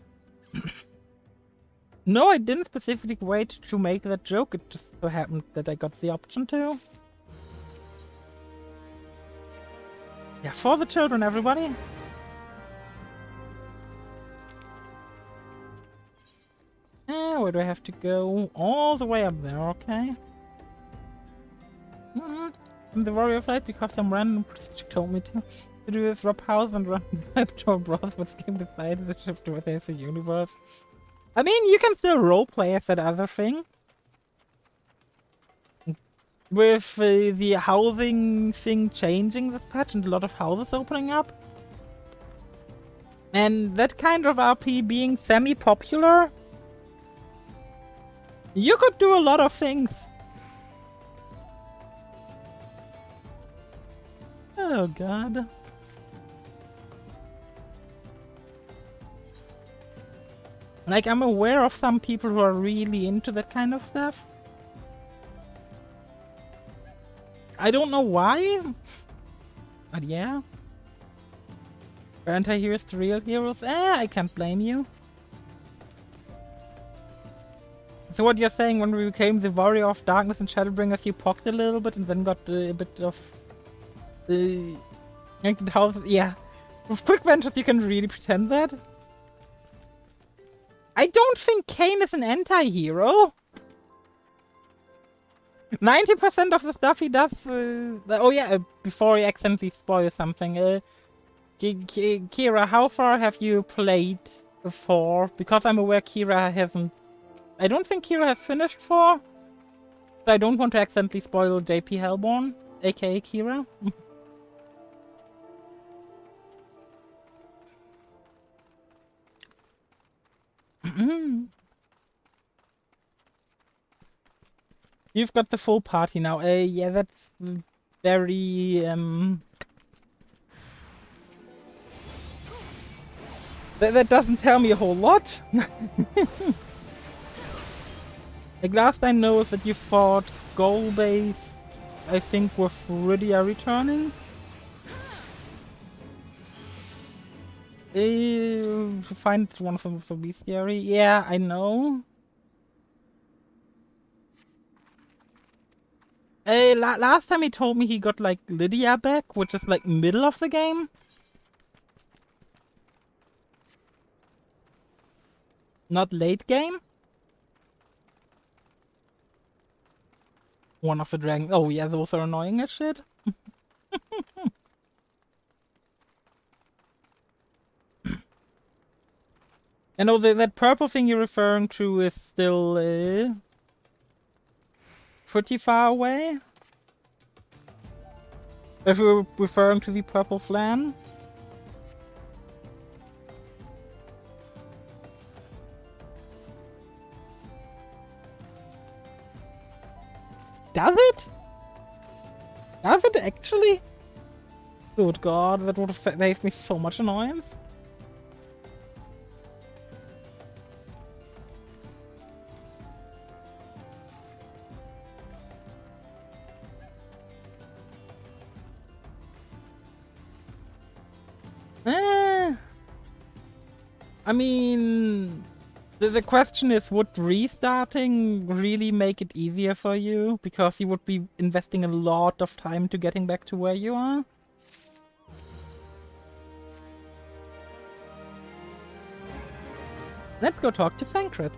No, I didn't specifically wait to make that joke. It just so happened that I got the option to. Yeah, for the children, everybody. Where do I have to go? All the way up there, okay. I'm the Warrior of Light because some random priest told me to do this rob house and run back to a brothel was game decided to shift to the universe. I mean, you can still roleplay as that other thing. With the housing thing changing this patch and a lot of houses opening up. And that kind of RP being semi-popular. You could do a lot of things. Oh god. Like, I'm aware of some people who are really into that kind of stuff. I don't know why. But yeah. Anti-heroes to real heroes? I can't blame you. So what you're saying, when we became the Warrior of Darkness and Shadowbringers, you poked a little bit and then got a bit of... Yanked houses? Yeah. With Quick Ventures you can really pretend that. I don't think Kane is an anti-hero. 90% of the stuff he does... oh yeah, before he accidentally spoils something. Kira, how far have you played 4? Because I'm aware Kira hasn't... I don't think Kira has finished 4. So I don't want to accidentally spoil JP Hellborn, aka Kira. You've got the full party now. Yeah, that's very... That doesn't tell me a whole lot. Like, last I know is that you fought Goal-Base, I think, with Rydia returning. To find one of them with the bestiary. Yeah, I know. Last time he told me he got, like, Lydia back, which is, like, middle of the game. Not late game. One of the dragons. Oh yeah, those are annoying as shit. I know that purple thing you're referring to is still pretty far away. If you're referring to the purple flan. Does it? Does it actually? Good god, that would have saved me so much annoyance. I mean, the question is, would restarting really make it easier for you? Because you would be investing a lot of time to getting back to where you are? Let's go talk to Thancred.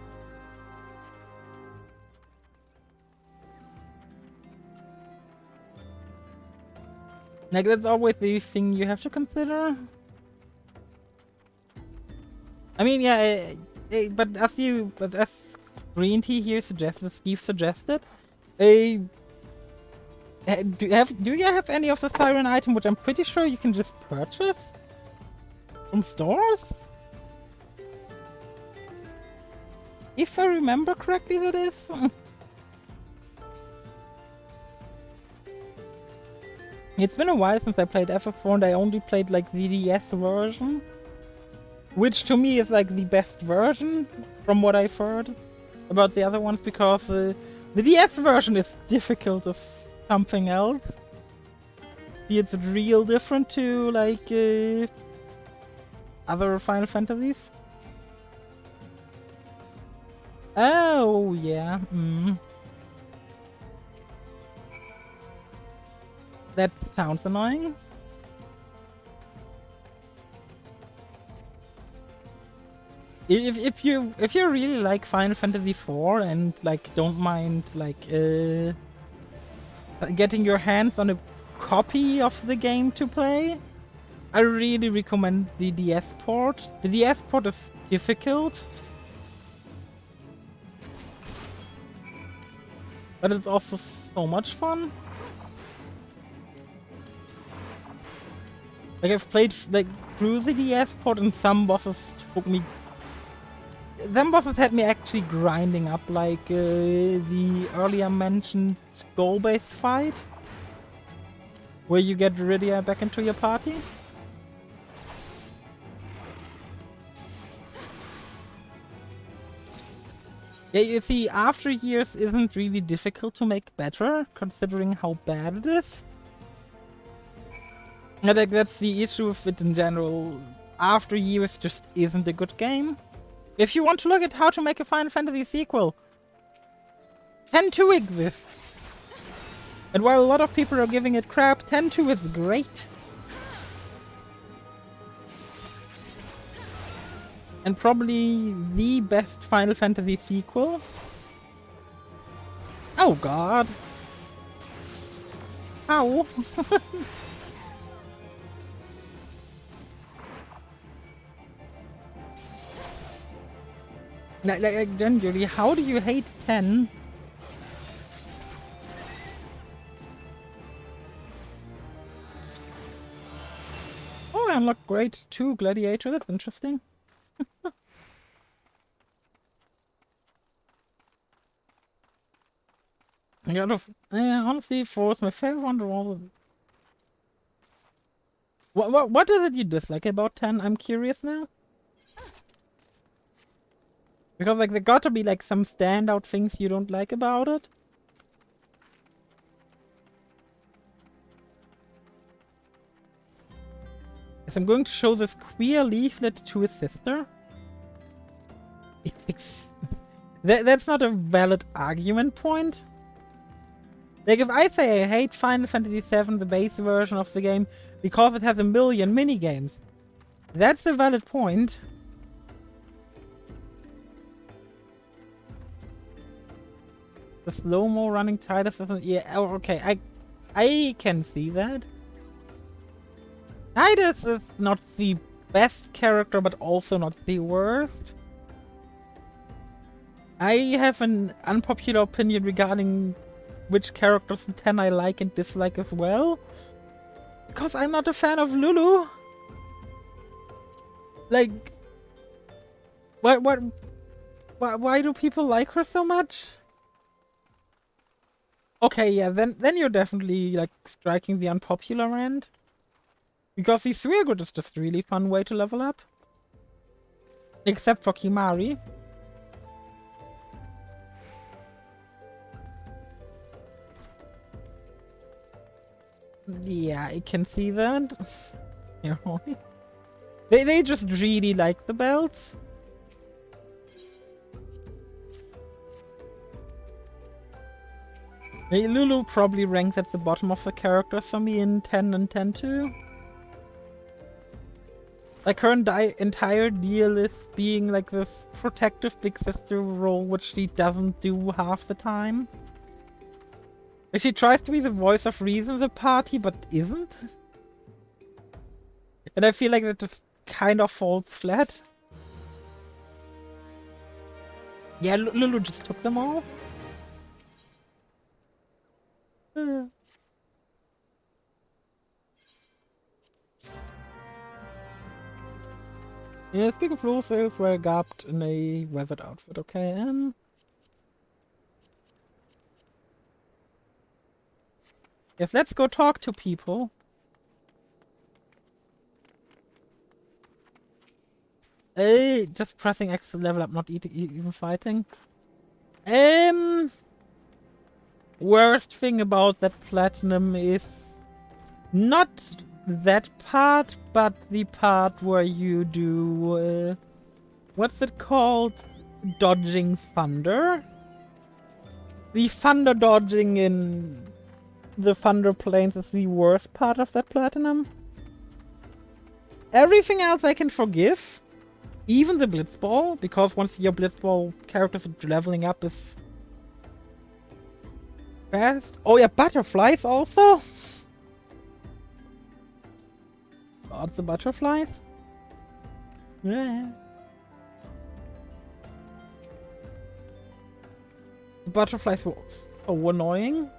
Like, that's always the thing you have to consider. I mean, yeah, but as Green Tea here suggested, Steve suggested, do you have any of the Siren item, which I'm pretty sure you can just purchase from stores? If I remember correctly, that is. It's been a while since I played FF4 and I only played like the DS version. Which to me is like the best version from what I've heard about the other ones, because the DS version is difficult as something else. It's real different to like other Final Fantasies. Oh yeah. That sounds annoying. If you really like Final Fantasy IV and like don't mind like getting your hands on a copy of the game to play, I really recommend the DS port. The DS port is difficult, but it's also so much fun. Like, I've played like through the DS port and some bosses took me... Them bosses had me actually grinding up, like the earlier mentioned goal-based fight, where you get Rydia back into your party. Yeah, you see, After Years isn't really difficult to make better, considering how bad it is. I think that's the issue with it in general. After Years just isn't a good game. If you want to look at how to make a Final Fantasy sequel, 10-2 exists. And while a lot of people are giving it crap, 10-2 is great. And probably the best Final Fantasy sequel. Oh god. How? Like, generally, how do you hate 10? Oh, I unlocked grade 2 Gladiator, that's interesting. I got honestly, 4 is my favorite one of all. What is it you dislike about 10? I'm curious now. Because like there gotta be like some standout things you don't like about it. Yes, I'm going to show this queer leaflet to his sister. That's not a valid argument point. Like, if I say I hate Final Fantasy VII, the base version of the game, because it has a million minigames, that's a valid point. The slow-mo running Titus isn't... Yeah, oh, okay, I can see that. Titus is not the best character, but also not the worst. I have an unpopular opinion regarding which characters in 10 I like and dislike as well. Because I'm not a fan of Lulu. Like... Why do people like her so much? Okay, yeah, then you're definitely, like, striking the unpopular end. Because the Sweargood is just a really fun way to level up. Except for Kimari. Yeah, I can see that. They just really like the belts. Lulu probably ranks at the bottom of the characters for me in 10 and 10 too. Like, her entire deal is being like this protective big sister role, which she doesn't do half the time. Like, she tries to be the voice of reason in the party, but isn't. And I feel like that just kind of falls flat. Yeah, Lulu just took them all. Yeah, speaking of rules, sales were gapped in a weathered outfit, okay, yes, let's go talk to people. Hey, just pressing X to level up, not even fighting. Worst thing about that platinum is not that part, but the part where you do, what's it called? Dodging thunder? The thunder dodging in the Thunder Plains is the worst part of that platinum. Everything else I can forgive. Even the Blitzball, because once your Blitzball characters are leveling up is fast. Oh yeah, butterflies also? Lots of butterflies. Yeah. The butterflies were so annoying.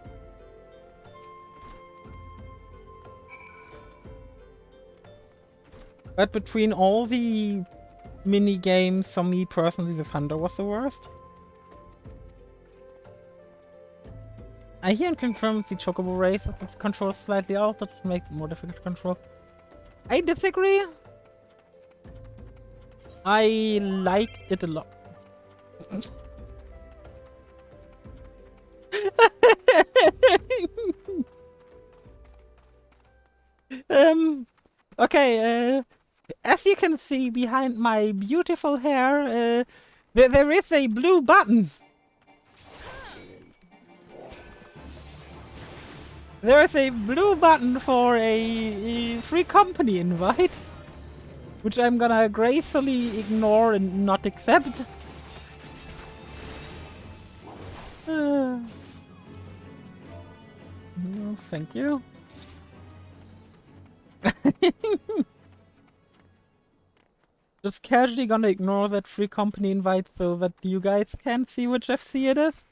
But between all the mini games, for me personally, the Thunder was the worst. I hear and confirm the Chocobo race controls slightly out, that makes it more difficult to control. I disagree. I liked it a lot. Okay, as you can see behind my beautiful hair, there is a blue button. There is a blue button for a free company invite, which I'm gonna gracefully ignore and not accept. No, thank you. Just casually gonna ignore that free company invite so that you guys can't see which FC it is.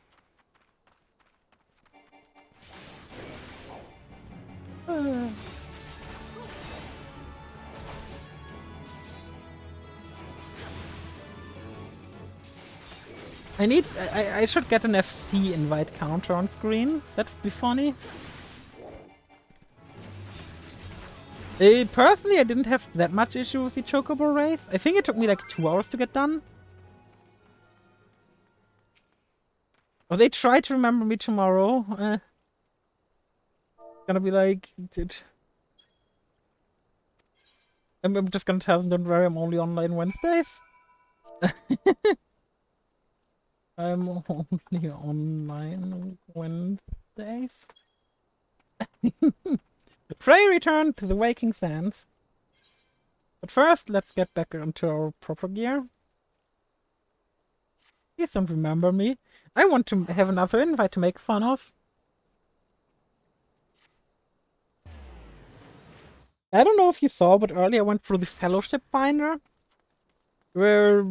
I should get an FC invite counter on screen. That would be funny. Personally, I didn't have that much issue with the Chocobo race. I think it took me like 2 hours to get done. Oh, they tried to remember me tomorrow. Gonna be like... I'm just gonna tell them, don't worry, I'm only online Wednesdays. I'm only online Wednesdays. Pray return to the Waking Sands. But first, let's get back into our proper gear. Please don't remember me. I want to have another invite to make fun of. I don't know if you saw, but earlier I went through the Fellowship Finder, where,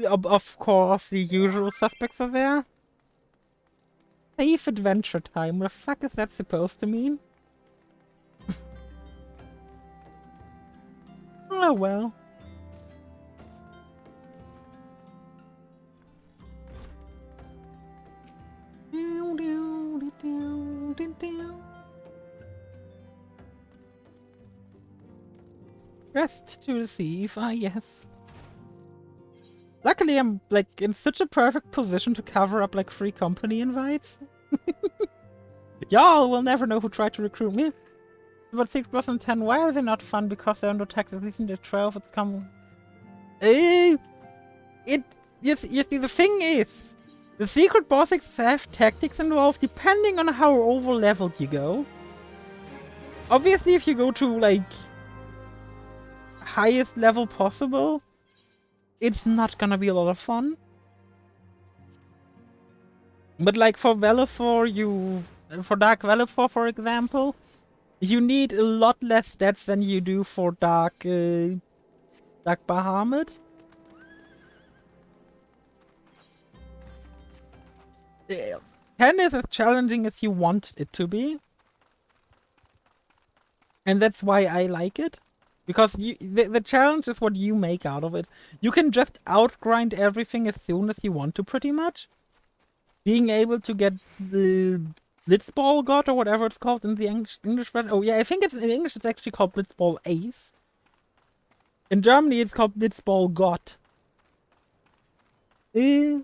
of course, the usual suspects are there. Safe adventure time. What the fuck is that supposed to mean? Oh well. Rest to receive, ah yes. Luckily I'm like in such a perfect position to cover up like 3 company invites. Y'all will never know who tried to recruit me. But 6 plus and 10, why are they not fun? Because they're no tactics in the 12, it's come... you see, the thing is, the secret bosses have tactics involved depending on how over-leveled you go. Obviously, if you go to, like, highest level possible, it's not gonna be a lot of fun. But, like, for Velafor, for Dark Velafor, for example, you need a lot less stats than you do for Dark Bahamut. 10 is as challenging as you want it to be. And that's why I like it. Because the challenge is what you make out of it. You can just outgrind everything as soon as you want to, pretty much. Being able to get the Blitzball God or whatever it's called in the English version. Oh yeah, I think in English it's actually called Blitzball Ace. In Germany it's called Blitzball God. Yeah,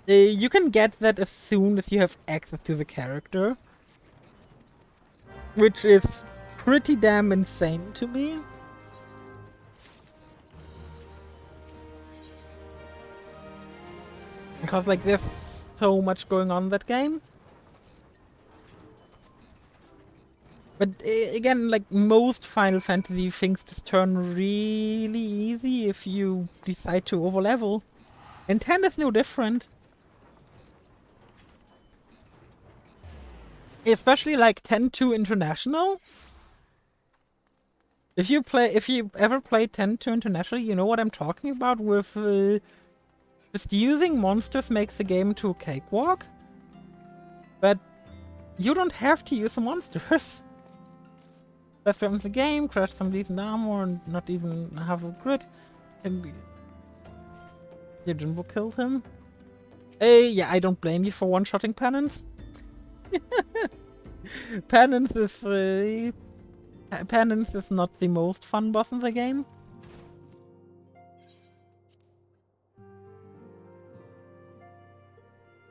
you can get that as soon as you have access to the character. Which is pretty damn insane to me. Because, like, there's so much going on in that game. But, again, like, most Final Fantasy things just turn really easy if you decide to overlevel. And 10 is no different. Especially, like, 10-2 International. If you ever play 10-2 International, you know what I'm talking about with... just using monsters makes the game into a cakewalk. But you don't have to use the monsters. Best weapons in the game, crash some decent armor and not even have a crit. And Yojimbo killed him. Yeah, I don't blame you for one-shotting Penance. Penance is not the most fun boss in the game.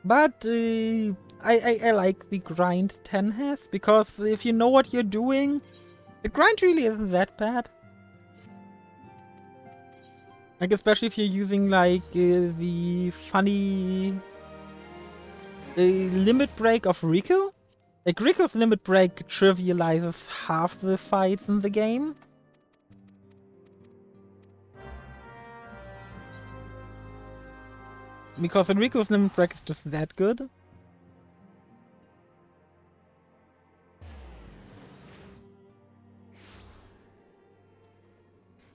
But I like the grind 10 has, because if you know what you're doing, the grind really isn't that bad. Like, especially if you're using, like, the funny limit break of Riku. Like, Riku's limit break trivializes half the fights in the game. Because Riku's limit break is just that good.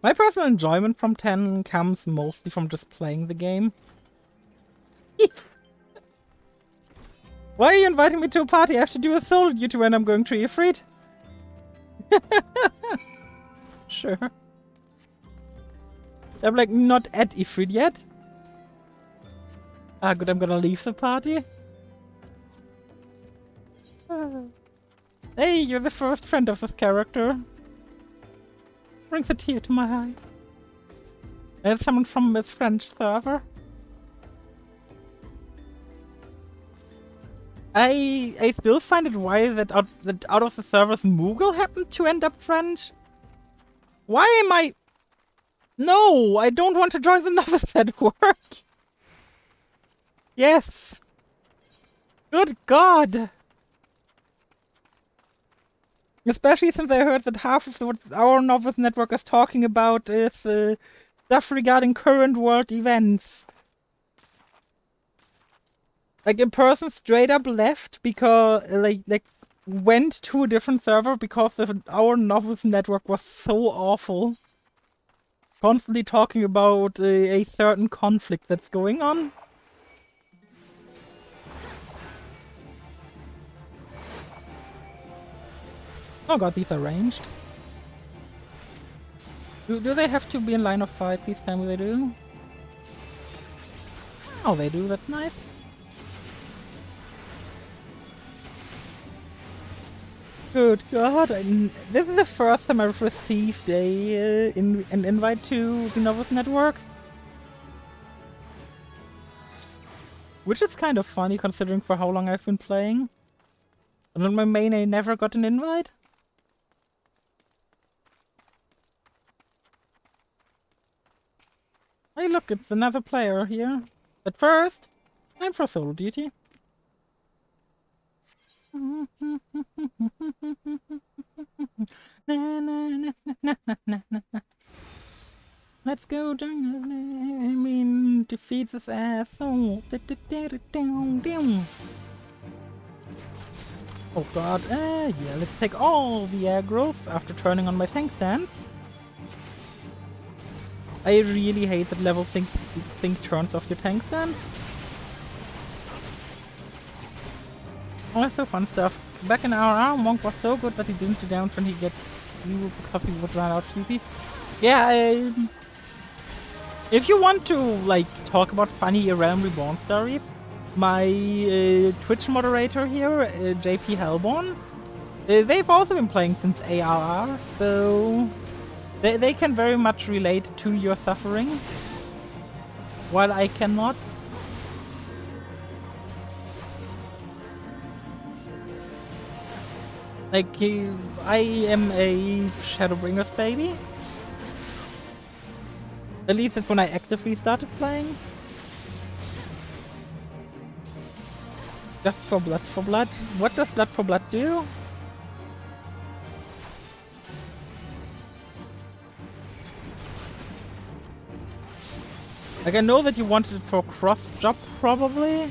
My personal enjoyment from 10 comes mostly from just playing the game. Why are you inviting me to a party? I have to do a solo duty when I'm going to Ifrit. Sure. I'm like not at Ifrit yet. Ah, good, I'm gonna leave the party. Hey, you're the first friend of this character. Brings a tear to my eye. And someone from his French server. I still find it wild that out of the servers Moogle happened to end up French. Why am I... No, I don't want to join the novice at work. Yes. Good God. Especially since I heard that half of what our novice network is talking about is stuff regarding current world events. Like a person straight up left because like went to a different server because our novice network was so awful. Constantly talking about a certain conflict that's going on. Oh god, these are ranged. Do they have to be in line of sight? Please tell me they do. Oh, they do. That's nice. Good god, this is the first time I've received an invite to the Novice Network. Which is kind of funny considering for how long I've been playing. And on my main I never got an invite. Hey look, it's another player here. But first, time for solo duty. Let's go down. I mean, defeats his asshole. Oh god, yeah, let's take all the aggro's after turning on my tank stance. I really hate that level think turns off your tank stance. Oh, so fun stuff. Back in our monk was so good that he didn't do damage when he gets you because he would run out sleepy. Yeah, if you want to like talk about funny Realm Reborn stories, my Twitch moderator here, JP Hellborn, they've also been playing since ARR, so they can very much relate to your suffering, while I cannot. Like, I am a Shadowbringers baby. At least that's when I actively started playing. Just for blood for blood. What does blood for blood do? Like, I know that you wanted it for cross-job, probably.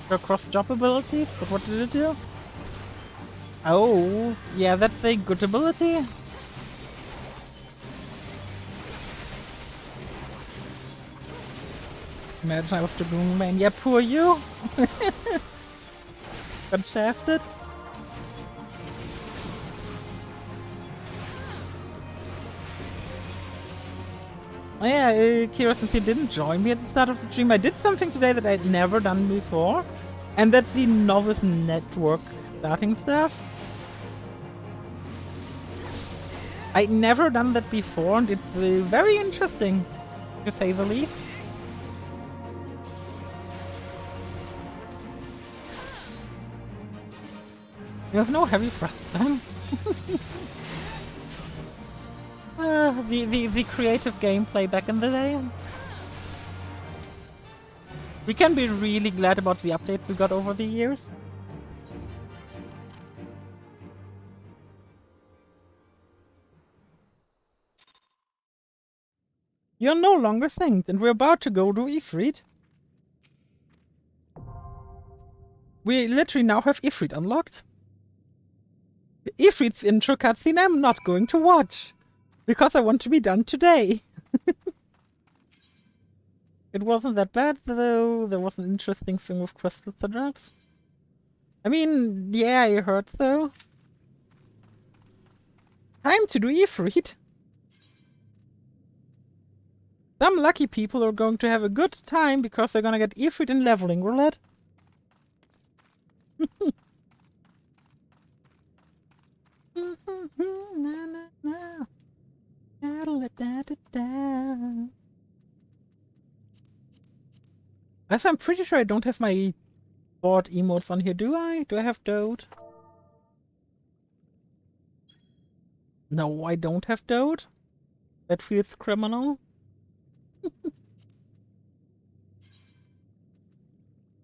For cross-job abilities, but what did it do? Oh, yeah, that's a good ability. Imagine I was the Gloom Man. Yeah, poor you. Got shafted. Oh yeah, Kira, since you didn't join me at the start of the stream, I did something today that I'd never done before. And that's the Novice Network starting stuff. I'd never done that before, and it's very interesting, to say the least. You have no heavy thrust then? The creative gameplay back in the day. We can be really glad about the updates we got over the years. You're no longer synced, and we're about to go to Ifrit. We literally now have Ifrit unlocked. Ifrit's intro cutscene I'm not going to watch, because I want to be done today. It wasn't that bad, though. There was an interesting thing with crystal drops. I mean, yeah, I heard so. Time to do Ifrit. Some lucky people are going to have a good time because they're gonna get Ifrit in leveling roulette. As I'm pretty sure I don't have my board emotes on here, do I? Do I have Dode? No, I don't have Dode. That feels criminal.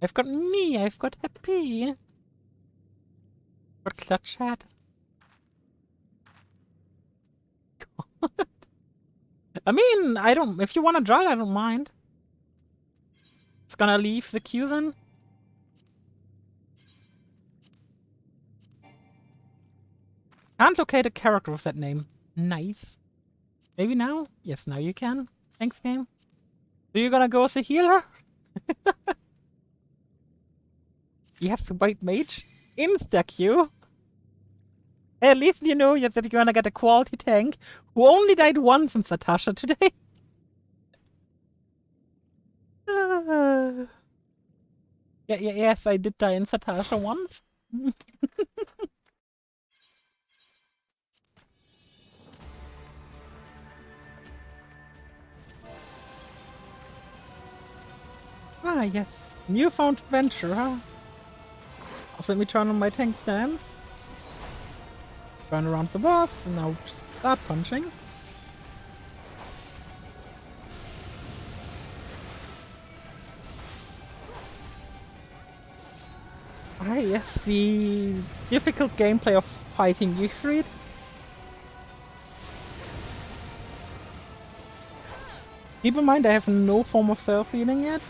I've got me, I've got Happy. Got Clutch Hat. I mean, I don't. If you want to draw it, I don't mind. It's gonna leave the queue then. Can't locate a character with that name. Nice. Maybe now? Yes, now you can. Thanks, game. So you're gonna go as a healer? Yes, white mage. Insta-Q. Hey, at least you know that you're gonna get a quality tank who only died once in Satasha today. Yes, I did die in Satasha once. Ah, yes. Newfound adventure, huh? Also, let me turn on my tank stance. Turn around the boss, and now just start punching. Ah, yes, the difficult gameplay of fighting Ifrit. Keep in mind, I have no form of self-healing yet.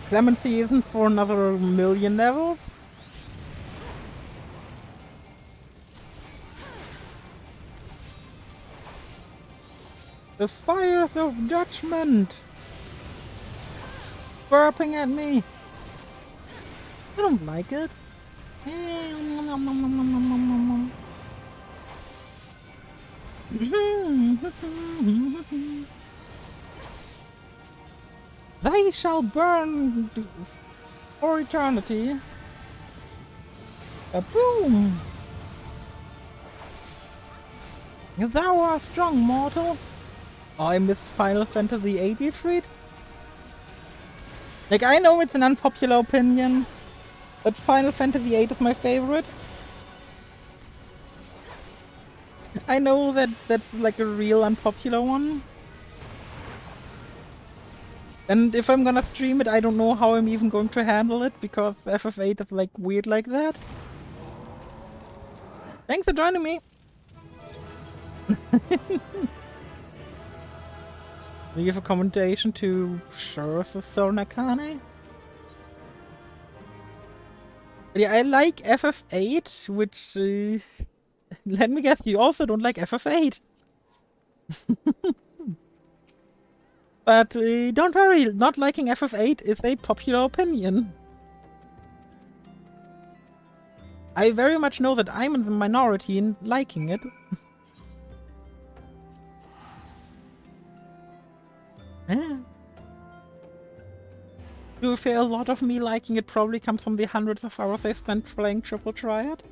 Clemency isn't for another million levels. The fires of judgment! Burping at me! I don't like it. They shall burn for eternity. Boom! Thou art strong, mortal. Oh, I miss Final Fantasy 83. Like, I know it's an unpopular opinion, but Final Fantasy VIII is my favorite. I know that that's like a real unpopular one. And if I'm gonna stream it, I don't know how I'm even going to handle it, because FF8 is like weird like that. Thanks for joining me! We give a commendation to Sornakane. But yeah, I like FF8, which... let me guess, you also don't like FF8. But don't worry, not liking FF8 is a popular opinion. I very much know that I'm in the minority in liking it. Yeah. To be fair, a lot of me liking it probably comes from the hundreds of hours I spent playing Triple Triad.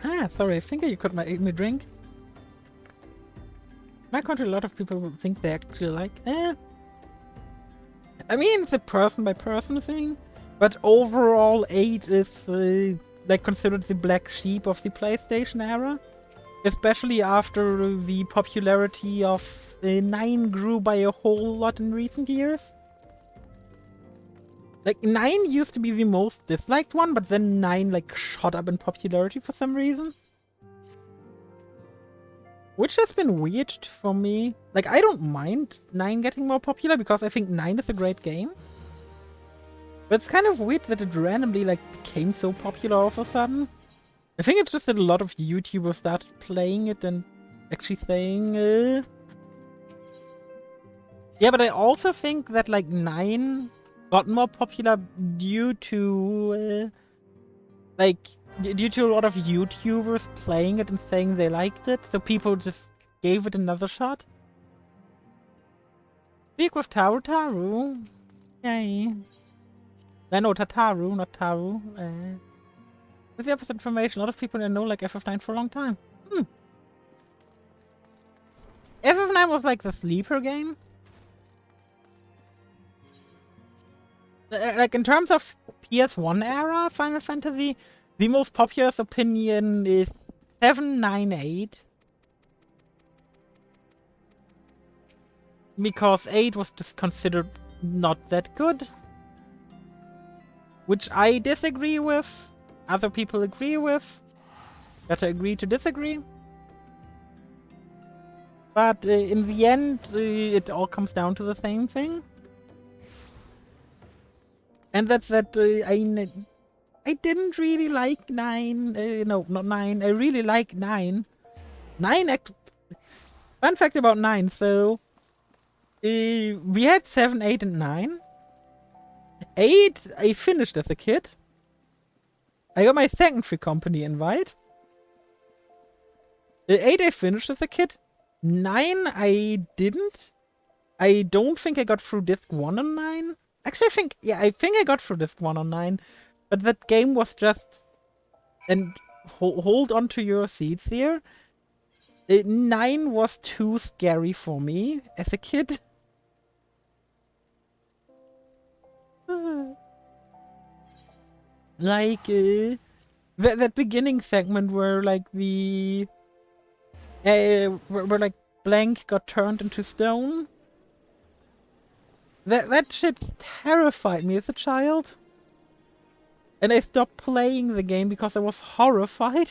Ah, sorry, I think you could make me drink. My country, a lot of people would think they actually like. I mean, it's a person-by-person thing, but overall, 8 is like considered the black sheep of the PlayStation era, especially after the popularity of 9 grew by a whole lot in recent years. Like, 9 used to be the most disliked one, but then 9 like shot up in popularity for some reason. Which has been weird for me. Like, I don't mind 9 getting more popular, because I think 9 is a great game. But it's kind of weird that it randomly like became so popular all of a sudden. I think it's just that a lot of YouTubers started playing it and actually saying... Yeah, but I also think that like 9... got more popular due to due to a lot of YouTubers playing it and saying they liked it, so people just gave it another shot. Speak with Taru. Yay. No, Tataru, not Taru. With the opposite information, a lot of people know like FF9 for a long time. FF9 was like the sleeper game. Like, in terms of PS1 era Final Fantasy, the most popular opinion is 798. Because 8 was just considered not that good. which I disagree with, other people agree with. Better agree to disagree. But in the end, it all comes down to the same thing. And that's that I didn't really like 9. No, not 9. I really like 9. 9 Fun fact about 9. So, we had 7, 8, and 9. 8, I finished as a kid. I got my second Free Company invite. 8, I finished as a kid. 9, I didn't. I don't think I got through disc 1 on 9. Actually, I think I got through disc 1 on 9. But that game was just... And hold on to your seats here. 9 was too scary for me as a kid. Like, that beginning segment where, like, the... where like, Blank got turned into stone. That shit terrified me as a child. And I stopped playing the game because I was horrified.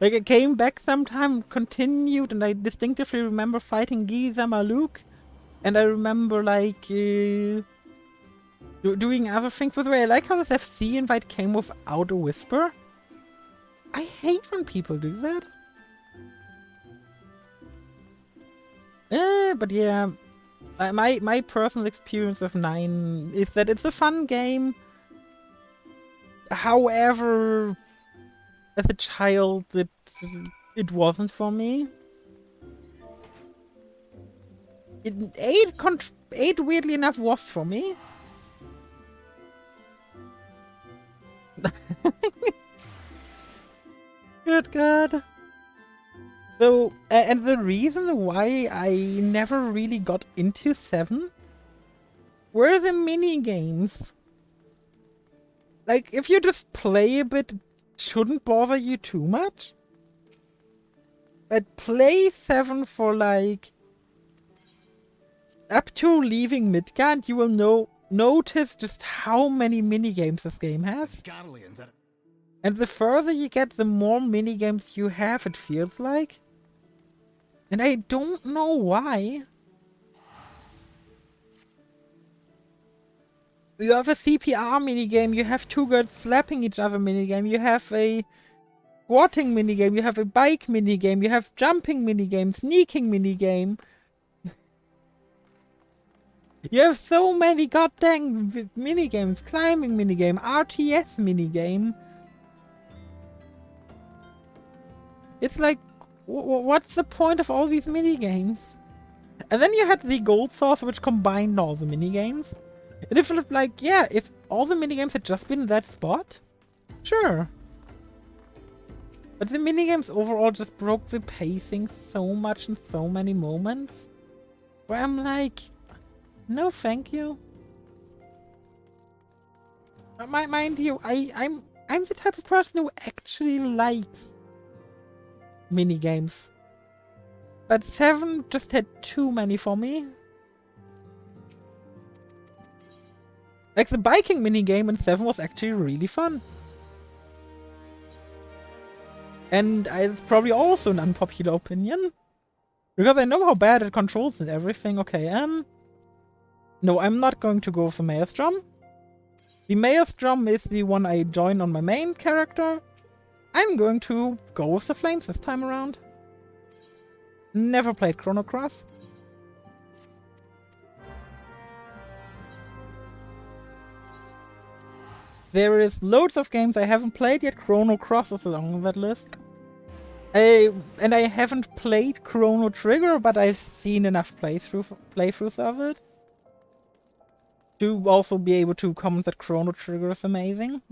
Like, I came back sometime, continued, and I distinctively remember fighting Giza Maluk. And I remember, like, doing other things. By the way, I like how this FC invite came without a whisper. I hate when people do that. But yeah, my personal experience with 9 is that it's a fun game. However, as a child, it wasn't for me. 8 weirdly enough was for me. Good God. So, and the reason why I never really got into 7 were the mini games. Like, if you just play a bit, it shouldn't bother you too much. But play 7 for, like, up to leaving Midgard, you will notice just how many minigames this game has. And the further you get, the more minigames you have, it feels like. And I don't know why. You have a CPR minigame, you have 2 girls slapping each other minigame, you have a squatting minigame, you have a bike minigame, you have jumping minigame, sneaking minigame. You have so many goddamn minigames, climbing minigame, RTS minigame. It's like, what's the point of all these minigames? And then you had the gold source, which combined all the minigames. And it felt like, yeah, if all the minigames had just been in that spot, sure. But the minigames overall just broke the pacing so much in so many moments. Where I'm like, no thank you. Mind you, I'm the type of person who actually likes minigames. But 7 just had too many for me. Like, the biking minigame in 7 was actually really fun. And it's probably also an unpopular opinion. Because I know how bad it controls and everything. Okay, no, I'm not going to go with the Maelstrom. The Maelstrom is the one I join on my main character. I'm going to go with the Flames this time around. Never played Chrono Cross. There is loads of games I haven't played yet. Chrono Cross is along that list. And I haven't played Chrono Trigger, but I've seen enough playthroughs of it to also be able to comment that Chrono Trigger is amazing.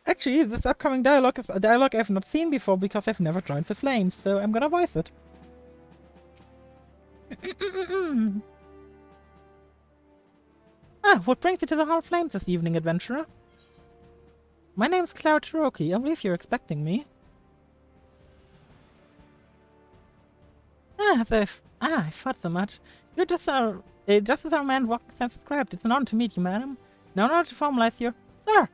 Actually, this upcoming dialogue is a dialogue I've not seen before because I've never joined the Flames, so I'm gonna voice it. What brings you to the Hall of Flames this evening, adventurer? My name's Cloud Cherokee. I believe you're expecting me. Ah, I thought so much. You're just as our man walking since scrapped. It's an honor to meet you, madam. Now in order to formalize your... Sir!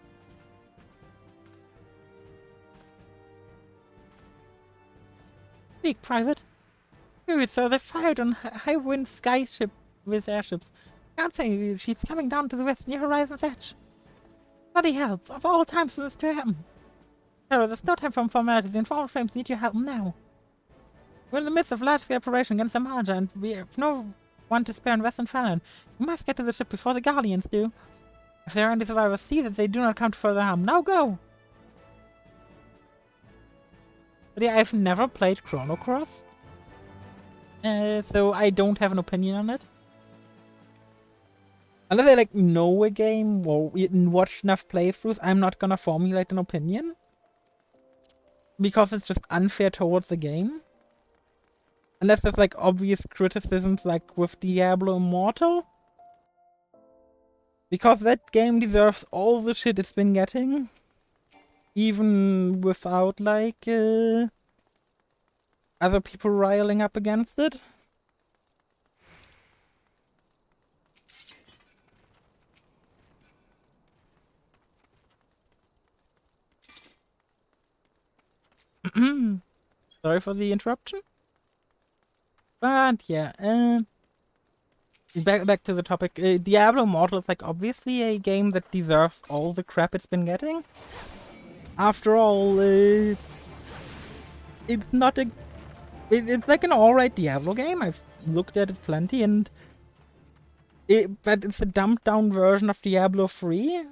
Speak, Private. Good, sir. They fired on high wind sky ship with airships. Can't say she's coming down to the west near horizon's edge. Bloody hell, of all times for this to happen. Sir, there's no time for formalities. The informal frames need your help now. We're in the midst of large-scale operation against the Marja, and we have no one to spare in Western Finland. You must get to the ship before the Guardians do. If there are any survivors, see that they do not come to further harm. Now go! But yeah, I've never played Chrono Cross. So I don't have an opinion on it. Unless I like know a game or watch enough playthroughs, I'm not gonna formulate an opinion. Because it's just unfair towards the game. Unless there's like obvious criticisms like with Diablo Immortal. Because that game deserves all the shit it's been getting. Even without like other people riling up against it. Sorry for the interruption. But yeah, back to the topic. Diablo Immortal is like obviously a game that deserves all the crap it's been getting. After all, it's not a... It's like an alright Diablo game. I've looked at it plenty, and but it's a dumbed down version of Diablo 3.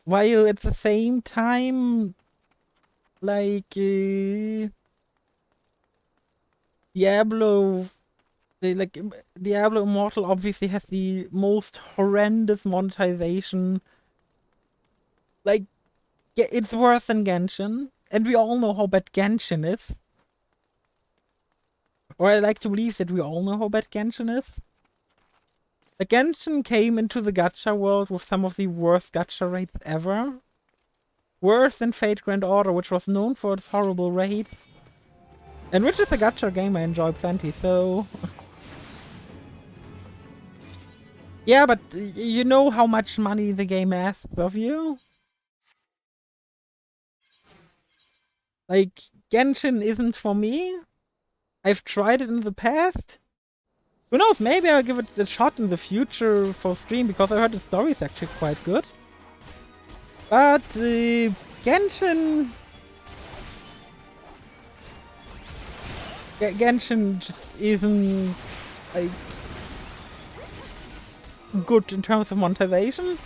While at the same time, like Diablo Immortal obviously has the most horrendous monetization. Like, yeah, it's worse than Genshin, and we all know how bad Genshin is. Or I like to believe that we all know how bad Genshin is. Like, Genshin came into the gacha world with some of the worst gacha rates ever. Worse than Fate Grand Order, which was known for its horrible rates. And which is a gacha game I enjoy plenty, so... Yeah, but you know how much money the game asks of you? Like, Genshin isn't for me. I've tried it in the past. Who knows, maybe I'll give it a shot in the future for stream, because I heard the story is actually quite good. But, Genshin... Genshin just isn't, like, good in terms of monetization.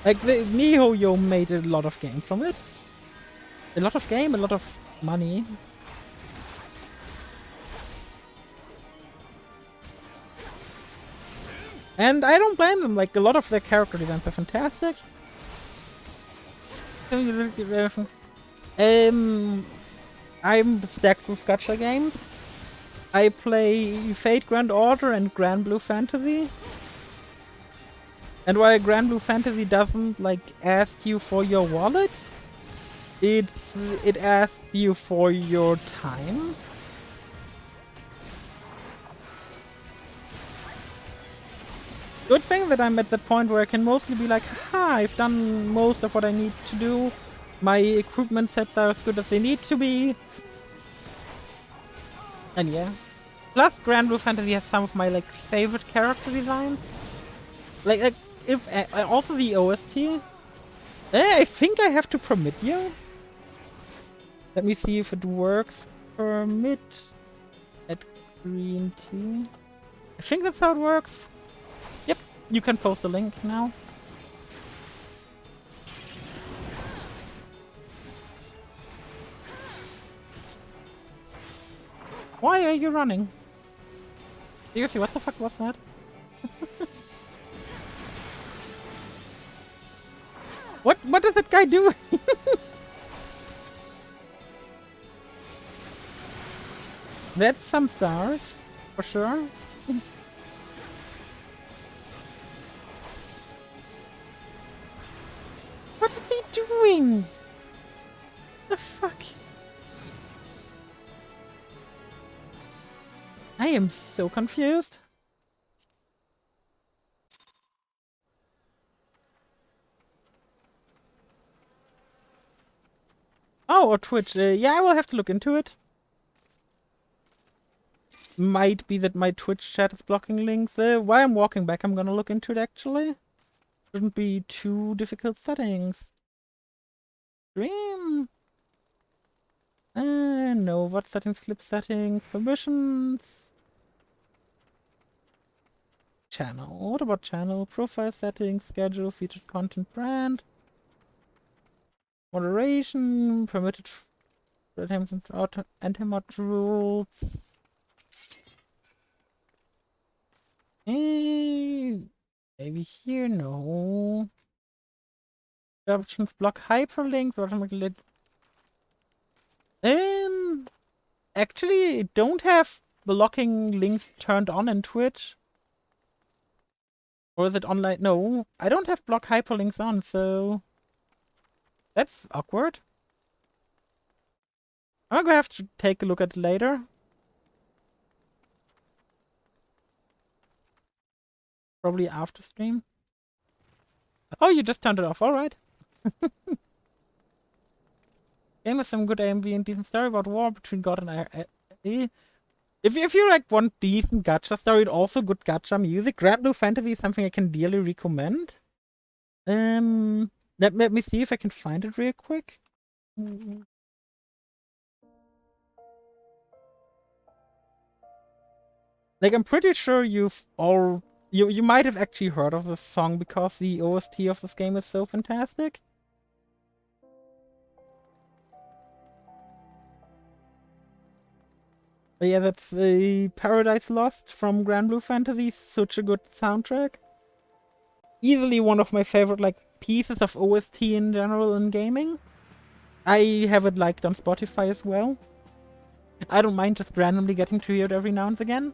Like, the MiHoYo made a lot of game from it. A lot of game, a lot of money. And I don't blame them, like, a lot of their character designs are fantastic. I'm stacked with gacha games. I play Fate Grand Order and Grand Blue Fantasy. And while Grand Blue Fantasy doesn't like ask you for your wallet, it asks you for your time. Good thing that I'm at that point where I can mostly be like, haha, I've done most of what I need to do. My equipment sets are as good as they need to be. And yeah. Plus, Grand Blue Fantasy has some of my like favorite character designs. Like if also the OST. I think I have to permit you. Let me see if it works. Permit at green tea. I think that's how it works. Yep, you can post a link now. Why are you running? Seriously, what the fuck was that? What is that guy doing? That's some stars, for sure. What is he doing? The fuck? I am so confused. Oh, or Twitch. Yeah, I will have to look into it. Might be that my Twitch chat is blocking links. While I'm walking back, I'm gonna look into it actually. Shouldn't be too difficult settings. Stream. No. What settings? Clip settings. Permissions. Channel. What about channel? Profile settings. Schedule. Featured content. Brand. Moderation. Permitted. Attempts and anti-mod rules. Maybe here. No. Options block hyperlinks. Automatically. Actually, don't have blocking links turned on in Twitch. Or is it online? No, I don't have block hyperlinks on, so that's awkward. I'm gonna have to take a look at it later. Probably after stream. Oh, you just turned it off. All right. Game with some good AMV and decent story about war between God and I. If you like want decent gacha story and also good gacha music, Grand Blue Fantasy is something I can dearly recommend. Let me see if I can find it real quick. Like, I'm pretty sure you might have actually heard of this song because the OST of this game is so fantastic. But yeah, that's Paradise Lost from Grand Blue Fantasy. Such a good soundtrack. Easily one of my favorite like pieces of OST in general in gaming. I have it liked on Spotify as well. I don't mind just randomly getting to hear it every now and again.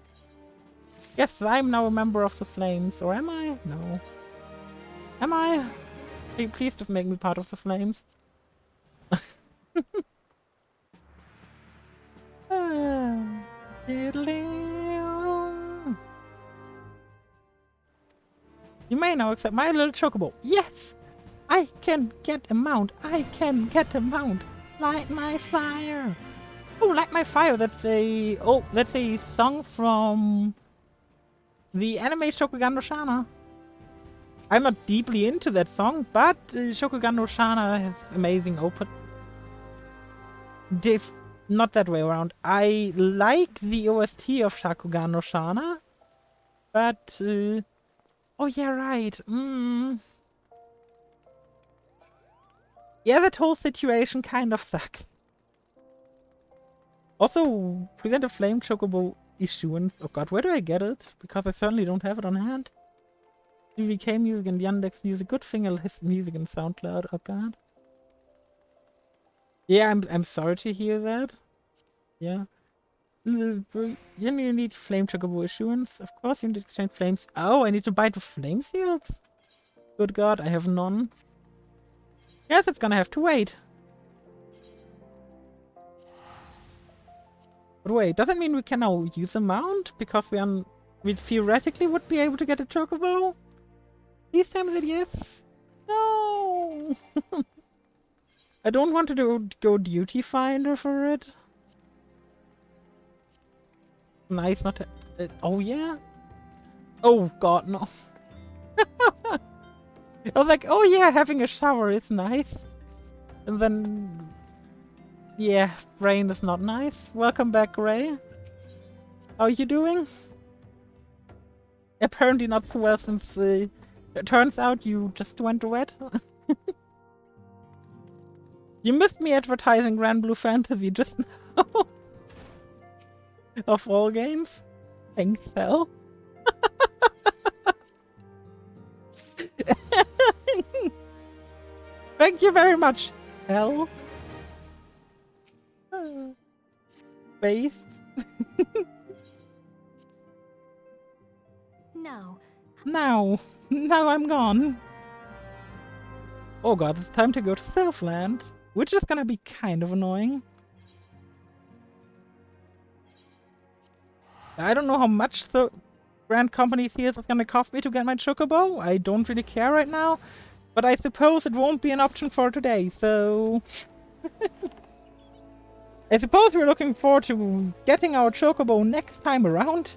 Yes, I'm now a member of the Flames. Or am I? No. Am I? Hey, please just make me part of the Flames. You may now accept my little chocobo. Yes! I can get a mount. I can get a mount. Light my fire. Oh, Light My Fire. That's a song from the anime Shokugan no Shana. I'm not deeply into that song, but Shokugan no Shana has amazing open. Not that way around. I like the OST of Shokugan no Shana, but oh yeah, right. Yeah, that whole situation kind of sucks. Also, present a flame chocobo issuance. Oh god, where do I get it? Because I certainly don't have it on hand. VK music and Yandex music. Good thing I'll his music in SoundCloud. Oh god. Yeah, I'm sorry to hear that. Yeah. You need flame chocobo issuance. Of course you need to exchange flames. Oh, I need to buy the flame seals? Good god, I have none. Yes, it's gonna have to wait. But wait, does that mean we can now use a mount? Because we theoretically would be able to get a chocobo? Please tell me that yes. No! I don't want to go duty finder for it. Nice, not to, oh yeah? Oh god, no. I was like, oh yeah, having a shower is nice. And then... yeah, rain is not nice. Welcome back, Ray. How are you doing? Apparently not so well since it turns out you just went wet. You missed me advertising Grand Blue Fantasy just now. Of all games. Thanks, Hell. Thank you very much, Hell. Based. No. Now I'm gone. Oh god, it's time to go to Southland. which is gonna be kind of annoying. I don't know how much the Grand Company seals is gonna cost me to get my Chocobo. I don't really care right now, but I suppose it won't be an option for today, so... I suppose we're looking forward to getting our Chocobo next time around.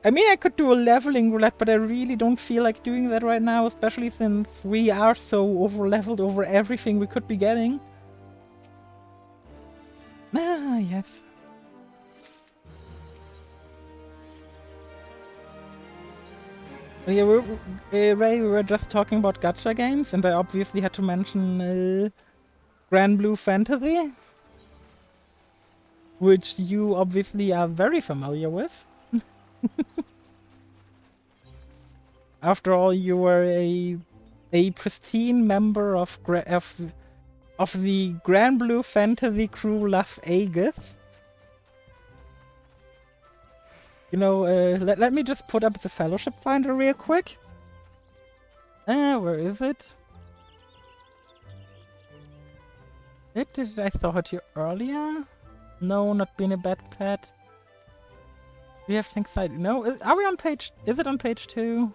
I mean, I could do a leveling roulette, but I really don't feel like doing that right now, especially since we are so over-leveled over everything we could be getting. Ah, yes. Yeah, Ray, we were just talking about gacha games, and I obviously had to mention Grand Blue Fantasy, which you obviously are very familiar with. After all, you were a pristine member of the Grand Blue Fantasy crew Las Vegas. You know, let me just put up the Fellowship Finder real quick. Where is it? I saw it here earlier. No, not being a bad pet. We have things like... No, are we on page... Is it on page 2?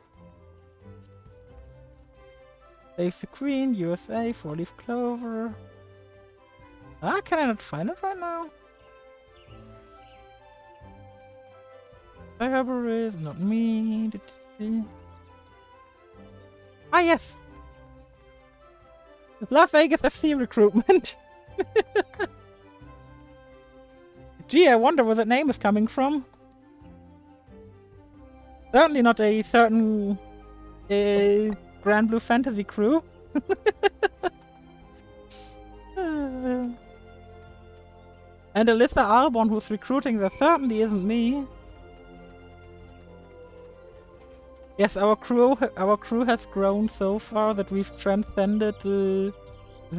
Save the Queen, USA, 4-leaf clover. Ah, can I not find it right now? Cerberus, not me. Ah, yes! Las Vegas FC recruitment. Gee, I wonder where that name is coming from. Certainly not a certain Grand Blue Fantasy crew. And Alyssa Albon, who's recruiting, that certainly isn't me. Yes, our crew has grown so far that we've transcended the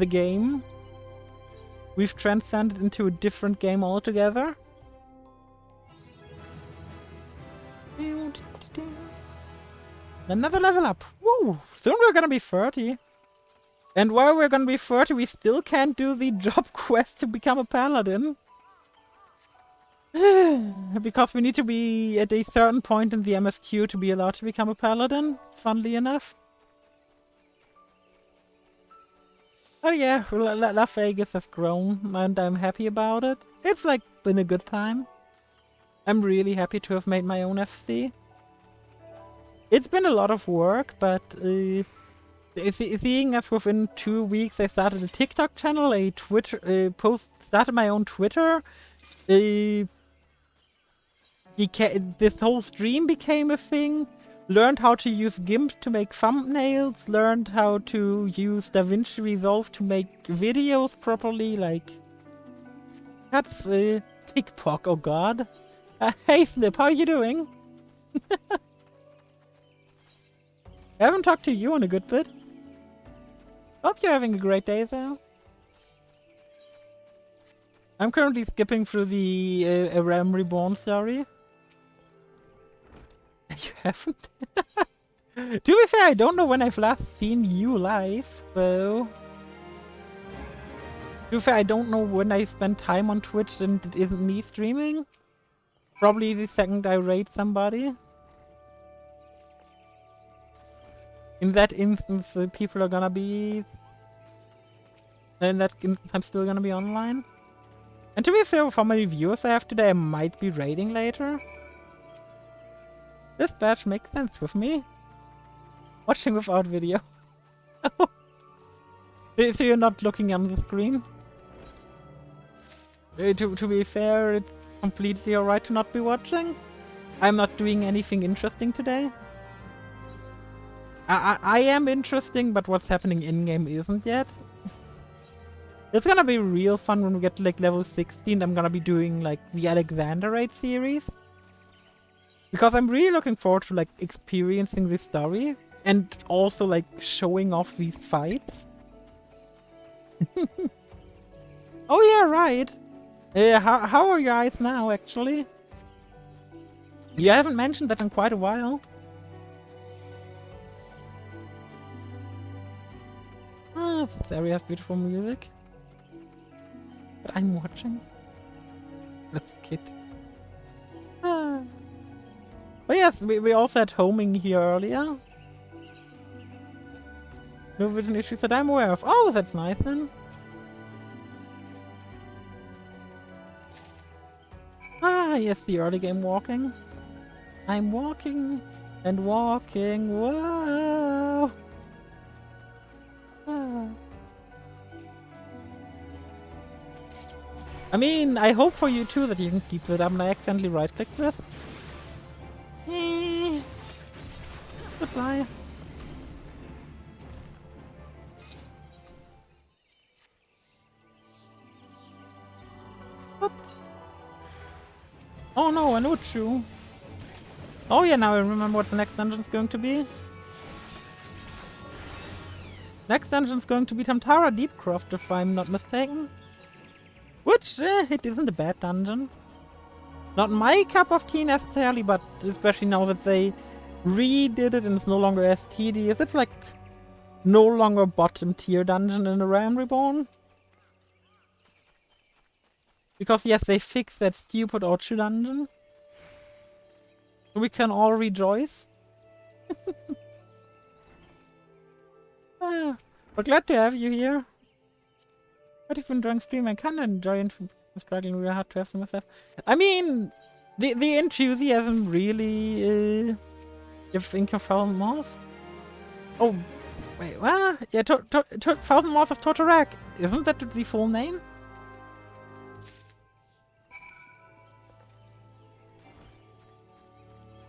game. We've transcended into a different game altogether. Another level up! Woo! Soon we're gonna be 30. And while we're gonna be 30, we still can't do the job quest to become a paladin. Because we need to be at a certain point in the MSQ to be allowed to become a paladin, funnily enough. Oh yeah, Las Vegas has grown, and I'm happy about it. It's like been a good time. I'm really happy to have made my own FC. It's been a lot of work, but seeing as within 2 weeks I started a TikTok channel, a Twitter started my own Twitter. This whole stream became a thing. Learned how to use GIMP to make thumbnails. Learned how to use DaVinci Resolve to make videos properly. Like, that's TikTok. Oh god. Hey Snip, how are you doing? I haven't talked to you in a good bit. Hope you're having a great day though. I'm currently skipping through the Ram Reborn story. You haven't? To be fair, I don't know when I've last seen you live, so... To be fair, I don't know when I spend time on Twitch and it isn't me streaming. Probably the second I raid somebody. In that instance, people are gonna be... In that instance, I'm still gonna be online. And to be fair, with how many viewers I have today, I might be raiding later. This badge makes sense with me. Watching without video. So you're not looking on the screen? To be fair, it's completely alright to not be watching. I'm not doing anything interesting today. I am interesting, but what's happening in-game isn't yet. It's gonna be real fun when we get to like level 16. I'm gonna be doing like the Alexander Raid series. Because I'm really looking forward to like experiencing this story. And also like showing off these fights. Oh yeah, right. How are your eyes now actually? You haven't mentioned that in quite a while. this area has beautiful music. But I'm watching. Let's kid. Ah. But yes, we also had homing here earlier. No vision issues that I'm aware of. Oh, that's nice then. Ah, yes, the early game walking. I'm walking and walking. Whoa. Ah. I mean, I hope for you too that you can keep it up, and I accidentally right-clicked this. Goodbye. Oop. Oh no, an Uchu. Oh yeah, now I remember what the next dungeon's going to be. Next dungeon's going to be Tamtara Deepcroft, if I'm not mistaken. Which, it isn't a bad dungeon. Not my cup of tea necessarily, but especially now that they redid it and it's no longer as tedious. It's like no longer bottom tier dungeon in the Realm Reborn. Because yes, they fixed that stupid Ochu dungeon. So we can all rejoice. We're glad to have you here. But if you're enjoying stream, I kind of enjoy struggling really hard to have some myself. I mean, the enthusiasm really if Inca found Moss. Oh, wait, what? Yeah, Thousand Moss of Totorak. Isn't that the full name?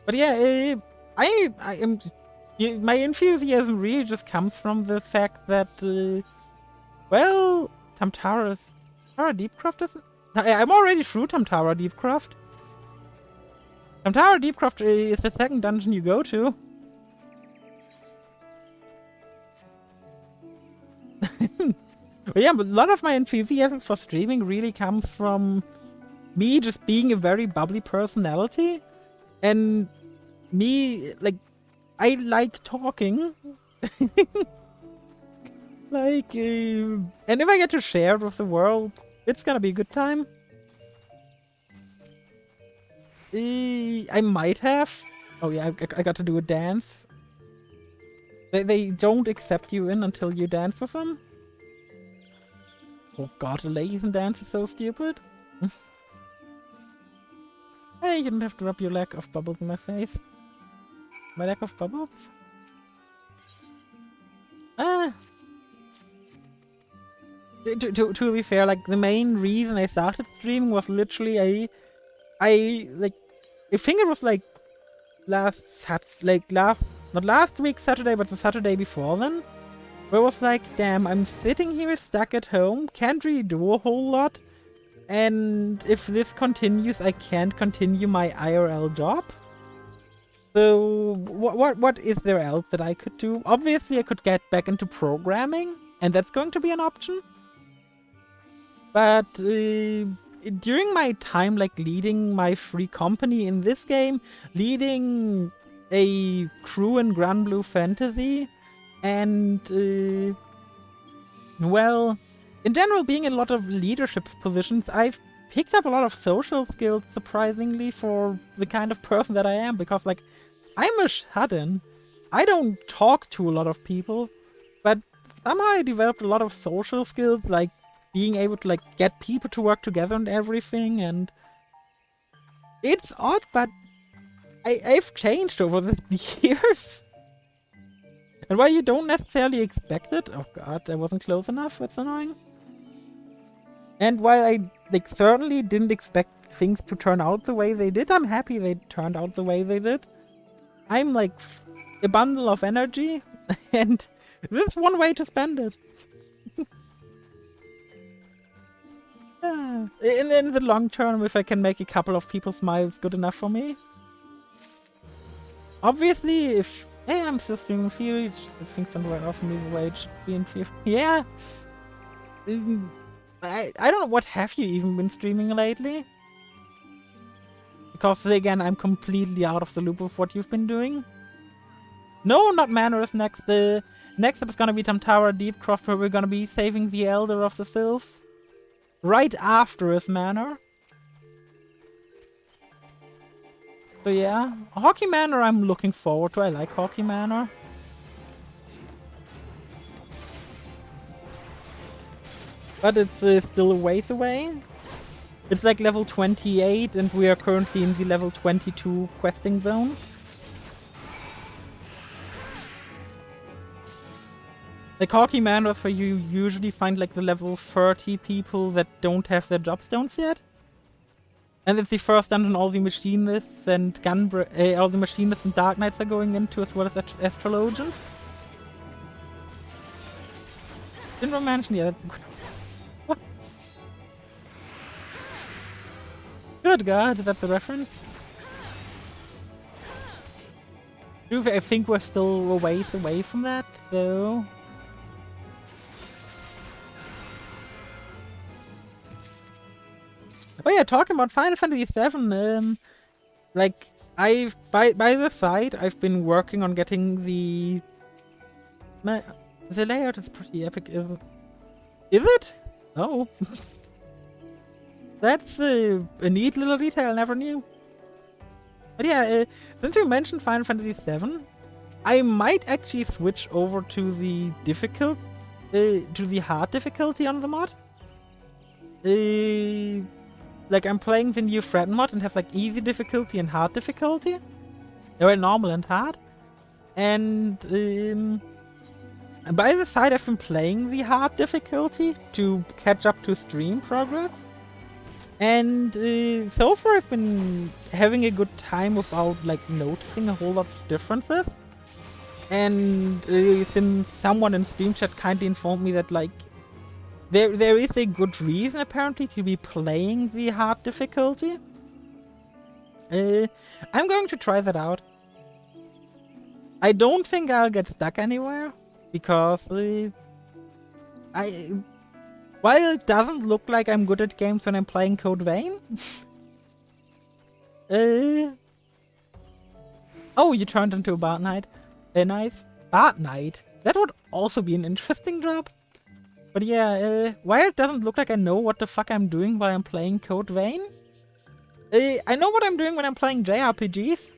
But yeah, I am. My enthusiasm really just comes from the fact that, well, Tamtara Deepcroft isn't. I'm already through Tamtara Deepcroft. Tamtara Deepcroft is the second dungeon you go to. But yeah, but a lot of my enthusiasm for streaming really comes from me just being a very bubbly personality. And me, like, I like talking. Like, and if I get to share it with the world, it's gonna be a good time. I might have. Oh yeah, I got to do a dance. They don't accept you in until you dance with them. Oh god, the ladies and dance is so stupid. Hey, you didn't have to rub your lack of bubbles in my face. My lack of bubbles? To be fair, like, the main reason I started streaming was literally I think it was like not last week Saturday, but the Saturday before then, where it was like, damn, I'm sitting here stuck at home, can't really do a whole lot, and if this continues, I can't continue my IRL job. So what is there else that I could do? Obviously, I could get back into programming, and that's going to be an option. But during my time, like, leading my free company in this game, leading a crew in Grand Blue Fantasy, and well, in general, being in a lot of leadership positions, I've picked up a lot of social skills, surprisingly, for the kind of person that I am, because, like, I'm a shut-in. I don't talk to a lot of people, but somehow I developed a lot of social skills, like being able to, like, get people to work together and everything, and it's odd, but I've changed over the years. And while you don't necessarily expect it, oh god, I wasn't close enough, that's annoying. And while I, like, certainly didn't expect things to turn out the way they did, I'm happy they turned out the way they did. I'm like a bundle of energy, and this is one way to spend it. In the long term, if I can make a couple of people smile, it's good enough for me. Obviously, if... Hey, I'm still streaming for you, just things don't work off me the way it should be in fear. Yeah! I don't know, what have you even been streaming lately? Because, again, I'm completely out of the loop of what you've been doing. No, not Manor is next. Next up is gonna be Tamtara Deepcroft, where we're gonna be saving the Elder of the Sylphs. Right after his manor. So yeah, Hockey Manor I'm looking forward to. I like Hockey Manor. But it's still a ways away. It's like level 28 and we are currently in the level 22 questing zone. Like Hockey Manor is where you usually find like the level 30 people that don't have their jobstones yet. And it's the first dungeon all the machinists and all the machinists and Dark Knights are going into, as well as astrologians. Didn't mention yet. What? Good God, that's a reference. I think we're still a ways away from that, though. Oh yeah, talking about Final Fantasy VII, like, by the side, I've been working on getting the layout is pretty epic. Is it? Oh. That's a neat little detail I never knew. But yeah, since you mentioned Final Fantasy VII, I might actually switch over to the hard difficulty on the mod. Like, I'm playing the new Threat mod and has like easy difficulty and hard difficulty. Or normal and hard. And by the side I've been playing the hard difficulty to catch up to stream progress. And so far I've been having a good time without like noticing a whole lot of differences. And since someone in stream chat kindly informed me that like there is a good reason apparently to be playing the hard difficulty, I'm going to try that out. I don't think I'll get stuck anywhere because while it doesn't look like I'm good at games when I'm playing Code Vein, oh, you turned into a Bard Knight. Nice. Bard Knight. That would also be an interesting job. But yeah, while it doesn't look like I know what the fuck I'm doing while I'm playing Code Vein, I know what I'm doing when I'm playing JRPGs.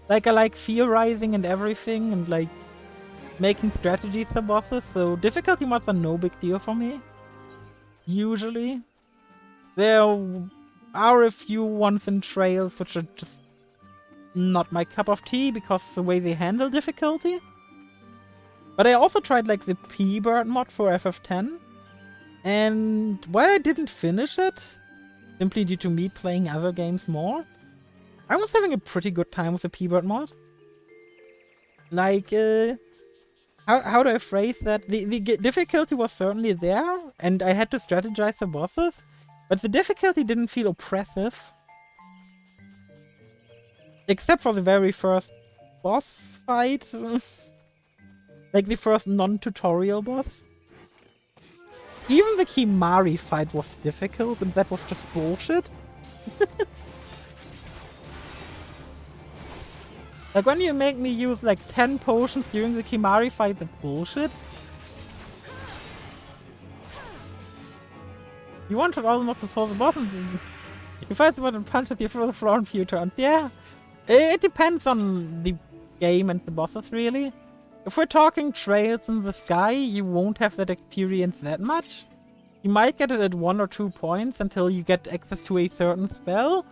Like, I like theorizing and everything, and like making strategies for bosses, so difficulty mods are no big deal for me. Usually. There are a few ones in Trails which are just not my cup of tea because of the way they handle difficulty. But I also tried like the P-Bird mod for FF10. And while I didn't finish it, simply due to me playing other games more, I was having a pretty good time with the P-Bird mod. Like, how do I phrase that? The difficulty was certainly there, and I had to strategize the bosses, but the difficulty didn't feel oppressive. Except for the very first boss fight. Like the first non-tutorial boss. Even the Kimari fight was difficult, and that was just bullshit. Like, when you make me use like 10 potions during the Kimari fight, that's bullshit. You wanted all not to solve the bosses. You fight the button and punches you through the floor in a few turns. Yeah. It depends on the game and the bosses, really. If we're talking Trails in the Sky, you won't have that experience that much. You might get it at 1 or 2 points until you get access to a certain spell,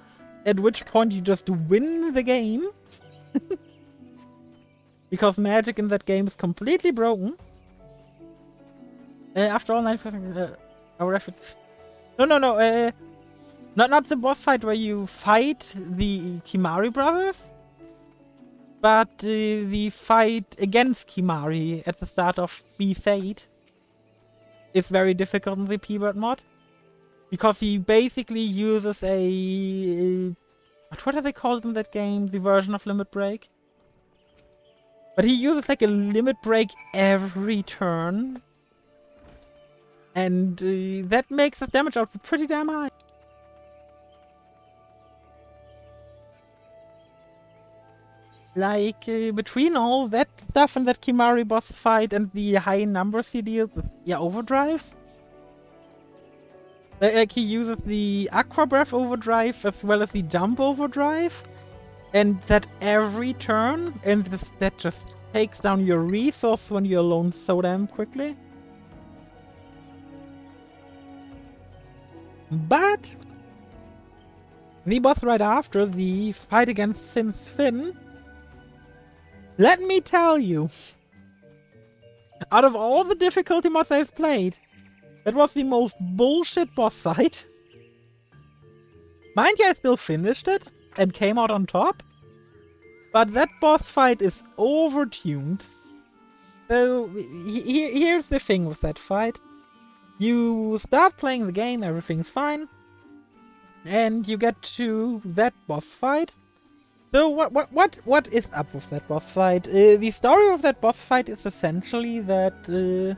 at which point you just win the game. Because magic in that game is completely broken. After all, 9%, our efforts. No. Not the boss fight where you fight the Kimari brothers, but the fight against Kimari at the start of Beast is very difficult in the P-Bird mod. Because he basically uses a... what are they called in that game? The version of Limit Break? But he uses like a Limit Break every turn. And that makes his damage output pretty damn high. Like, between all that stuff and that Kimari boss fight and the high numbers he deals with, yeah, overdrives. Like, he uses the Aqua Breath overdrive as well as the Jump overdrive. And that every turn, and that just takes down your resource when you're alone so damn quickly. But the boss right after, the fight against Sin's Finn, let me tell you, out of all the difficulty mods I've played, that was the most bullshit boss fight. Mind you, I still finished it and came out on top. But that boss fight is overtuned. So here's the thing with that fight. You start playing the game, everything's fine. And you get to that boss fight. So what is up with that boss fight? The story of that boss fight is essentially that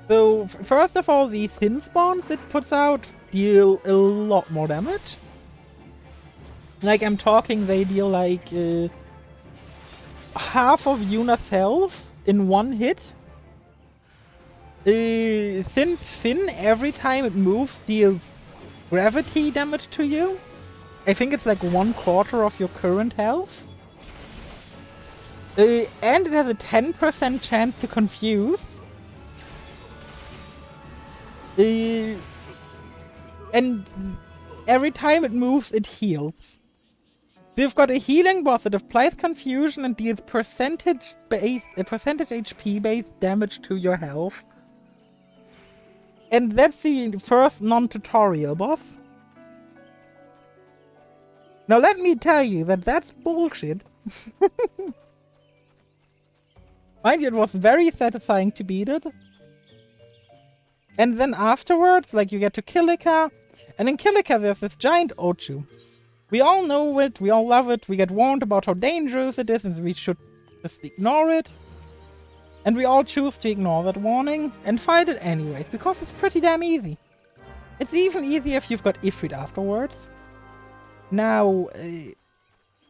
so first of all, the sin spawns it puts out deal a lot more damage. Like, I'm talking, they deal like half of Yuna's health in one hit. Since Finn, every time it moves, deals gravity damage to you. I think it's like 1/4 of your current health. And it has a 10% chance to confuse. And every time it moves, it heals. So you've got a healing boss that applies confusion and deals percentage HP based damage to your health. And that's the first non-tutorial boss. Now let me tell you that that's bullshit. Mind you, it was very satisfying to beat it. And then afterwards, like, you get to Kilika, and in Kilika there's this giant Ochu. We all know it, we all love it, we get warned about how dangerous it is and we should just ignore it. And we all choose to ignore that warning and fight it anyways, because it's pretty damn easy. It's even easier if you've got Ifrit afterwards. Now,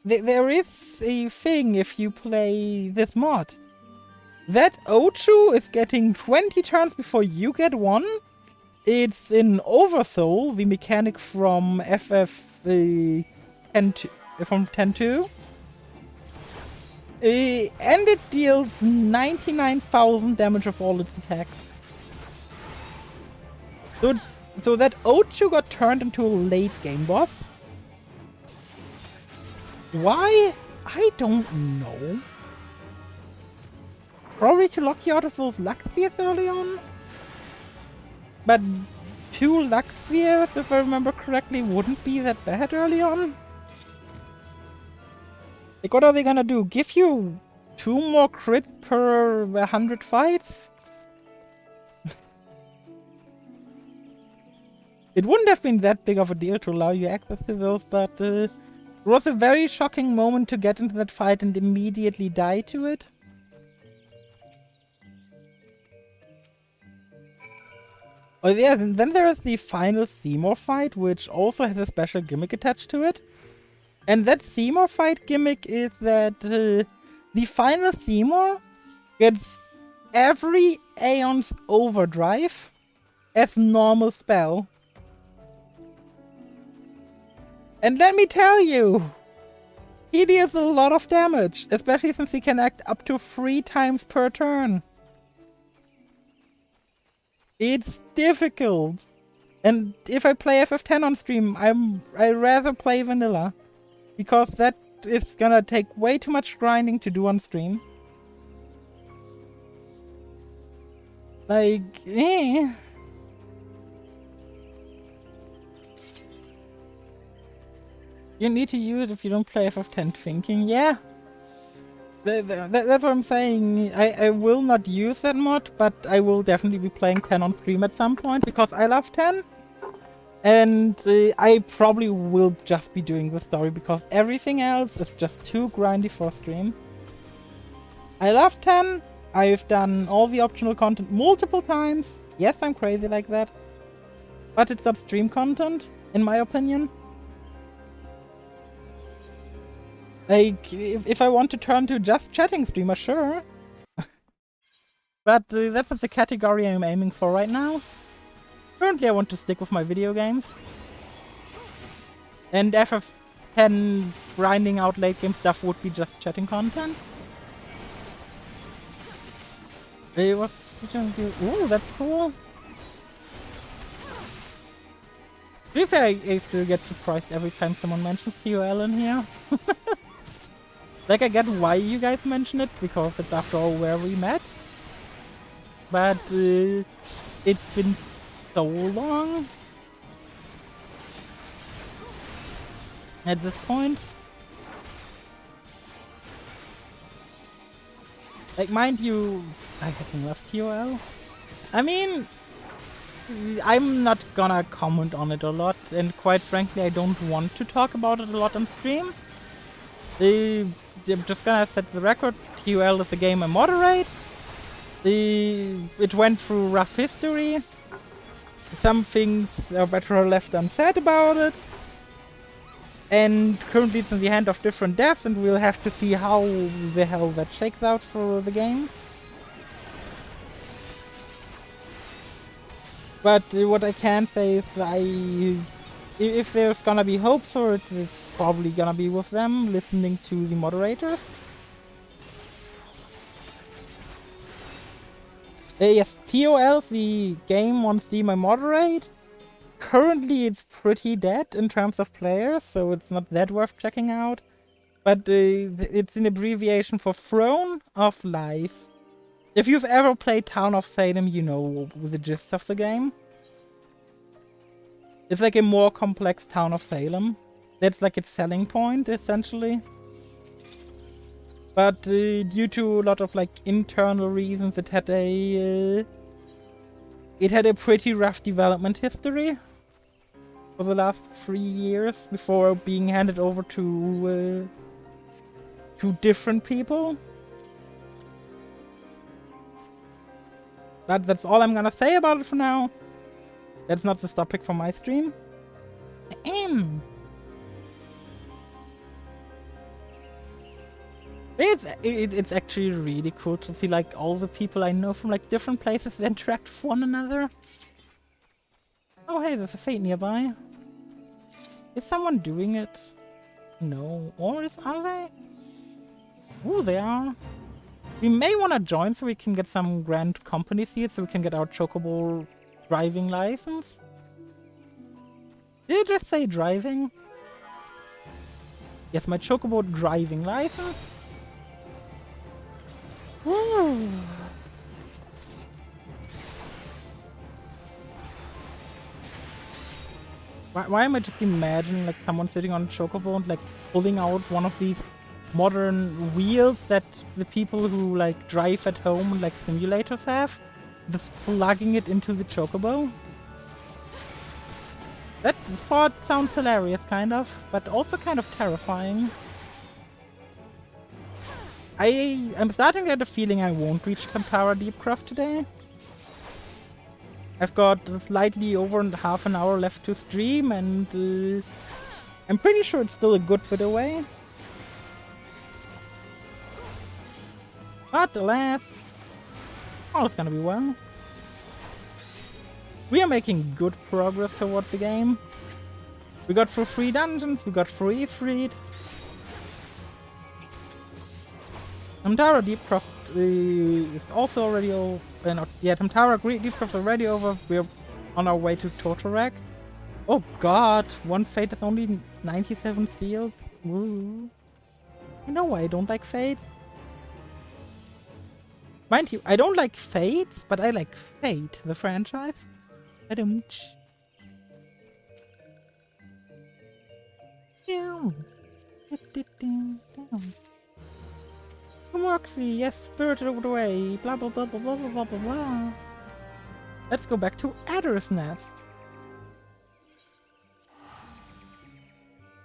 there is a thing if you play this mod. That Ochu is getting 20 turns before you get one. It's in Oversoul, the mechanic from from 10.2. And it deals 99,000 damage of all its attacks. So that Ochu got turned into a late game boss. Why? I don't know. Probably to lock you out of those luck spheres early on? But 2 luck spheres, if I remember correctly, wouldn't be that bad early on. Like, what are they gonna do? Give you 2 more crits per 100 fights? It wouldn't have been that big of a deal to allow you access to those, but it was a very shocking moment to get into that fight and immediately die to it. Oh yeah, and then there is the final Seymour fight, which also has a special gimmick attached to it. And that Seymour fight gimmick is that the final Seymour gets every Aeon's overdrive as normal spell. And let me tell you, he deals a lot of damage, especially since he can act up to 3 times per turn. It's difficult. And if I play FF10 on stream, I'd rather play vanilla. Because that is gonna take way too much grinding to do on stream. Like, You need to use it if you don't play FF10 thinking, yeah. That's what I'm saying. I will not use that mod, but I will definitely be playing 10 on stream at some point, because I love 10. And I probably will just be doing the story, because everything else is just too grindy for stream. I love 10. I've done all the optional content multiple times. Yes, I'm crazy like that. But it's not stream content, in my opinion. Like, if I want to turn to just chatting streamer, sure. But that's not the category I'm aiming for right now. Currently I want to stick with my video games. And FF10 grinding out late game stuff would be just chatting content. It was... Ooh, that's cool. To be fair, I still get surprised every time someone mentions TOL in here. Like, I get why you guys mention it, because it's after all where we met. But it's been so long at this point. Like, mind you, I haven't left TOL. I mean, I'm not gonna comment on it a lot, and quite frankly, I don't want to talk about it a lot on stream. I'm just gonna set the record. TOL is a game I moderate. It went through rough history. Some things are better left unsaid about it. And currently it's in the hand of different devs, and we'll have to see how the hell that shakes out for the game. But what I can say is if there's gonna be hope for it, it's probably gonna be with them, listening to the moderators. Yes, TOL's the game on Steam I moderate. Currently it's pretty dead in terms of players, so it's not that worth checking out. But it's an abbreviation for Throne of Lies. If you've ever played Town of Salem, you know the gist of the game. It's like a more complex Town of Salem. That's like its selling point, essentially. But due to a lot of like internal reasons, it had a pretty rough development history for the last 3 years before being handed over to different people. But that's all I'm gonna say about it for now. That's not the topic for my stream. It's actually really cool to see like all the people I know from like different places interact with one another. Oh hey, there's a fate nearby. Is someone doing it? No. Or are they? Ooh, they are. We may want to join so we can get some grand company seats so we can get our chocobo driving license. Did it just say driving? Yes, my chocobo driving license. Woo. Why am I just imagining like someone sitting on a chocobo and like pulling out one of these modern wheels that the people who like drive at home and like simulators have, just plugging it into the chocobo? That thought sounds hilarious, kind of, but also kind of terrifying. I'm starting to get a feeling I won't reach Tantara Deepcroft today. I've got slightly over half an hour left to stream, and I'm pretty sure it's still a good bit away. But alas, all is gonna be well. We are making good progress towards the game. We got through 3 dungeons, we got through Ifrit. Tantara Deepcroft is also already over. Tantara Deepcroft is already over. We're on our way to Totorak. Oh god, one fate is only 97 sealed. Woo. You know why I don't like Fate? Mind you, I don't like Fates, but I like Fate, the franchise. Moxie, yes, spirited away. Blah blah blah blah blah blah blah blah. Let's go back to Adder's Nest.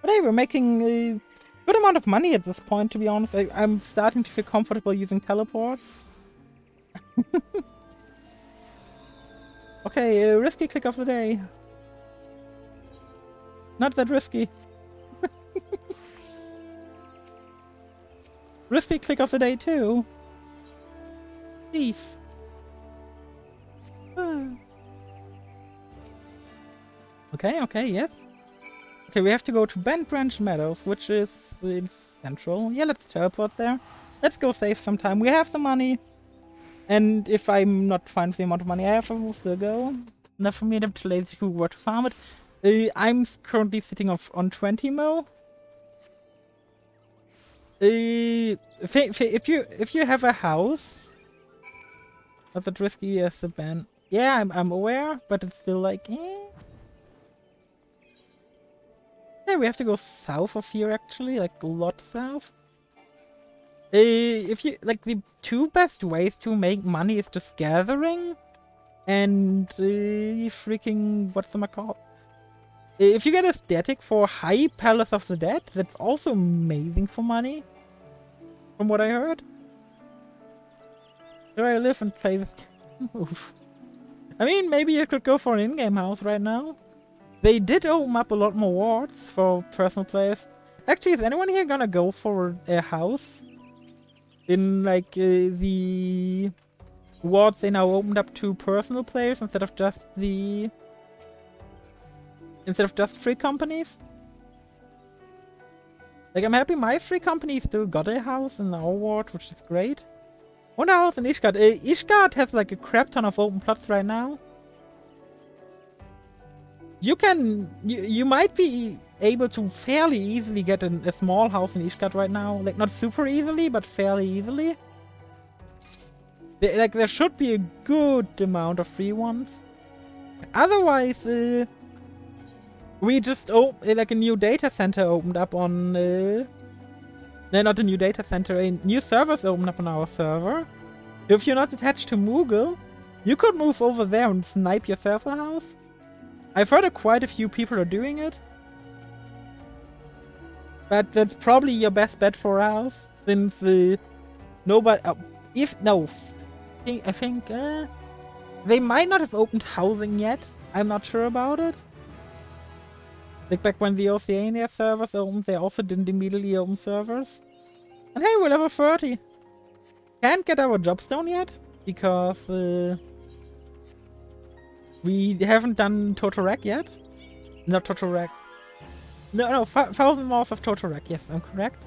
But hey, we're making a good amount of money at this point, to be honest. I'm starting to feel comfortable using teleports. Okay, risky click of the day. Not that risky. Risky click of the day too. Please. Okay, yes. Okay, we have to go to Bent Branch Meadows, which is in central. Yeah, let's teleport there. Let's go save some time. We have the money. And if I'm not fine with the amount of money I have, I will still go. Enough for me, I'm too lazy to farm it. I'm currently sitting on 20 mil. If you have a house, not that risky as a ban. Yeah, I'm aware, but it's still like, Yeah, we have to go south of here actually, like a lot south. If you like, the two best ways to make money is just gathering and freaking what's the called? If you get a static for High Palace of the Dead, that's also amazing for money. From what I heard. Do I live and play this? Oof. I mean, maybe you could go for an in-game house right now. They did open up a lot more wards for personal players. Actually, is anyone here gonna go for a house? In like the wards they now opened up to personal players instead of just free companies? Like, I'm happy my free company still got a house in our ward, which is great. And a house in Ishgard. Ishgard has like a crap ton of open plots right now. You might be able to fairly easily get a small house in Ishgard right now. Like, not super easily, but fairly easily. There should be a good amount of free ones. Otherwise, we just like a new data center opened up on no, not a new data center, a new servers opened up on our server. If you're not attached to Moogle, you could move over there and snipe yourself a house. I've heard that quite a few people are doing it. But that's probably your best bet for a house, since nobody I think they might not have opened housing yet. I'm not sure about it. Like back when the Oceania servers opened, they also didn't immediately open servers. And hey, we're level 30. Can't get our jobs done yet, because we haven't done Totorek yet. Not Totorek. No, 1,000 miles of Totorek. Yes, I'm correct.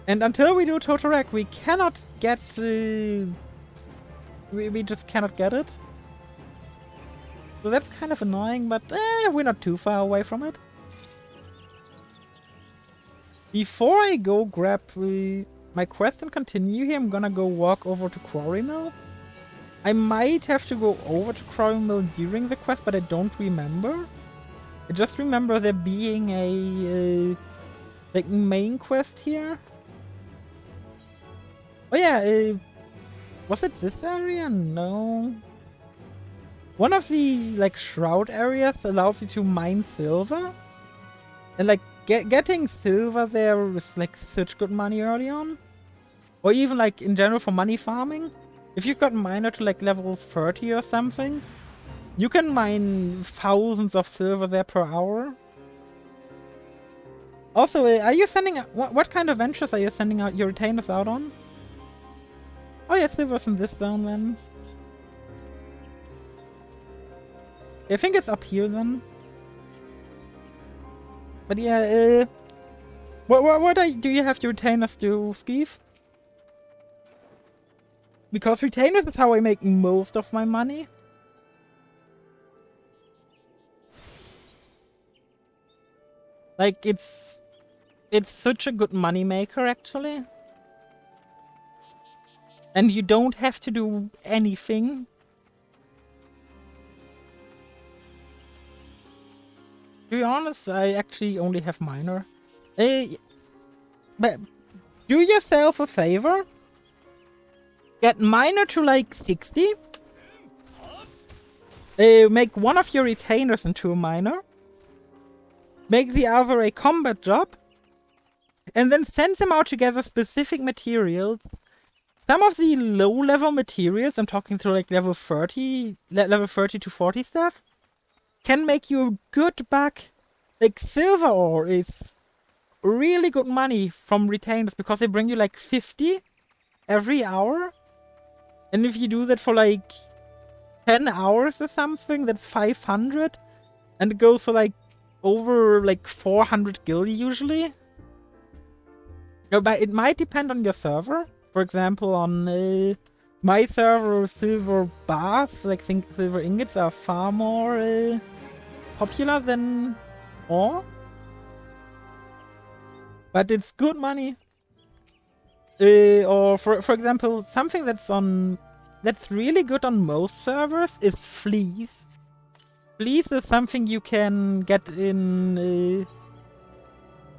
And until we do Totorek, we cannot get... we just cannot get it. So that's kind of annoying, but we're not too far away from it. Before I go grab my quest and continue here, I'm gonna go walk over to Quarry Mill. I might have to go over to Quarry Mill during the quest, but I don't remember. I just remember there being a like main quest here. Oh yeah, was it this area? No. One of the like shroud areas allows you to mine silver, and like getting silver there is like such good money early on, or even like in general for money farming. If you've got miner to like level 30 or something, you can mine thousands of silver there per hour. Also, are you sending out what kind of ventures are you sending out your retainers out on? Oh yeah, silver's in this zone then. I think it's up here then. But yeah, what do you have your retainers do, Skeef? Because retainers is how I make most of my money. Like, it's such a good money maker actually. And you don't have to do anything. To be honest, I actually only have miner. But do yourself a favor. Get miner to like 60. Make one of your retainers into a miner. Make the other a combat job. And then send them out to gather specific materials. Some of the low-level materials, I'm talking through like level 30 to 40 stuff, can make you a good buck. Like silver ore is really good money from retainers because they bring you like 50 every hour. And if you do that for like 10 hours or something, that's 500. And it goes for like over like 400 gil usually. But it might depend on your server. For example, on my server, silver bars, like silver ingots, are far more popular than ore. But it's good money. Or for example, something that's really good on most servers is fleece. Fleece is something you can get in.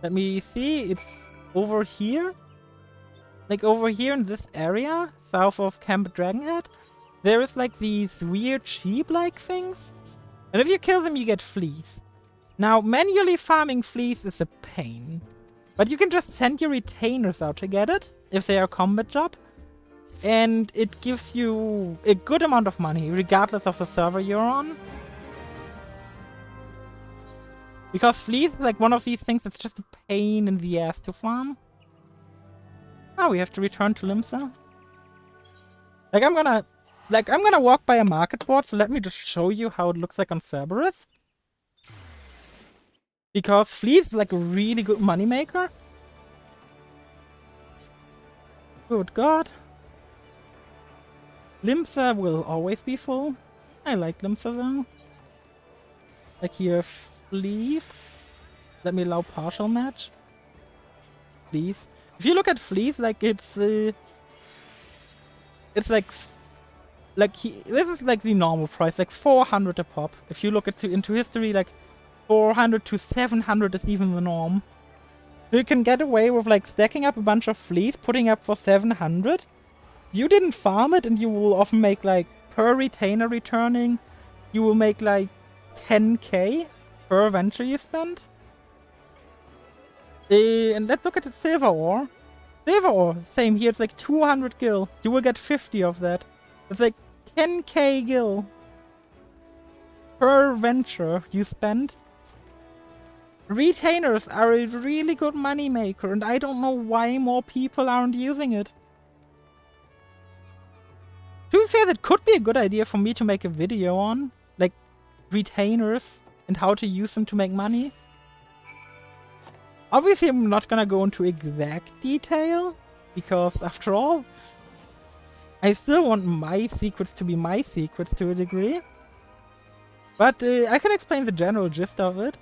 Let me see. It's over here. Like over here in this area, south of Camp Dragonhead, there is like these weird sheep-like things. And if you kill them, you get fleece. Now, manually farming fleece is a pain. But you can just send your retainers out to get it, if they are combat job. And it gives you a good amount of money, regardless of the server you're on. Because fleece is like one of these things that's just a pain in the ass to farm. Oh, we have to return to Limsa. I'm gonna walk by a market board, so let me just show you how it looks like on Cerberus. Because fleece is like a really good moneymaker. Good god. Limsa will always be full. I like Limsa though. Like here, fleece. Let me allow partial match. Fleece. If you look at fleece, like it's like this is like the normal price, like 400 a pop. If you look into history, like 400 to 700 is even the norm. So you can get away with like stacking up a bunch of fleece, putting up for 700. You didn't farm it, and you will often make like per retainer returning, you will make like 10k per venture you spend. And let's look at the silver ore. Silver ore, same here, it's like 200 gil. You will get 50 of that. It's like 10k gil per venture you spend. Retainers are a really good money maker, and I don't know why more people aren't using it. To be fair, that could be a good idea for me to make a video on, like retainers and how to use them to make money. Obviously, I'm not gonna go into exact detail, because after all, I still want my secrets to be my secrets to a degree. But I can explain the general gist of it.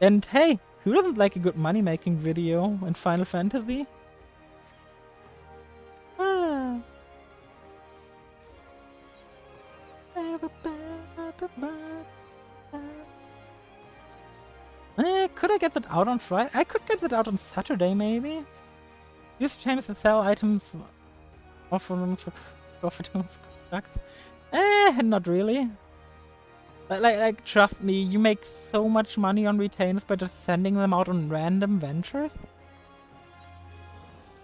And hey, who doesn't like a good money-making video in Final Fantasy? Ah. Could I get that out on Friday? I could get that out on Saturday, maybe? Use changes to sell items. Offer them for profit. Sucks. Not really. Like, trust me, you make so much money on retainers by just sending them out on random ventures.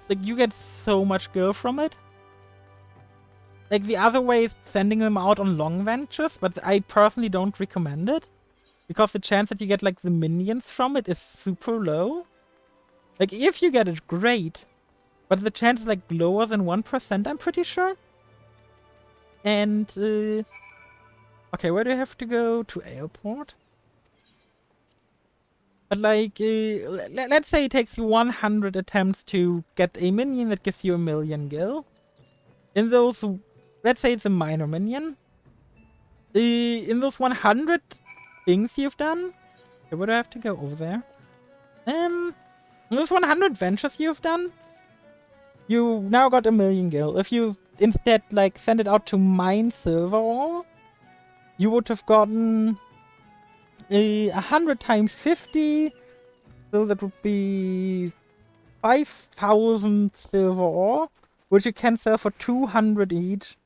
Like, you get so much gil from it. Like, the other way is sending them out on long ventures, but I personally don't recommend it. Because the chance that you get, like, the minions from it is super low. Like, if you get it, great. But the chance is, like, lower than 1%, I'm pretty sure. And, okay, where do I have to go? To airport? But, like, let's say it takes you 100 attempts to get a minion that gives you 1,000,000 gil. In those, let's say it's a minor minion. In those 100 things you've done, okay, where do I have to go? Over there. In those 100 ventures you've done, you now got 1,000,000 gil. If you instead, like, send it out to mine silver ore, you would have gotten 100 times 50, so that would be 5,000 silver ore, which you can sell for 200 each,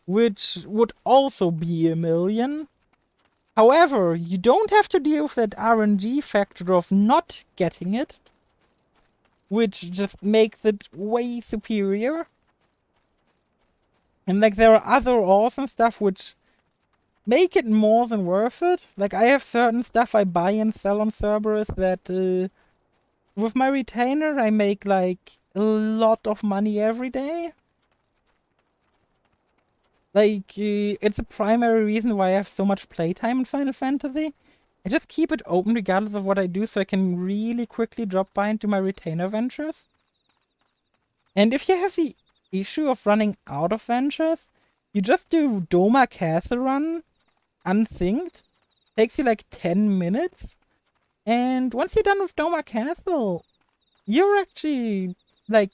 which would also be 1,000,000. However, you don't have to deal with that RNG factor of not getting it, which just makes it way superior. And, like, there are other ores and stuff which make it more than worth it. Like, I have certain stuff I buy and sell on Cerberus that with my retainer, I make like a lot of money every day. Like, it's a primary reason why I have so much playtime in Final Fantasy. I just keep it open regardless of what I do so I can really quickly drop by into my retainer ventures. And if you have the issue of running out of ventures, you just do Doma Castle Run, unsynced. Takes you like 10 minutes. And once you're done with Doma Castle, you're actually, like,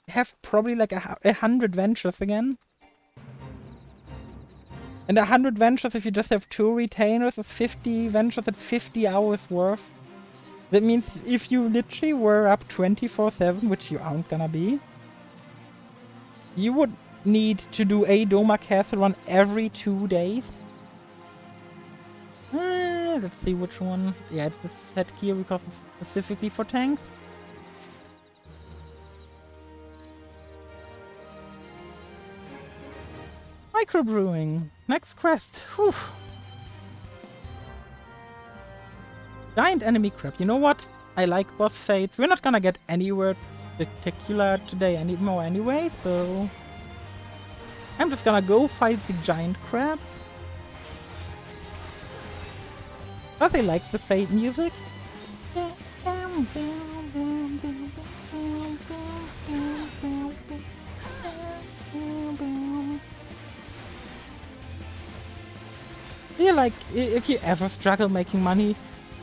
have probably like 100 ventures again. And 100 ventures, if you just have 2 retainers, is 50 ventures, it's 50 hours worth. That means if you literally were up 24/7, which you aren't gonna be, you would need to do a Doma Castle run every 2 days. Let's see which one. Yeah, it's the set gear because it's specifically for tanks. Microbrewing. Next quest. Whew. Giant enemy crab. You know what? I like boss fates. We're not gonna get anywhere spectacular today anymore anyway, so I'm just gonna go fight the giant crab. Plus I like the fate music. Yeah, like, if you ever struggle making money,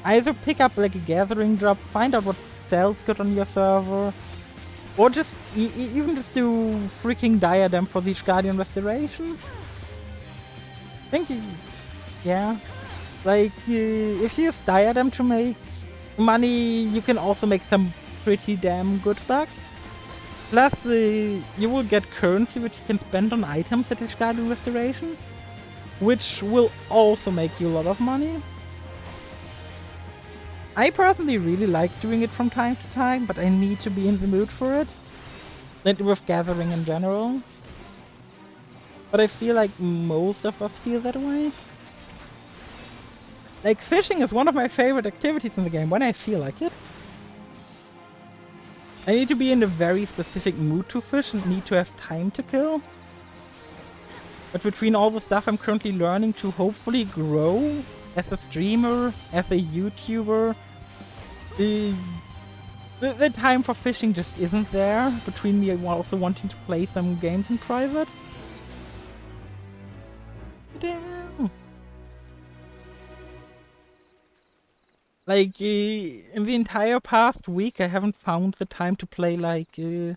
either pick up like a gathering drop, find out what sells good on your server, or just even just do freaking diadem for the Guardian Restoration. I think yeah. Like, if you use diadem to make money, you can also make some pretty damn good buck. Plus, you will get currency which you can spend on items at the Guardian Restoration, which will also make you a lot of money. I personally really like doing it from time to time, but I need to be in the mood for it. And with gathering in general. But I feel like most of us feel that way. Like, fishing is one of my favorite activities in the game when I feel like it. I need to be in a very specific mood to fish and need to have time to kill. But between all the stuff I'm currently learning to hopefully grow as a streamer, as a YouTuber, the time for fishing just isn't there. Between me also wanting to play some games in private. Damn. Like, in the entire past week, I haven't found the time to play, like, a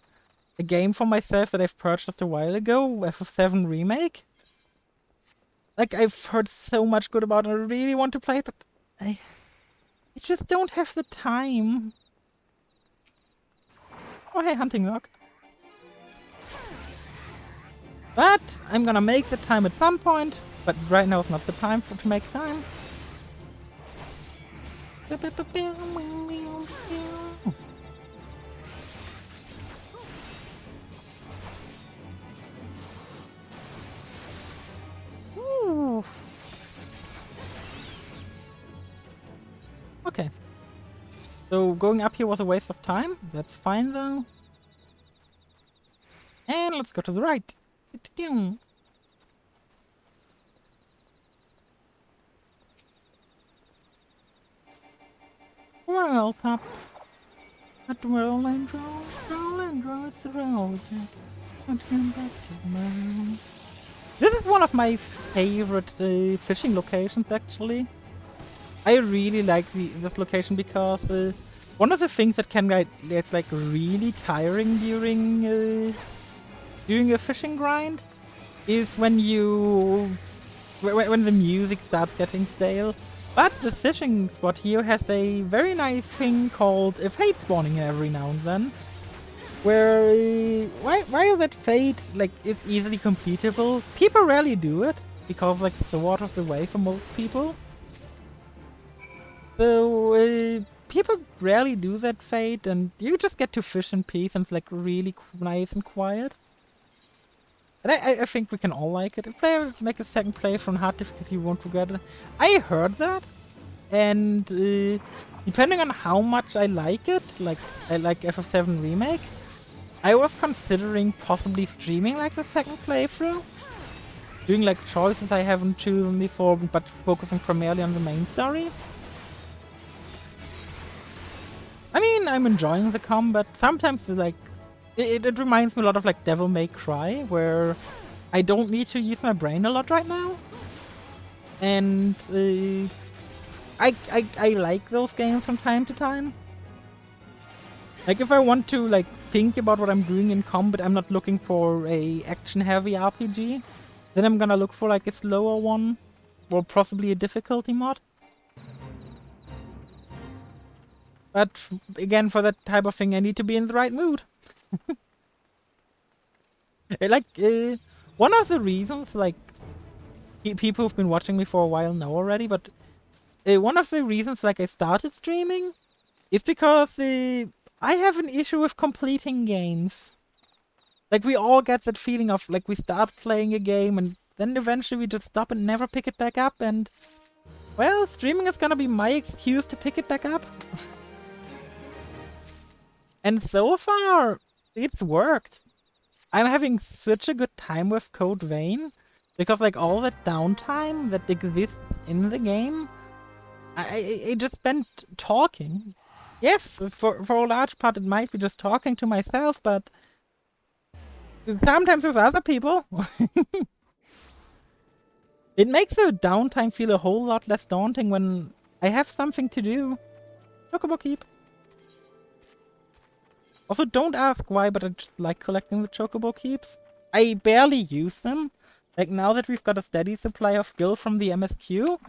game for myself that I've purchased a while ago, FF7 Remake. Like, I've heard so much good about it, I really want to play it, but I just don't have the time. Oh, hey, hunting log. But I'm gonna make the time at some point, but right now is not the time to make time. Ooh. Okay. So going up here was a waste of time. That's fine though. And let's go to the right. Well, Pop. At roll and roll, it's a roll. Don't come back to the moon. This is one of my favorite fishing locations, actually. I really like this location because one of the things that can get like really tiring during a fishing grind is when when the music starts getting stale. But the fishing spot here has a very nice thing called a fate spawning every now and then. Where, while that fate like is easily completable, people rarely do it because like the water's away for most people. So people rarely do that fate, and you just get to fish in peace, and it's like really nice and quiet. And I think we can all like it. If make a second playthrough on hard difficulty, you won't regret it. I heard that, and the depending on how much I like it, like I like FF7 Remake, I was considering possibly streaming like the second playthrough. Doing like choices I haven't chosen before, but focusing primarily on the main story. I mean, I'm enjoying the combat. Sometimes like it reminds me a lot of like Devil May Cry, where I don't need to use my brain a lot right now. And I like those games from time to time. Like if I want to like think about what I'm doing in combat, I'm not looking for a action-heavy RPG. Then I'm gonna look for like a slower one, or possibly a difficulty mod. But again, for that type of thing, I need to be in the right mood. One of the reasons, like, people who've been watching me for a while know already, but one of the reasons, like, I started streaming is because I have an issue with completing games. Like, we all get that feeling of, like, we start playing a game and then eventually we just stop and never pick it back up, and, well, streaming is gonna be my excuse to pick it back up. And so far, it's worked. I'm having such a good time with Code Vein, because, like, all that downtime that exists in the game, I just spent talking. Yes, for a large part it might be just talking to myself, but sometimes with other people. It makes the downtime feel a whole lot less daunting when I have something to do. Chocobo Keep. Also, don't ask why, but I just like collecting the Chocobo Keeps. I barely use them. Like, now that we've got a steady supply of gil from the MSQ,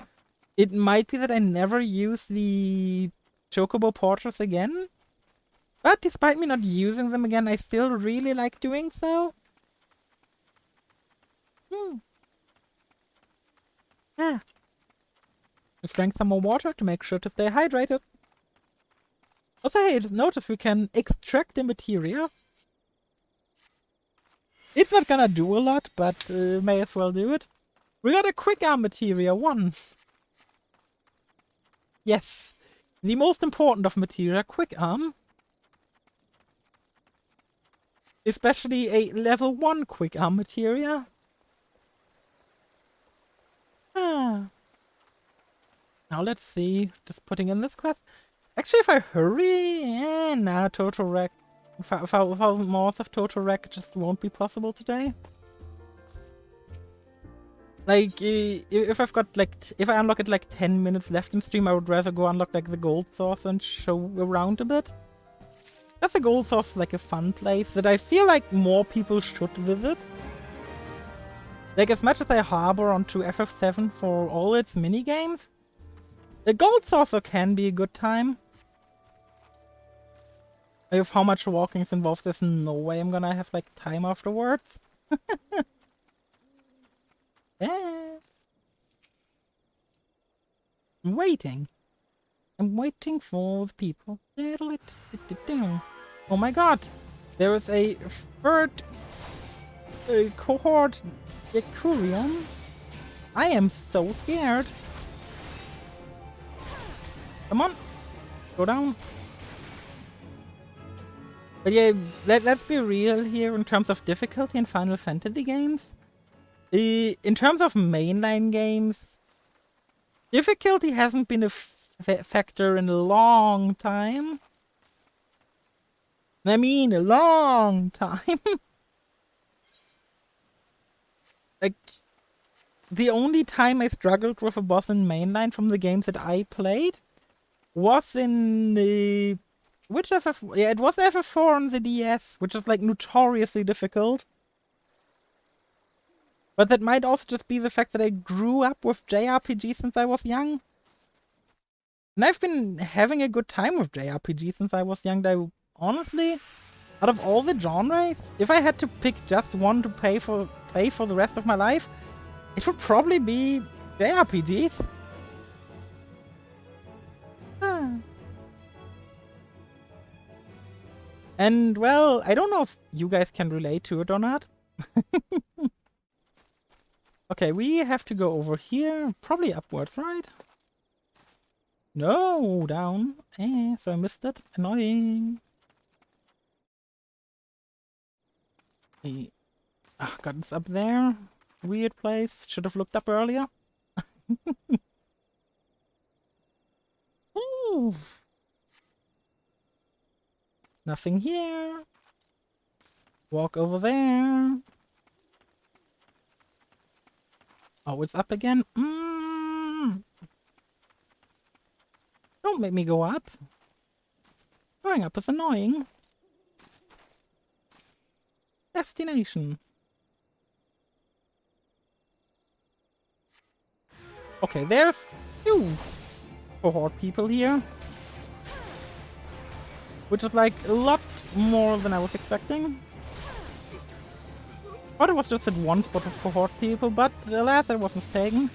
it might be that I never use the Chocobo Portraits again. But despite me not using them again, I still really like doing so. Ah. Just drank some more water to make sure to stay hydrated. Also, hey, just notice we can extract the materia. It's not gonna do a lot, but may as well do it. We got a quick arm materia 1. Yes, the most important of materia, quick arm. Especially a level 1 quick arm materia. Ah. Now let's see, just putting in this quest. Actually, if I hurry, nah, total wreck. 1,000 more of total wreck just won't be possible today. Like, if I've got like, if I unlock it like 10 minutes left in stream, I would rather go unlock like the gold source and show around a bit. That's a gold source, like a fun place that I feel like more people should visit. Like, as much as I harbor onto FF7 for all its minigames, the gold saucer can be a good time. If how much walking is involved, there's no way I'm gonna have like time afterwards. Yeah. I'm waiting. I'm waiting for the people. Oh my god! There is a third cohort Yakurian. I am so scared. Come on, go down. But yeah, let's be real here in terms of difficulty in Final Fantasy games. In terms of mainline games, difficulty hasn't been a factor in a long time. I mean, a long time. Like, the only time I struggled with a boss in mainline from the games that I played was in the... Which FF... Yeah, it was FF4 on the DS, which is, like, notoriously difficult. But that might also just be the fact that I grew up with JRPG since I was young. And I've been having a good time with JRPG since I was young, though, honestly, out of all the genres, if I had to pick just one to play for the rest of my life, it would probably be JRPGs. And, well, I don't know if you guys can relate to it or not. Okay, we have to go over here, probably upwards, right? No, down. So I missed it. Annoying. God, it's up there. Weird place. Should have looked up earlier. Ooh. Nothing here. Walk over there. Oh, it's up again. Don't make me go up. Going up is annoying. Destination. Okay, there's two cohort people here. Which is like a lot more than I was expecting. Thought it was just at one spot of cohort people, but alas, I was mistaken.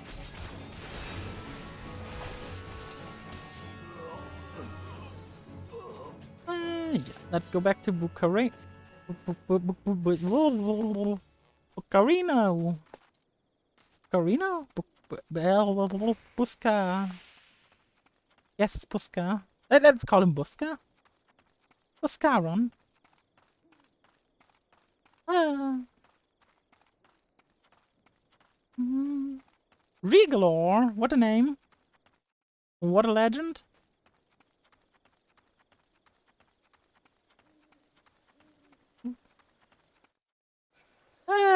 Yeah, let's go back to Bucharest. Bucarino. Bucarino? Busca. Yes, Busca. Let's call him Busca. Buscaron. Regalor. What a name. What a legend.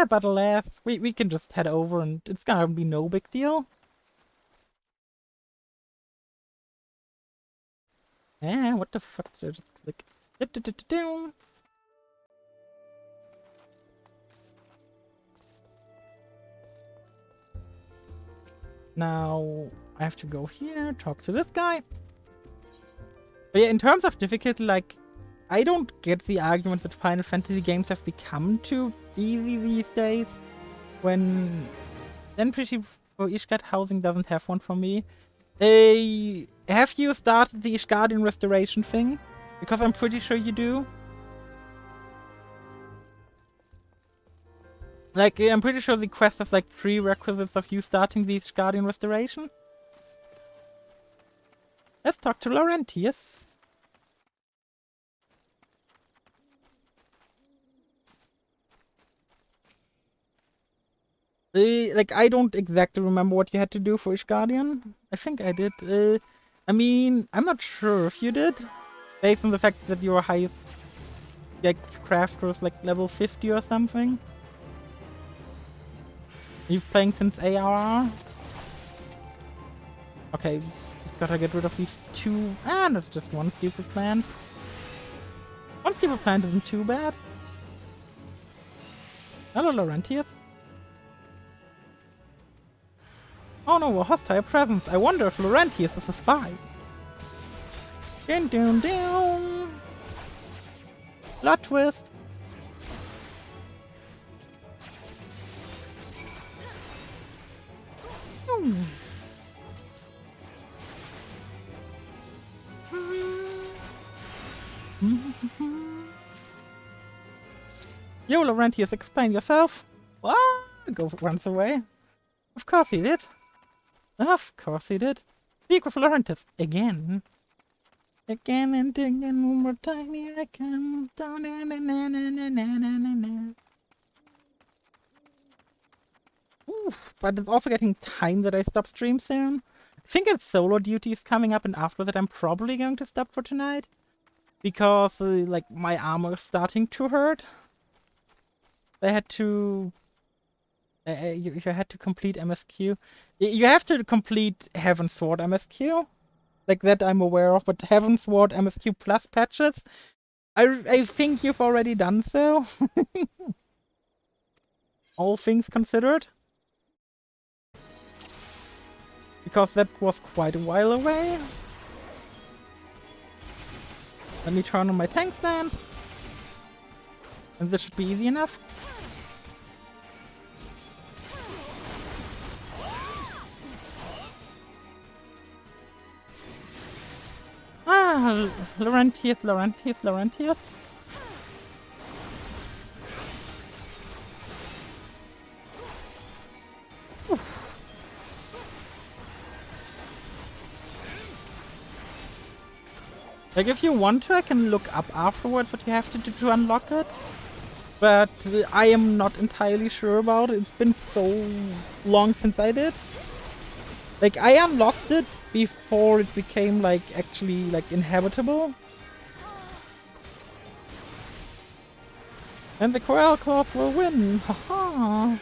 But alas, we can just head over and it's gonna be no big deal. What the fuck did I just click? Now I have to go here, talk to this guy. But yeah, in terms of difficulty, like, I don't get the argument that Final Fantasy games have become too easy these days. When Entry for Ishgard Housing doesn't have one for me. Have you started the Ishgardian restoration thing? Because I'm pretty sure you do. Like, I'm pretty sure the quest has like prerequisites of you starting the Ishgardian restoration. Let's talk to Laurentius. Like, I don't exactly remember what you had to do for Ishgardian. I think I did. I mean, I'm not sure if you did. Based on the fact that your highest, like, crafter was like level 50 or something. You've playing since ARR? Okay, just gotta get rid of these two. That's just one stupid plant. One stupid plant isn't too bad. Hello, Laurentius. Oh no, a hostile presence. I wonder if Laurentius is a spy. Dun dun dun. Plot twist. Yo, Laurentius, explain yourself. What? Go runs away. Of course he did. Of course he did. Speak with Laurentius again. Again and again, one more time, here I come. Oof, but it's also getting time that I stop stream soon. I think it's solo duty is coming up, and after that I'm probably going to stop for tonight. Because, like, my armor is starting to hurt. I had to... you had to complete MSQ. You have to complete Heaven's Sword MSQ. Like, that I'm aware of, but Heaven's Sword MSQ plus patches, I think you've already done so. All things considered. Because that was quite a while away. Let me turn on my tank stance. And this should be easy enough. Laurentius. Like, if you want to, I can look up afterwards what you have to do to unlock it. But I am not entirely sure about it. It's been so long since I did. Like, I unlocked it before it became, like, actually, like, inhabitable. And the Coral Claws will win. Haha.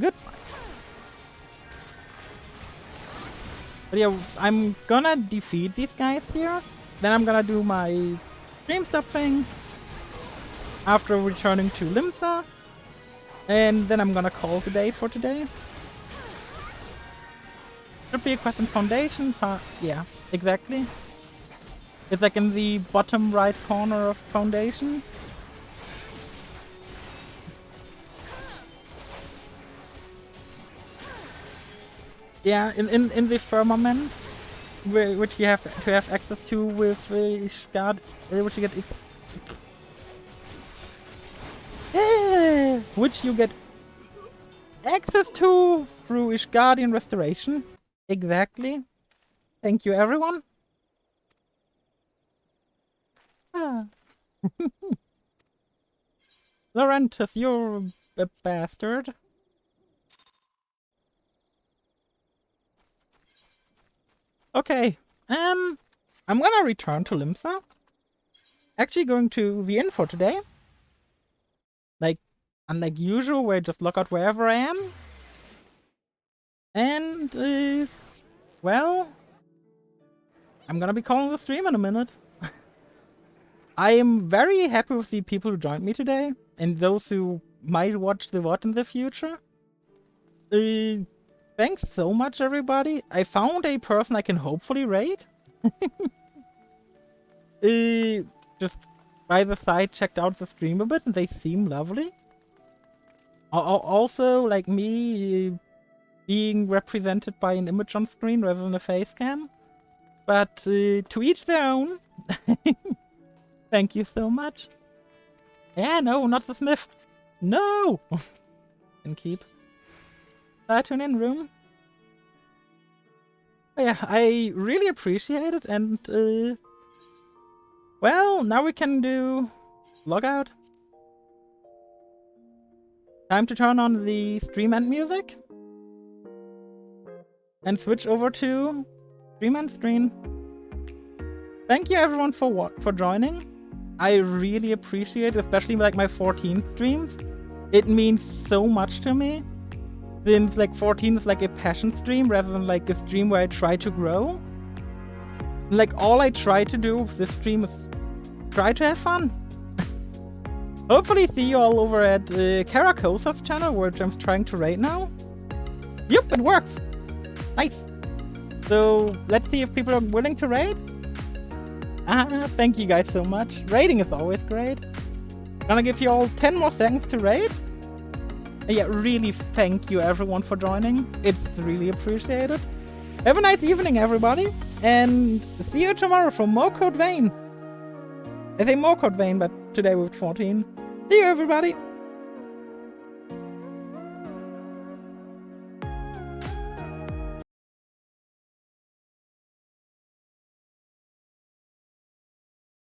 Goodbye. But yeah, I'm gonna defeat these guys here. Then I'm gonna do my stream stuff thing. After returning to Limsa. And then I'm gonna call it a day for today. Should be a quest in Foundation. Yeah, exactly. It's like in the bottom right corner of Foundation. Yeah, in the firmament, which you have to have access to with Ishgard, which you get, which you get access to through Ishgardian Restoration. Exactly. Thank you, everyone. Ah. Laurentus, you're a bastard. Okay, I'm gonna return to Limsa. Actually going to the inn for today. Like, unlike usual, where I just log out wherever I am. And, well, I'm gonna be calling the stream in a minute. I am very happy with the people who joined me today, and those who might watch the VOD in the future. Thanks so much, everybody. I found a person I can hopefully raid. Just by the side, checked out the stream a bit, and they seem lovely. Also, like me, being represented by an image on screen rather than a face cam. But to each their own. Thank you so much. Yeah, no, not the Smith. No! Can keep. Tune in room. But yeah, I really appreciate it, and well, now we can do logout. Time to turn on the stream end music and switch over to stream end screen. Thank you everyone for joining. I really appreciate it, especially like my 14th streams. It means so much to me. Since like 14 is like a passion stream rather than like a stream where I try to grow. Like all I try to do with this stream is try to have fun. Hopefully see you all over at Caracosa's channel, which I'm trying to raid now. Yep, it works. Nice. So let's see if people are willing to raid. Thank you guys so much. Raiding is always great. Gonna give you all 10 more seconds to raid. Yeah, really thank you everyone for joining. It's really appreciated. Have a nice evening, everybody. And see you tomorrow for more Code Vein. I say more Code Vein, but today with 14. See you, everybody.